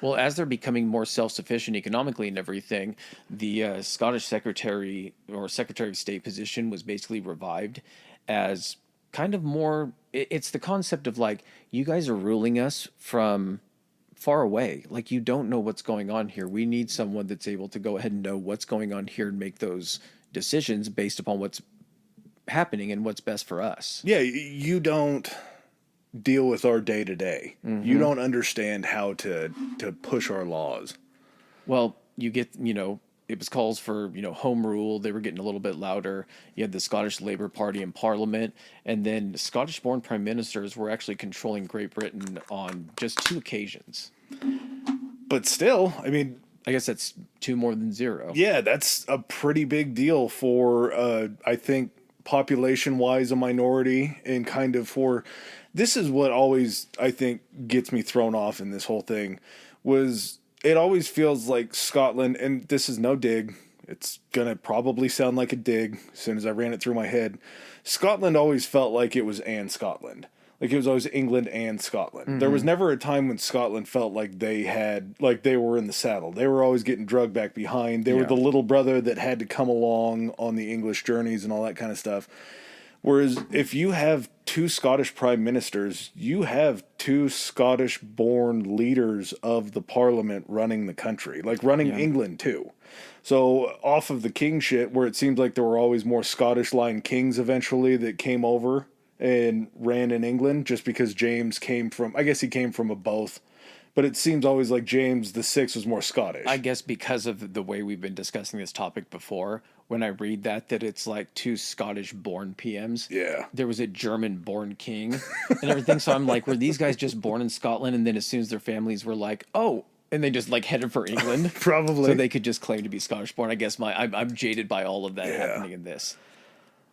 Well, as they're becoming more self-sufficient economically and everything, the Scottish Secretary or Secretary of State position was basically revived as kind of more. It's the concept of like, you guys are ruling us from far away. Like, you don't know what's going on here. We need someone that's able to go ahead and know what's going on here and make those decisions based upon what's happening and what's best for us. Yeah, you don't deal with our day to day. You don't understand how to push our laws. Well, you get, it was calls for, home rule. They were getting a little bit louder. You had the Scottish Labour Party in Parliament, and then Scottish-born prime ministers were actually controlling Great Britain on just 2 occasions. But still, I mean, I guess that's 2 more than 0. yeah, that's a pretty big deal for, I think, population-wise, a minority, and kind of for... This is what always, I think, gets me thrown off in this whole thing, was it always feels like Scotland, and this is no dig, it's going to probably sound like a dig as soon as I ran it through my head. Scotland always felt like it was and Scotland. Like, it was always England and Scotland. There was never a time when Scotland felt like they were in the saddle. They were always getting drugged back behind. They were the little brother that had to come along on the English journeys and all that kind of stuff. Whereas if you have 2 Scottish prime ministers, you have 2 Scottish-born leaders of the parliament running the country, like running England too. So off of the king shit, where it seems like there were always more Scottish line kings eventually that came over and ran in England, just because James came from, I guess he came from a both. But it seems always like James the Sixth was more Scottish. I guess because of the way we've been discussing this topic before, when I read that it's like 2 Scottish-born PMs. Yeah. There was a German-born king and everything. So I'm like, were these guys just born in Scotland, and then as soon as their families were like, oh, and they just like headed for England? Probably. So they could just claim to be Scottish-born. I guess I'm jaded by all of that happening in this.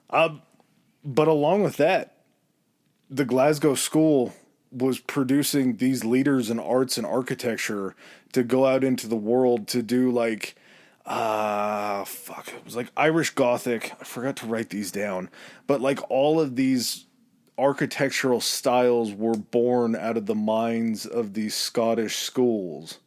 But along with that, the Glasgow School was producing these leaders in arts and architecture to go out into the world to do like, it was like Irish Gothic. I forgot to write these down. But like all of these architectural styles were born out of the minds of these Scottish schools.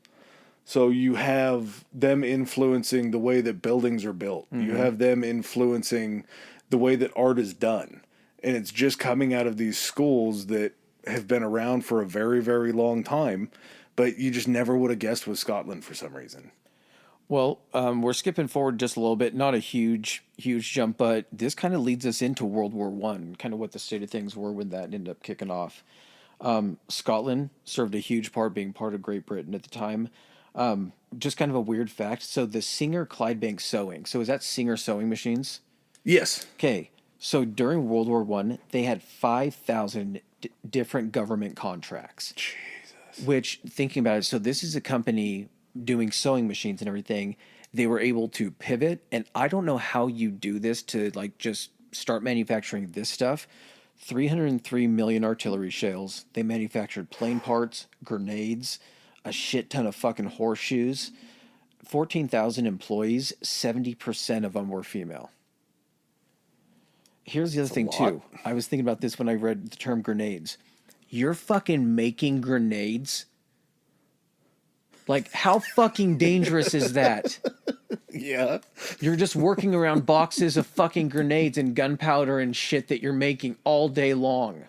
So you have them influencing the way that buildings are built. You have them influencing the way that art is done. And it's just coming out of these schools that have been around for a very, very long time, but you just never would have guessed was Scotland for some reason. Well, we're skipping forward just a little bit, not a huge jump, but this kind of leads us into World War I, kind of what the state of things were when that ended up kicking off. Scotland served a huge part, being part of Great Britain at the time. Just kind of a weird fact. So the Singer Clydebank sewing. So is that Singer sewing machines? Yes. Okay. So during World War I, they had 5,000 different government contracts. Jesus. Which, thinking about it, so this is a company doing sewing machines and everything. They were able to pivot, and I don't know how you do this to like just start manufacturing this stuff. 303 million artillery shells. They manufactured plane parts, grenades, a shit ton of fucking horseshoes. 14,000 employees, 70% of them were female. Here's the other thing, too. I was thinking about this when I read the term grenades. You're fucking making grenades? Like, how fucking dangerous is that? Yeah. You're just working around boxes of fucking grenades and gunpowder and shit that you're making all day long.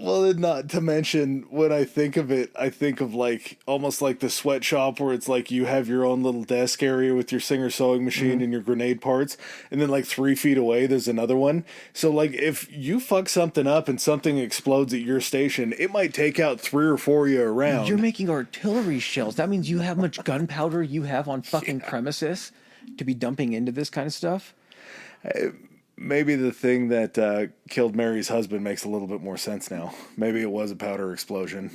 Well, and not to mention, when I think of it, I think of like almost like the sweatshop where it's like you have your own little desk area with your Singer sewing machine and your grenade parts, and then like 3 feet away there's another one. So like if you fuck something up and something explodes at your station, it might take out 3 or 4 of you around. You're making artillery shells. That means you have much gunpowder you have on fucking premises to be dumping into this kind of stuff. Maybe the thing that killed Mary's husband makes a little bit more sense now. Maybe it was a powder explosion.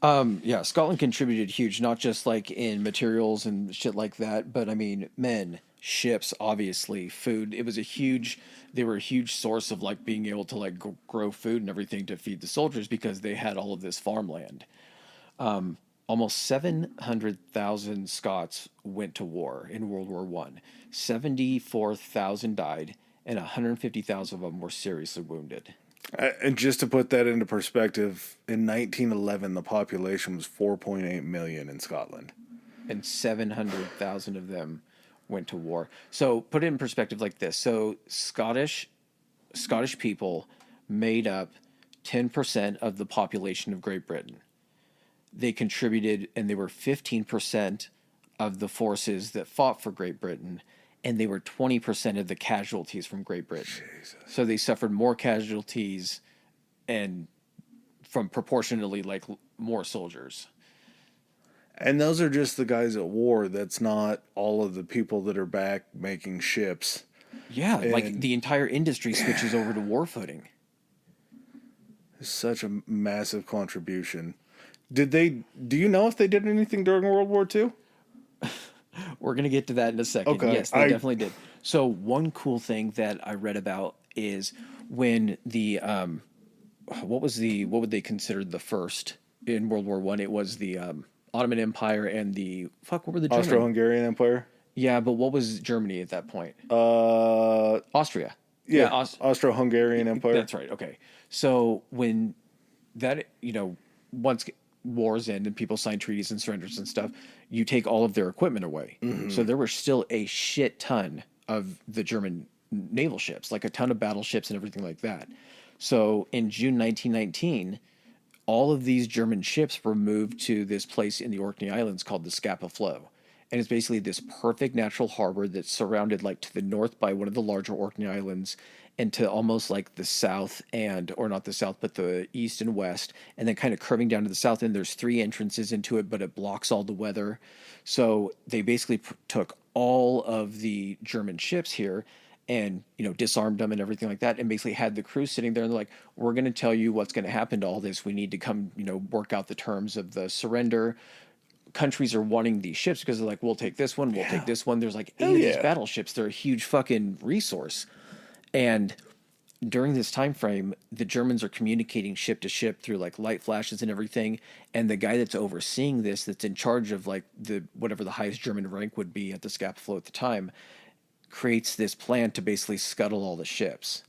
Yeah, Scotland contributed huge, not just like in materials and shit like that, but I mean, men, ships, obviously, food. They were a huge source of like being able to like grow food and everything to feed the soldiers because they had all of this farmland. almost 700,000 Scots went to war in World War One. 74,000 died, and 150,000 of them were seriously wounded. And just to put that into perspective, in 1911, the population was 4.8 million in Scotland. And 700,000 of them went to war. So put it in perspective like this. So Scottish people made up 10% of the population of Great Britain. They contributed, and they were 15% of the forces that fought for Great Britain, and they were 20% of the casualties from Great Britain. Jesus. So they suffered more casualties and from proportionally like more soldiers. And those are just the guys at war. That's not all of the people that are back making ships. Yeah, like the entire industry switches over to war footing. Such a massive contribution. Do you know if they did anything during World War II? We're going to get to that in a second. Okay, Yes, they definitely did. So one cool thing that I read about is when the what would they consider the first in World War One? It was the Ottoman Empire and the what were the German? Austro-Hungarian Empire? Yeah, but what was Germany at that point? Austria. Yeah, Austro-Hungarian Empire. That's right. Okay. So when that, once wars end and people sign treaties and surrenders and stuff, you take all of their equipment away. Mm-hmm. So there were still a shit ton of the German naval ships, like a ton of battleships and everything like that. So in June 1919, all of these German ships were moved to this place in the Orkney Islands called the Scapa Flow. And it's basically this perfect natural harbor that's surrounded like to the north by one of the larger Orkney Islands and to almost like the south or not the south, but the east and west, and then kind of curving down to the south. And there's 3 entrances into it, but it blocks all the weather. So they basically took all of the German ships here and, disarmed them and everything like that, and basically had the crew sitting there and they're like, we're going to tell you what's going to happen to all this. We need to come, work out the terms of the surrender. Countries are wanting these ships because they're like, we'll take this one, we'll take this one. There's like 8 of these battleships. They're a huge fucking resource. And during this time frame, the Germans are communicating ship to ship through like light flashes and everything. And the guy that's overseeing this, that's in charge of like whatever the highest German rank would be at the Scapa Flow at the time, creates this plan to basically scuttle all the ships.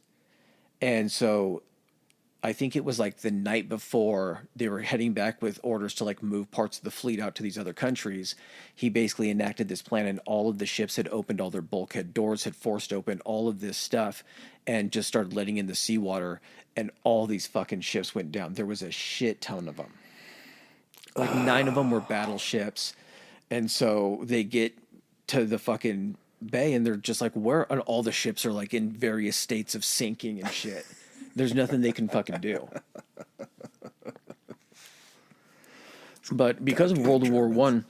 And so I think it was like the night before they were heading back with orders to like move parts of the fleet out to these other countries, he basically enacted this plan, and all of the ships had opened all their bulkhead doors, had forced open all of this stuff, and just started letting in the seawater, and all these fucking ships went down. There was a shit ton of them. Like 9 of them were battleships. And so they get to the fucking bay and they're just like, where are all the ships are like in various states of sinking and shit. There's nothing they can fucking do. But because of World War One,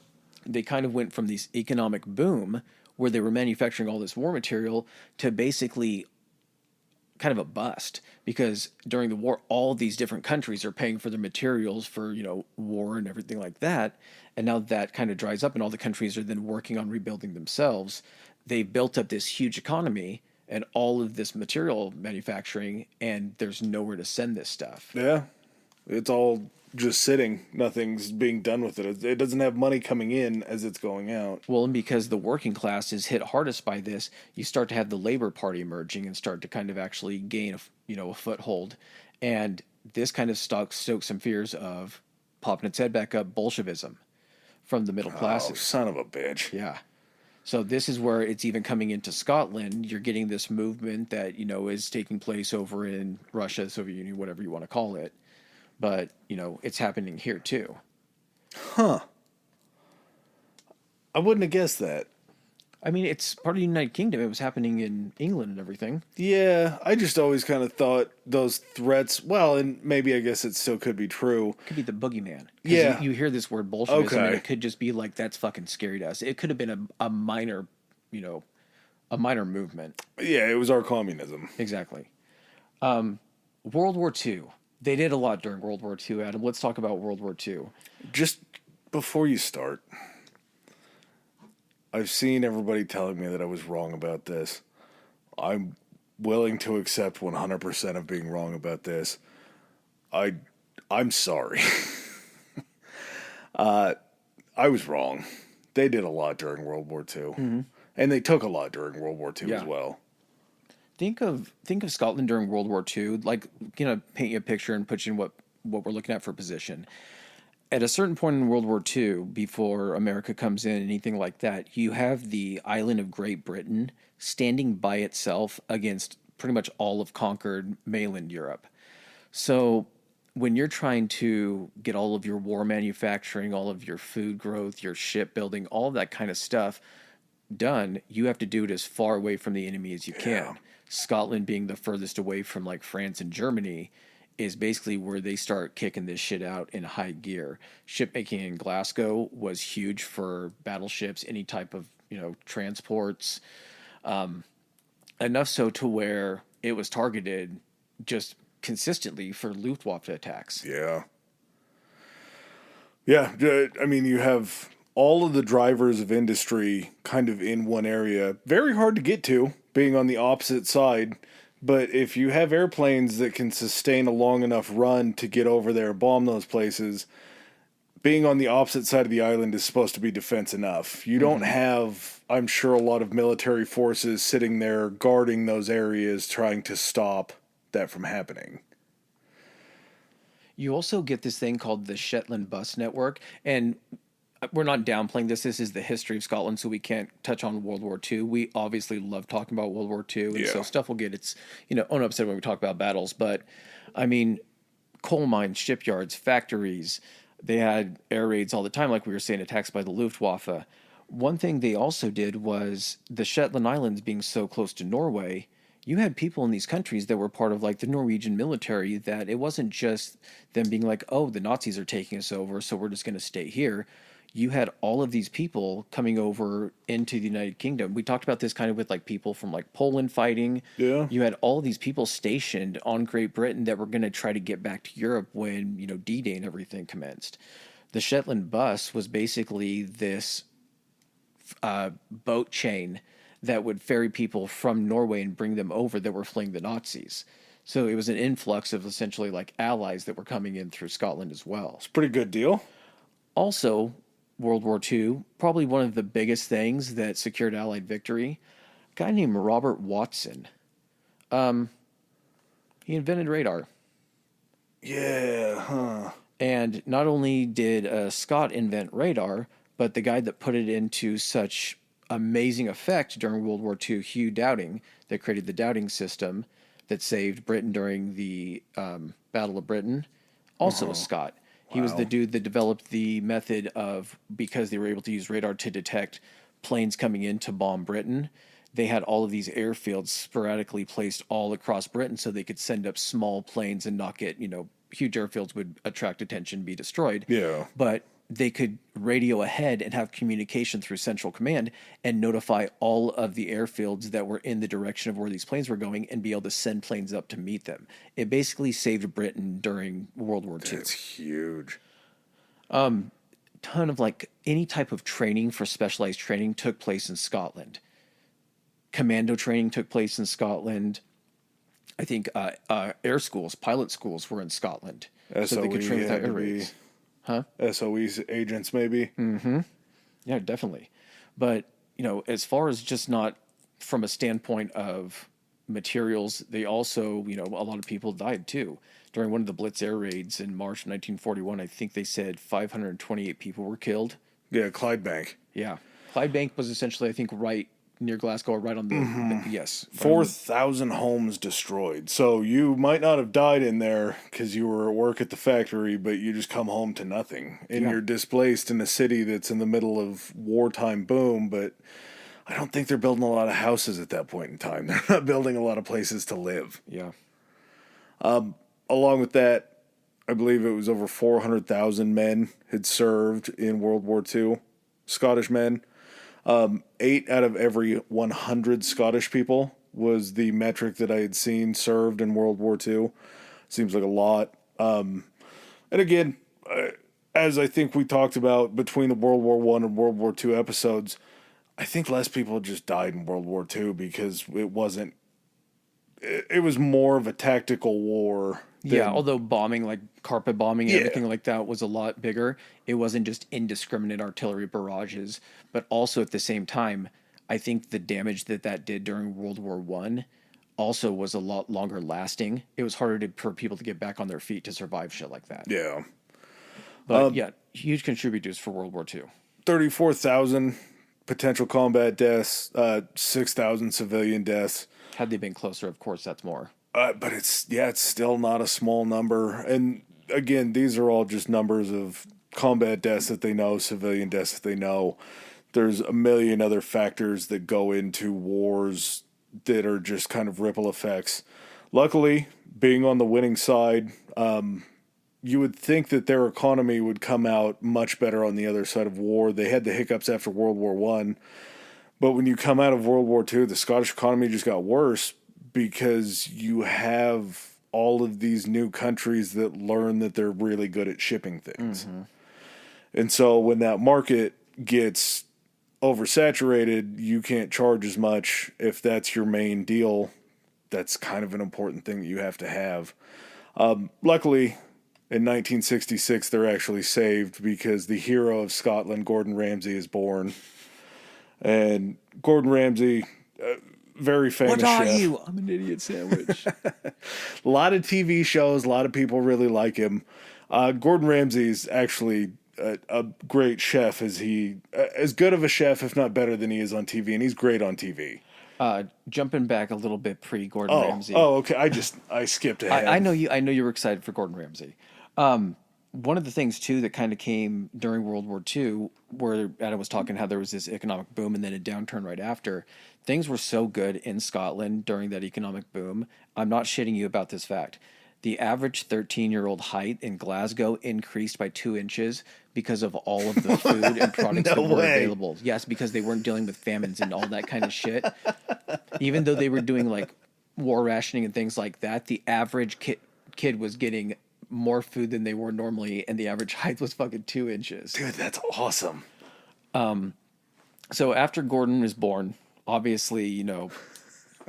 they kind of went from this economic boom where they were manufacturing all this war material to basically kind of a bust, because during the war, all these different countries are paying for their materials for, war and everything like that. And now that kind of dries up and all the countries are then working on rebuilding themselves. They built up this huge economy and all of this material manufacturing, and there's nowhere to send this stuff. Yeah. It's all just sitting. Nothing's being done with it. It doesn't have money coming in as it's going out. Well, and because the working class is hit hardest by this, you start to have the Labor Party emerging and start to kind of actually gain a foothold. And this kind of stokes some fears of popping its head back up, Bolshevism from the middle classes. Oh, son of a bitch. Yeah. So this is where it's even coming into Scotland. You're getting this movement that, is taking place over in Russia, the Soviet Union, whatever you want to call it. But, it's happening here too. Huh. I wouldn't have guessed that. I mean, it's part of the United Kingdom. It was happening in England and everything. Yeah, I just always kind of thought those threats, well, and maybe I guess it still could be true. It could be the boogeyman. Yeah. You hear this word Bolshevism, Okay. and it could just be like, that's fucking scary to us. It could have been a minor, a minor movement. Yeah, it was our communism. Exactly. World War II. They did a lot during World War II, Adam. Let's talk about World War II. Just before you start, I've seen everybody telling me that I was wrong about this. I'm willing to accept 100% of being wrong about this. I'm sorry. I was wrong. They did a lot during World War II. Mm-hmm. And they took a lot during World War II as well. Think of Scotland during World War II, like, paint you a picture and put you in what we're looking at for position. At a certain point in World War II, before America comes in, anything like that, you have the island of Great Britain standing by itself against pretty much all of conquered mainland Europe. So when you're trying to get all of your war manufacturing, all of your food growth, your shipbuilding, all of that kind of stuff done, you have to do it as far away from the enemy as you can. Scotland being the furthest away from like France and Germany is basically where they start kicking this shit out in high gear. Shipmaking in Glasgow was huge for battleships, any type of, transports. Enough so to where it was targeted just consistently for Luftwaffe attacks. Yeah. Yeah. I mean, you have all of the drivers of industry kind of in one area. Very hard to get to, being on the opposite side. But if you have airplanes that can sustain a long enough run to get over there, bomb those places, being on the opposite side of the island is supposed to be defense enough. You don't have, I'm sure, a lot of military forces sitting there guarding those areas trying to stop that from happening. You also get this thing called the Shetland Bus Network, and we're not downplaying this. This is the history of Scotland, so we can't touch on World War II. We obviously love talking about World War II, and so stuff will get its own upset when we talk about battles. But I mean, coal mines, shipyards, factories, they had air raids all the time, like we were saying, attacks by the Luftwaffe. One thing they also did was the Shetland Islands being so close to Norway. You had people in these countries that were part of like the Norwegian military, that it wasn't just them being like, oh, the Nazis are taking us over, so we're just going to stay here. You had all of these people coming over into the United Kingdom. We talked about this kind of with like people from like Poland fighting. Yeah. You had all of these people stationed on Great Britain that were going to try to get back to Europe when, D-Day and everything commenced. The Shetland bus was basically this boat chain that would ferry people from Norway and bring them over that were fleeing the Nazis. So it was an influx of essentially like allies that were coming in through Scotland as well. It's a pretty good deal. Also, World War II, probably one of the biggest things that secured Allied victory, a guy named Robert Watson. He invented radar. Yeah, huh. And not only did Scott invent radar, but the guy that put it into such amazing effect during World War II, Hugh Dowding, that created the Dowding system that saved Britain during the Battle of Britain, also a Scot. He was the dude that developed the method of, because they were able to use radar to detect planes coming in to bomb Britain, they had all of these airfields sporadically placed all across Britain so they could send up small planes and not get, huge airfields would attract attention, be destroyed. Yeah. But they could radio ahead and have communication through Central Command and notify all of the airfields that were in the direction of where these planes were going and be able to send planes up to meet them. It basically saved Britain during World War II. That's huge. Ton of like any type of training for specialized training took place in Scotland. Commando training took place in Scotland. I think air schools, pilot schools were in Scotland. So they could train without air raids. Huh? SOE's agents, maybe. Mm-hmm. Yeah, definitely. But, as far as just not from a standpoint of materials, they also, a lot of people died too. During one of the Blitz air raids in March 1941, I think they said 528 people were killed. Yeah, Clydebank. Yeah. Clydebank was essentially, I think, right near Glasgow, or right on the yes. 4,000 homes destroyed. So you might not have died in there because you were at work at the factory, but you just come home to nothing. And you're displaced in a city that's in the middle of wartime boom, but I don't think they're building a lot of houses at that point in time. They're not building a lot of places to live. Yeah. Along with that, I believe it was over 400,000 men had served in World War II, Scottish men. 8 out of every 100 Scottish people was the metric that I had seen served in World War II. Seems like a lot. And again, as I think we talked about between the World War I and World War II episodes, I think less people just died in World War II because it was more of a tactical war Yeah, although bombing, like carpet bombing and Yeah. everything like that, was a lot bigger. It wasn't just indiscriminate artillery barrages, but also at the same time, I think the damage that that did during World War One also was a lot longer lasting. It was harder for people to get back on their feet to survive shit like that. Yeah. But yeah, huge contributors for World War Two. 34,000 potential combat deaths, 6,000 civilian deaths. Had they been closer, of course, that's more. But it's still not a small number. And again, these are all just numbers of combat deaths that they know, civilian deaths that they know. There's a million other factors that go into wars that are just kind of ripple effects. Luckily, being on the winning side, you would think that their economy would come out much better on the other side of war. They had the hiccups after World War One, but when you come out of World War Two, the Scottish economy just got worse because you have all of these new countries that learn that they're really good at shipping things. Mm-hmm. And so when that market gets oversaturated, you can't charge as much. If that's your main deal, that's kind of an important thing that you have to have. Luckily, in 1966, they're actually saved because the hero of Scotland, Gordon Ramsay, is born. And Gordon Ramsay, very famous chef. What are you? I'm an idiot sandwich. A lot of TV shows, a lot of people really like him. Gordon Ramsay's actually a great chef. As good of a chef, if not better than he is on TV, and he's great on TV. Jumping back a little bit pre-Gordon Ramsay. Oh, okay. I skipped ahead. I know you were excited for Gordon Ramsay. One of the things too that kind of came during World War II, where Adam was talking how there was this economic boom and then a downturn right after. Things were so good in Scotland during that economic boom. I'm not shitting you about this fact. The average 13-year-old height in Glasgow increased by 2 inches because of all of the food and products that were available. Yes, because they weren't dealing with famines and all that kind of shit. Even though they were doing like war rationing and things like that, the average kid was getting more food than they were normally, and the average height was fucking 2 inches. Dude, that's awesome. So after Gordon is born, obviously,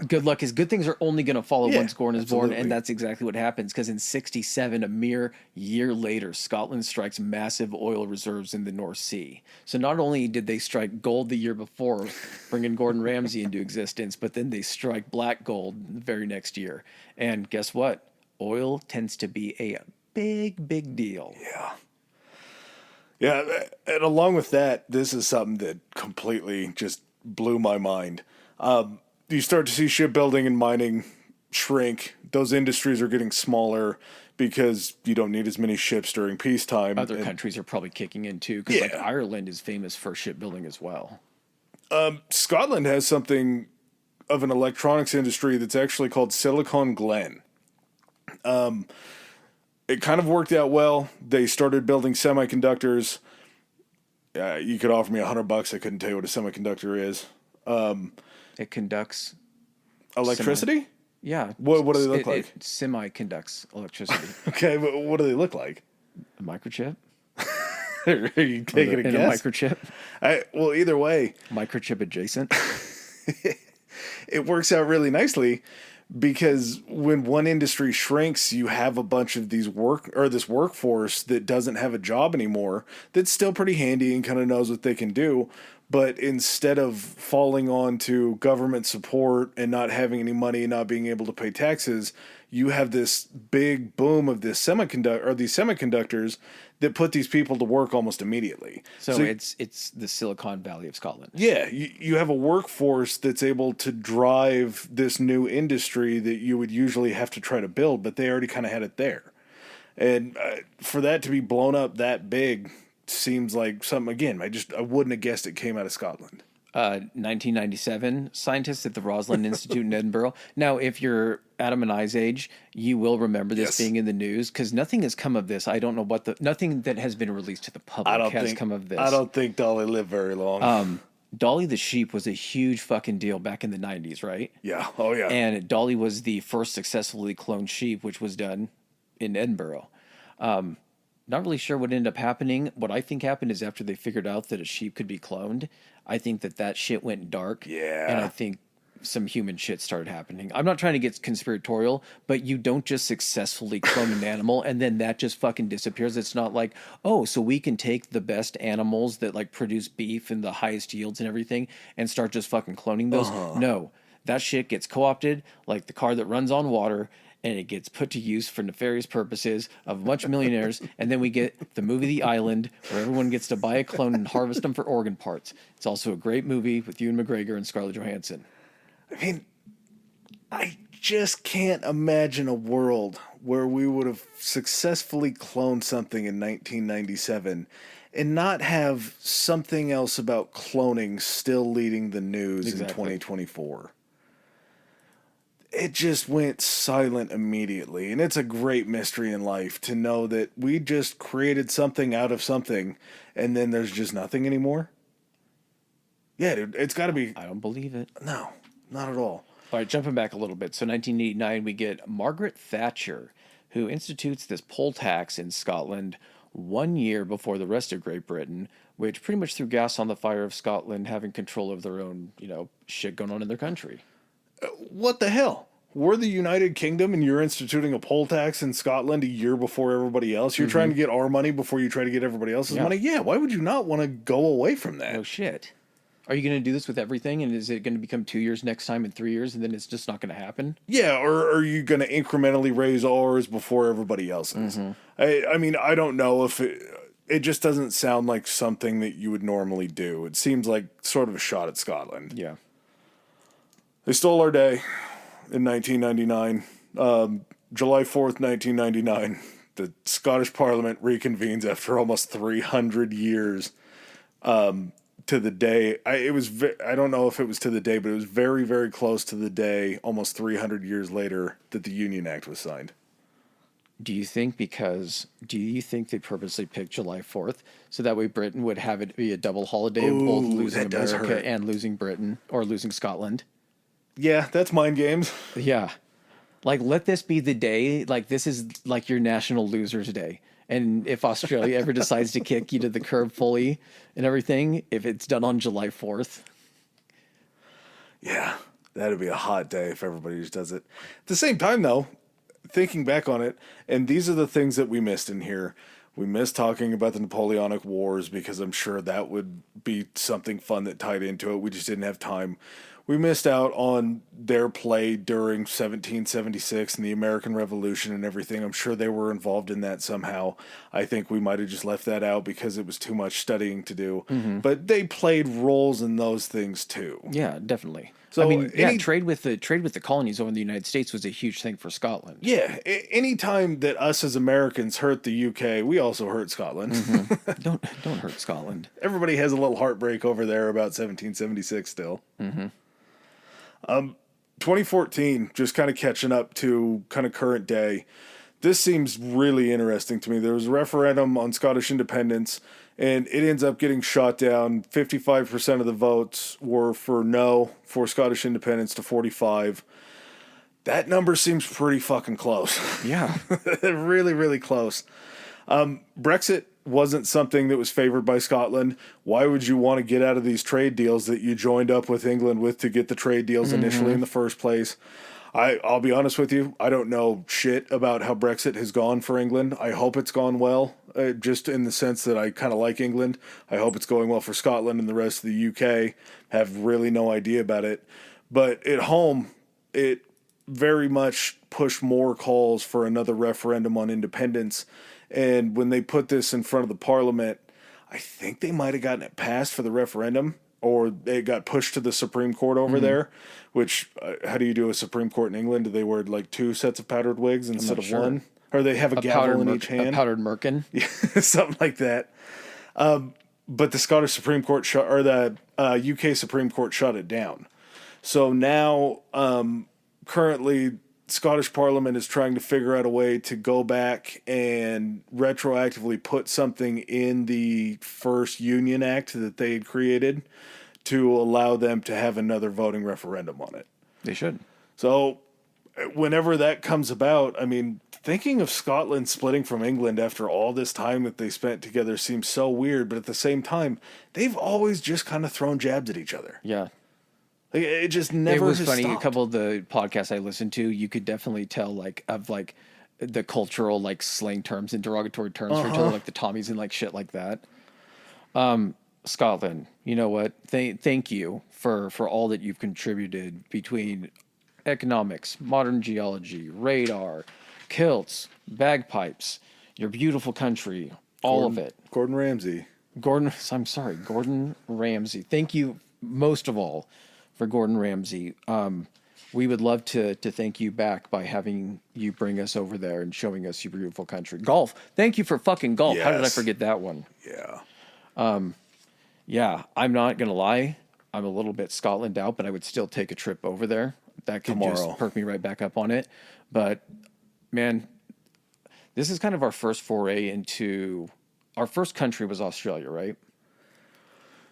good luck is good things are only going to follow once Gordon is born, and that's exactly what happens, because in 67, a mere year later, Scotland strikes massive oil reserves in the North Sea. So not only did they strike gold the year before, bringing Gordon Ramsay into existence, but then they strike black gold the very next year. And guess what? Oil tends to be a big deal. Yeah, and along with that, this is something that completely just blew my mind. You start to see shipbuilding and mining shrink. Those industries are getting smaller because you don't need as many ships during peacetime. Other countries are probably kicking in too, because like Ireland is famous for shipbuilding as well. Scotland has something of an electronics industry that's actually called Silicon Glen. It kind of worked out well. They started building semiconductors. You could offer me $100. I couldn't tell you what a semiconductor is. It conducts electricity. Yeah. What do they look like? It semi-conducts electricity. Okay, but what do they look like? A microchip? Are you taking a guess? A microchip? Well, either way. Microchip adjacent? It works out really nicely because when one industry shrinks, you have a bunch of this workforce that doesn't have a job anymore that's still pretty handy and kind of knows what they can do. But instead of falling on to government support and not having any money and not being able to pay taxes, you have this big boom of these semiconductors that put these people to work almost immediately. So it's the Silicon Valley of Scotland. Yeah, you have a workforce that's able to drive this new industry that you would usually have to try to build, but they already kind of had it there. And for that to be blown up that big seems like something, again, I wouldn't have guessed it came out of Scotland. 1997, scientists at the Roslin Institute in Edinburgh. Now, if you're Adam and I's age, you will remember this being in the news, because nothing has come of this. I don't know nothing that has been released to the public has come of this. I don't think Dolly lived very long. Dolly the sheep was a huge fucking deal back in the 90s, right? Yeah. Oh, yeah. And Dolly was the first successfully cloned sheep, which was done in Edinburgh. Not really sure what ended up happening. What I think happened is after they figured out that a sheep could be cloned, I think that shit went dark. Yeah. And I think some human shit started happening. I'm not trying to get conspiratorial, but you don't just successfully clone an animal and then that just fucking disappears. It's not like, oh, so we can take the best animals that like produce beef and the highest yields and everything and start just fucking cloning those. No, that shit gets co-opted like the car that runs on water, and it gets put to use for nefarious purposes of a bunch of millionaires. And then we get the movie The Island, where everyone gets to buy a clone and harvest them for organ parts. It's also a great movie with Ewan McGregor and Scarlett Johansson. I mean, I just can't imagine a world where we would have successfully cloned something in 1997 and not have something else about cloning still leading the news in 2024. It just went silent immediately, and it's a great mystery in life to know that we just created something out of something, and then there's just nothing anymore. Yeah, dude, it's got to be... I don't believe it. No, not at all. All right, jumping back a little bit. So 1989, we get Margaret Thatcher, who institutes this poll tax in Scotland 1 year before the rest of Great Britain, which pretty much threw gas on the fire of Scotland having control of their own, shit going on in their country. What the hell? We're the United Kingdom and you're instituting a poll tax in Scotland a year before everybody else. You're trying to get our money before you try to get everybody else's money. Yeah, why would you not want to go away from that? Oh, shit. Are you going to do this with everything? And is it going to become 2 years next time and 3 years and then it's just not going to happen? Yeah, or are you going to incrementally raise ours before everybody else's? I mean, I don't know if it just doesn't sound like something that you would normally do. It seems like sort of a shot at Scotland. Yeah. They stole our day in 1999. July 4th, 1999. The Scottish Parliament reconvenes after almost 300 years to the day. I don't know if it was to the day, but it was very, very close to the day, almost 300 years later, that the Union Act was signed. Do you think they purposely picked July 4th so that way Britain would have it be a double holiday of both losing America and losing Britain or losing Scotland? Yeah, that's mind games. Yeah. Like, let this be the day. Like, this is like your national losers day. And if Australia ever decides to kick you to the curb fully and everything, if it's done on July 4th. Yeah, that'd be a hot day if everybody just does it. At the same time, though, thinking back on it, and these are the things that we missed in here. We missed talking about the Napoleonic Wars because I'm sure that would be something fun that tied into it. We just didn't have time. We missed out on their play during 1776 and the American Revolution and everything. I'm sure they were involved in that somehow. I think we might have just left that out because it was too much studying to do. But they played roles in those things too. Yeah, definitely. So I mean, trade with the colonies over in the United States was a huge thing for Scotland. Yeah, anytime that us as Americans hurt the UK, we also hurt Scotland. Don't hurt Scotland. Everybody has a little heartbreak over there about 1776 still. 2014, just kind of catching up to kind of current day. This seems really interesting to me. There was a referendum on Scottish independence, and it ends up getting shot down. 55% of the votes were for no, for Scottish independence to 45. That number seems pretty fucking close. Yeah. Really, really close. Brexit wasn't something that was favored by Scotland. Why would you want to get out of these trade deals that you joined up with England with to get the trade deals initially in the first place? I'll be honest with you. I don't know shit about how Brexit has gone for England. I hope it's gone well, just in the sense that I kind of like England. I hope it's going well for Scotland and the rest of the UK. Have really no idea about it. But at home, it very much pushed more calls for another referendum on independence. And when they put this in front of the Parliament, I think they might have gotten it passed for the referendum, or it got pushed to the Supreme Court over there, which, how do you do a Supreme Court in England? Do they wear like two sets of powdered wigs instead of one? Or they have a gavel in each hand? A powdered merkin? Something like that. But the Scottish Supreme Court or the UK Supreme Court shut it down. So now, currently, Scottish Parliament is trying to figure out a way to go back and retroactively put something in the first Union Act that they had created to allow them to have another voting referendum on it. They should. So whenever that comes about, I mean, thinking of Scotland splitting from England after all this time that they spent together seems so weird, but at the same time, they've always just kind of thrown jabs at each other. Yeah. Like, it just never. It was has funny. stopped. A couple of the podcasts I listened to, you could definitely tell like the cultural like slang terms and derogatory terms for each other, like the Tommies and like shit like that. Scotland, you know what? Thank you for all that you've contributed between economics, modern geology, radar, kilts, bagpipes, your beautiful country, all of it. Gordon Ramsay. Gordon Ramsay. Thank you most of all for Gordon Ramsay. We would love to thank you back by having you bring us over there and showing us your beautiful country. Golf. Thank you for fucking golf. How did I Yes. forget that one? Yeah. Yeah, I'm not going to lie. I'm a little bit Scotland out, but I would still take a trip over there. That could Tomorrow. just perk me right back up on it. But, man, this is kind of our first foray into... Our first country was Australia, right?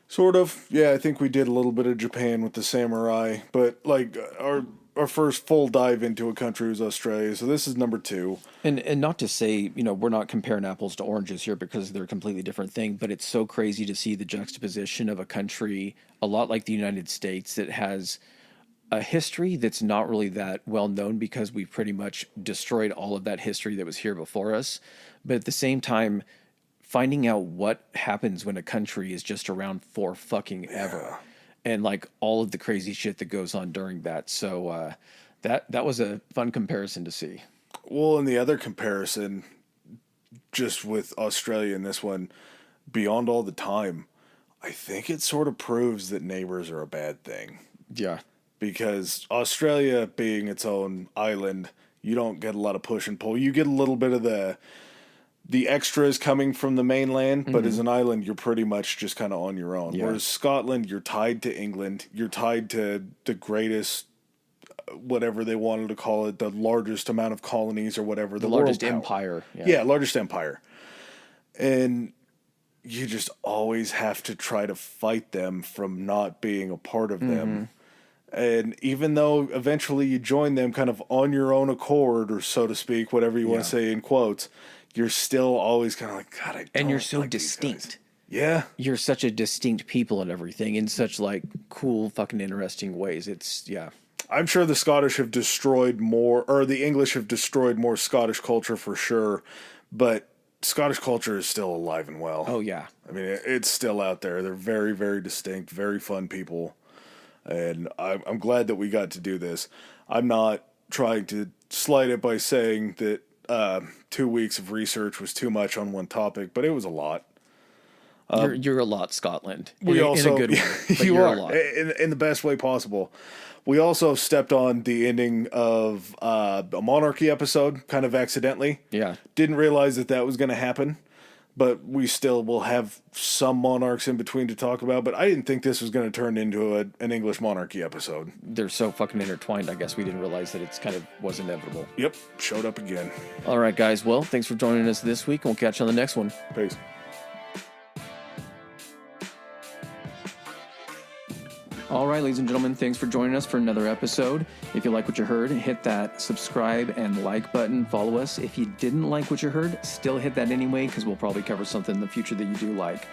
Sort of. Yeah, I think we did a little bit of Japan with the samurai, but like our first full dive into a country was Australia. So this is number 2. And not to say, we're not comparing apples to oranges here because they're a completely different thing, but it's so crazy to see the juxtaposition of a country a lot like the United States that has a history that's not really that well known because we've pretty much destroyed all of that history that was here before us. But at the same time, finding out what happens when a country is just around for fucking ever, and like all of the crazy shit that goes on during that. So that was a fun comparison to see. Well, and the other comparison, just with Australia and this one, beyond all the time, I think it sort of proves that neighbors are a bad thing. Yeah. Because Australia being its own island, you don't get a lot of push and pull. You get a little bit of the extras coming from the mainland, but as an island, you're pretty much just kind of on your own. Yeah. Whereas Scotland, you're tied to England. You're tied to the greatest, whatever they wanted to call it, the largest amount of colonies or whatever. The world largest power. empire. Yeah, largest empire. And you just always have to try to fight them from not being a part of them. And even though eventually you join them kind of on your own accord, or so to speak, whatever you want to say in quotes, you're still always kind of like, God, I don't And you're so like these guys." distinct. Yeah. You're such a distinct people and everything in such like cool, fucking interesting ways. It's, yeah. I'm sure the Scottish have destroyed more, or the English have destroyed more Scottish culture for sure, but Scottish culture is still alive and well. Oh, yeah. I mean, it's still out there. They're very, very distinct, very fun people. And I'm glad that we got to do this. I'm not trying to slight it by saying that 2 weeks of research was too much on one topic, but it was a lot. You're a lot, Scotland. We in also, a good way. But you you're are, a lot. in the best way possible. We also stepped on the ending of a Monarchy episode, kind of accidentally. Yeah. Didn't realize that was going to happen, but we still will have some monarchs in between to talk about. But I didn't think this was going to turn into an English monarchy episode. They're so fucking intertwined, I guess we didn't realize that it's kind of was inevitable. Yep, showed up again. All right, guys. Well, thanks for joining us this week, and we'll catch you on the next one. Peace. All right, ladies and gentlemen, thanks for joining us for another episode. If you like what you heard, hit that subscribe and like button. Follow us. If you didn't like what you heard, still hit that anyway, because we'll probably cover something in the future that you do like.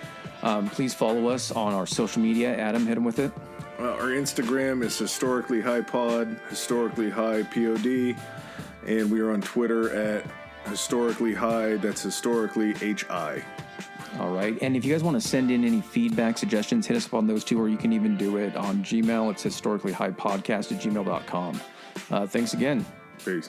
Please follow us on our social media. Adam, hit him with it. Our Instagram is historically high pod, historically high pod, and we are on Twitter at historically high. That's historically HI. All right. And if you guys want to send in any feedback, suggestions, hit us up on those two, or you can even do it on Gmail. It's historicallyhighpodcast@gmail.com. Thanks again. Peace.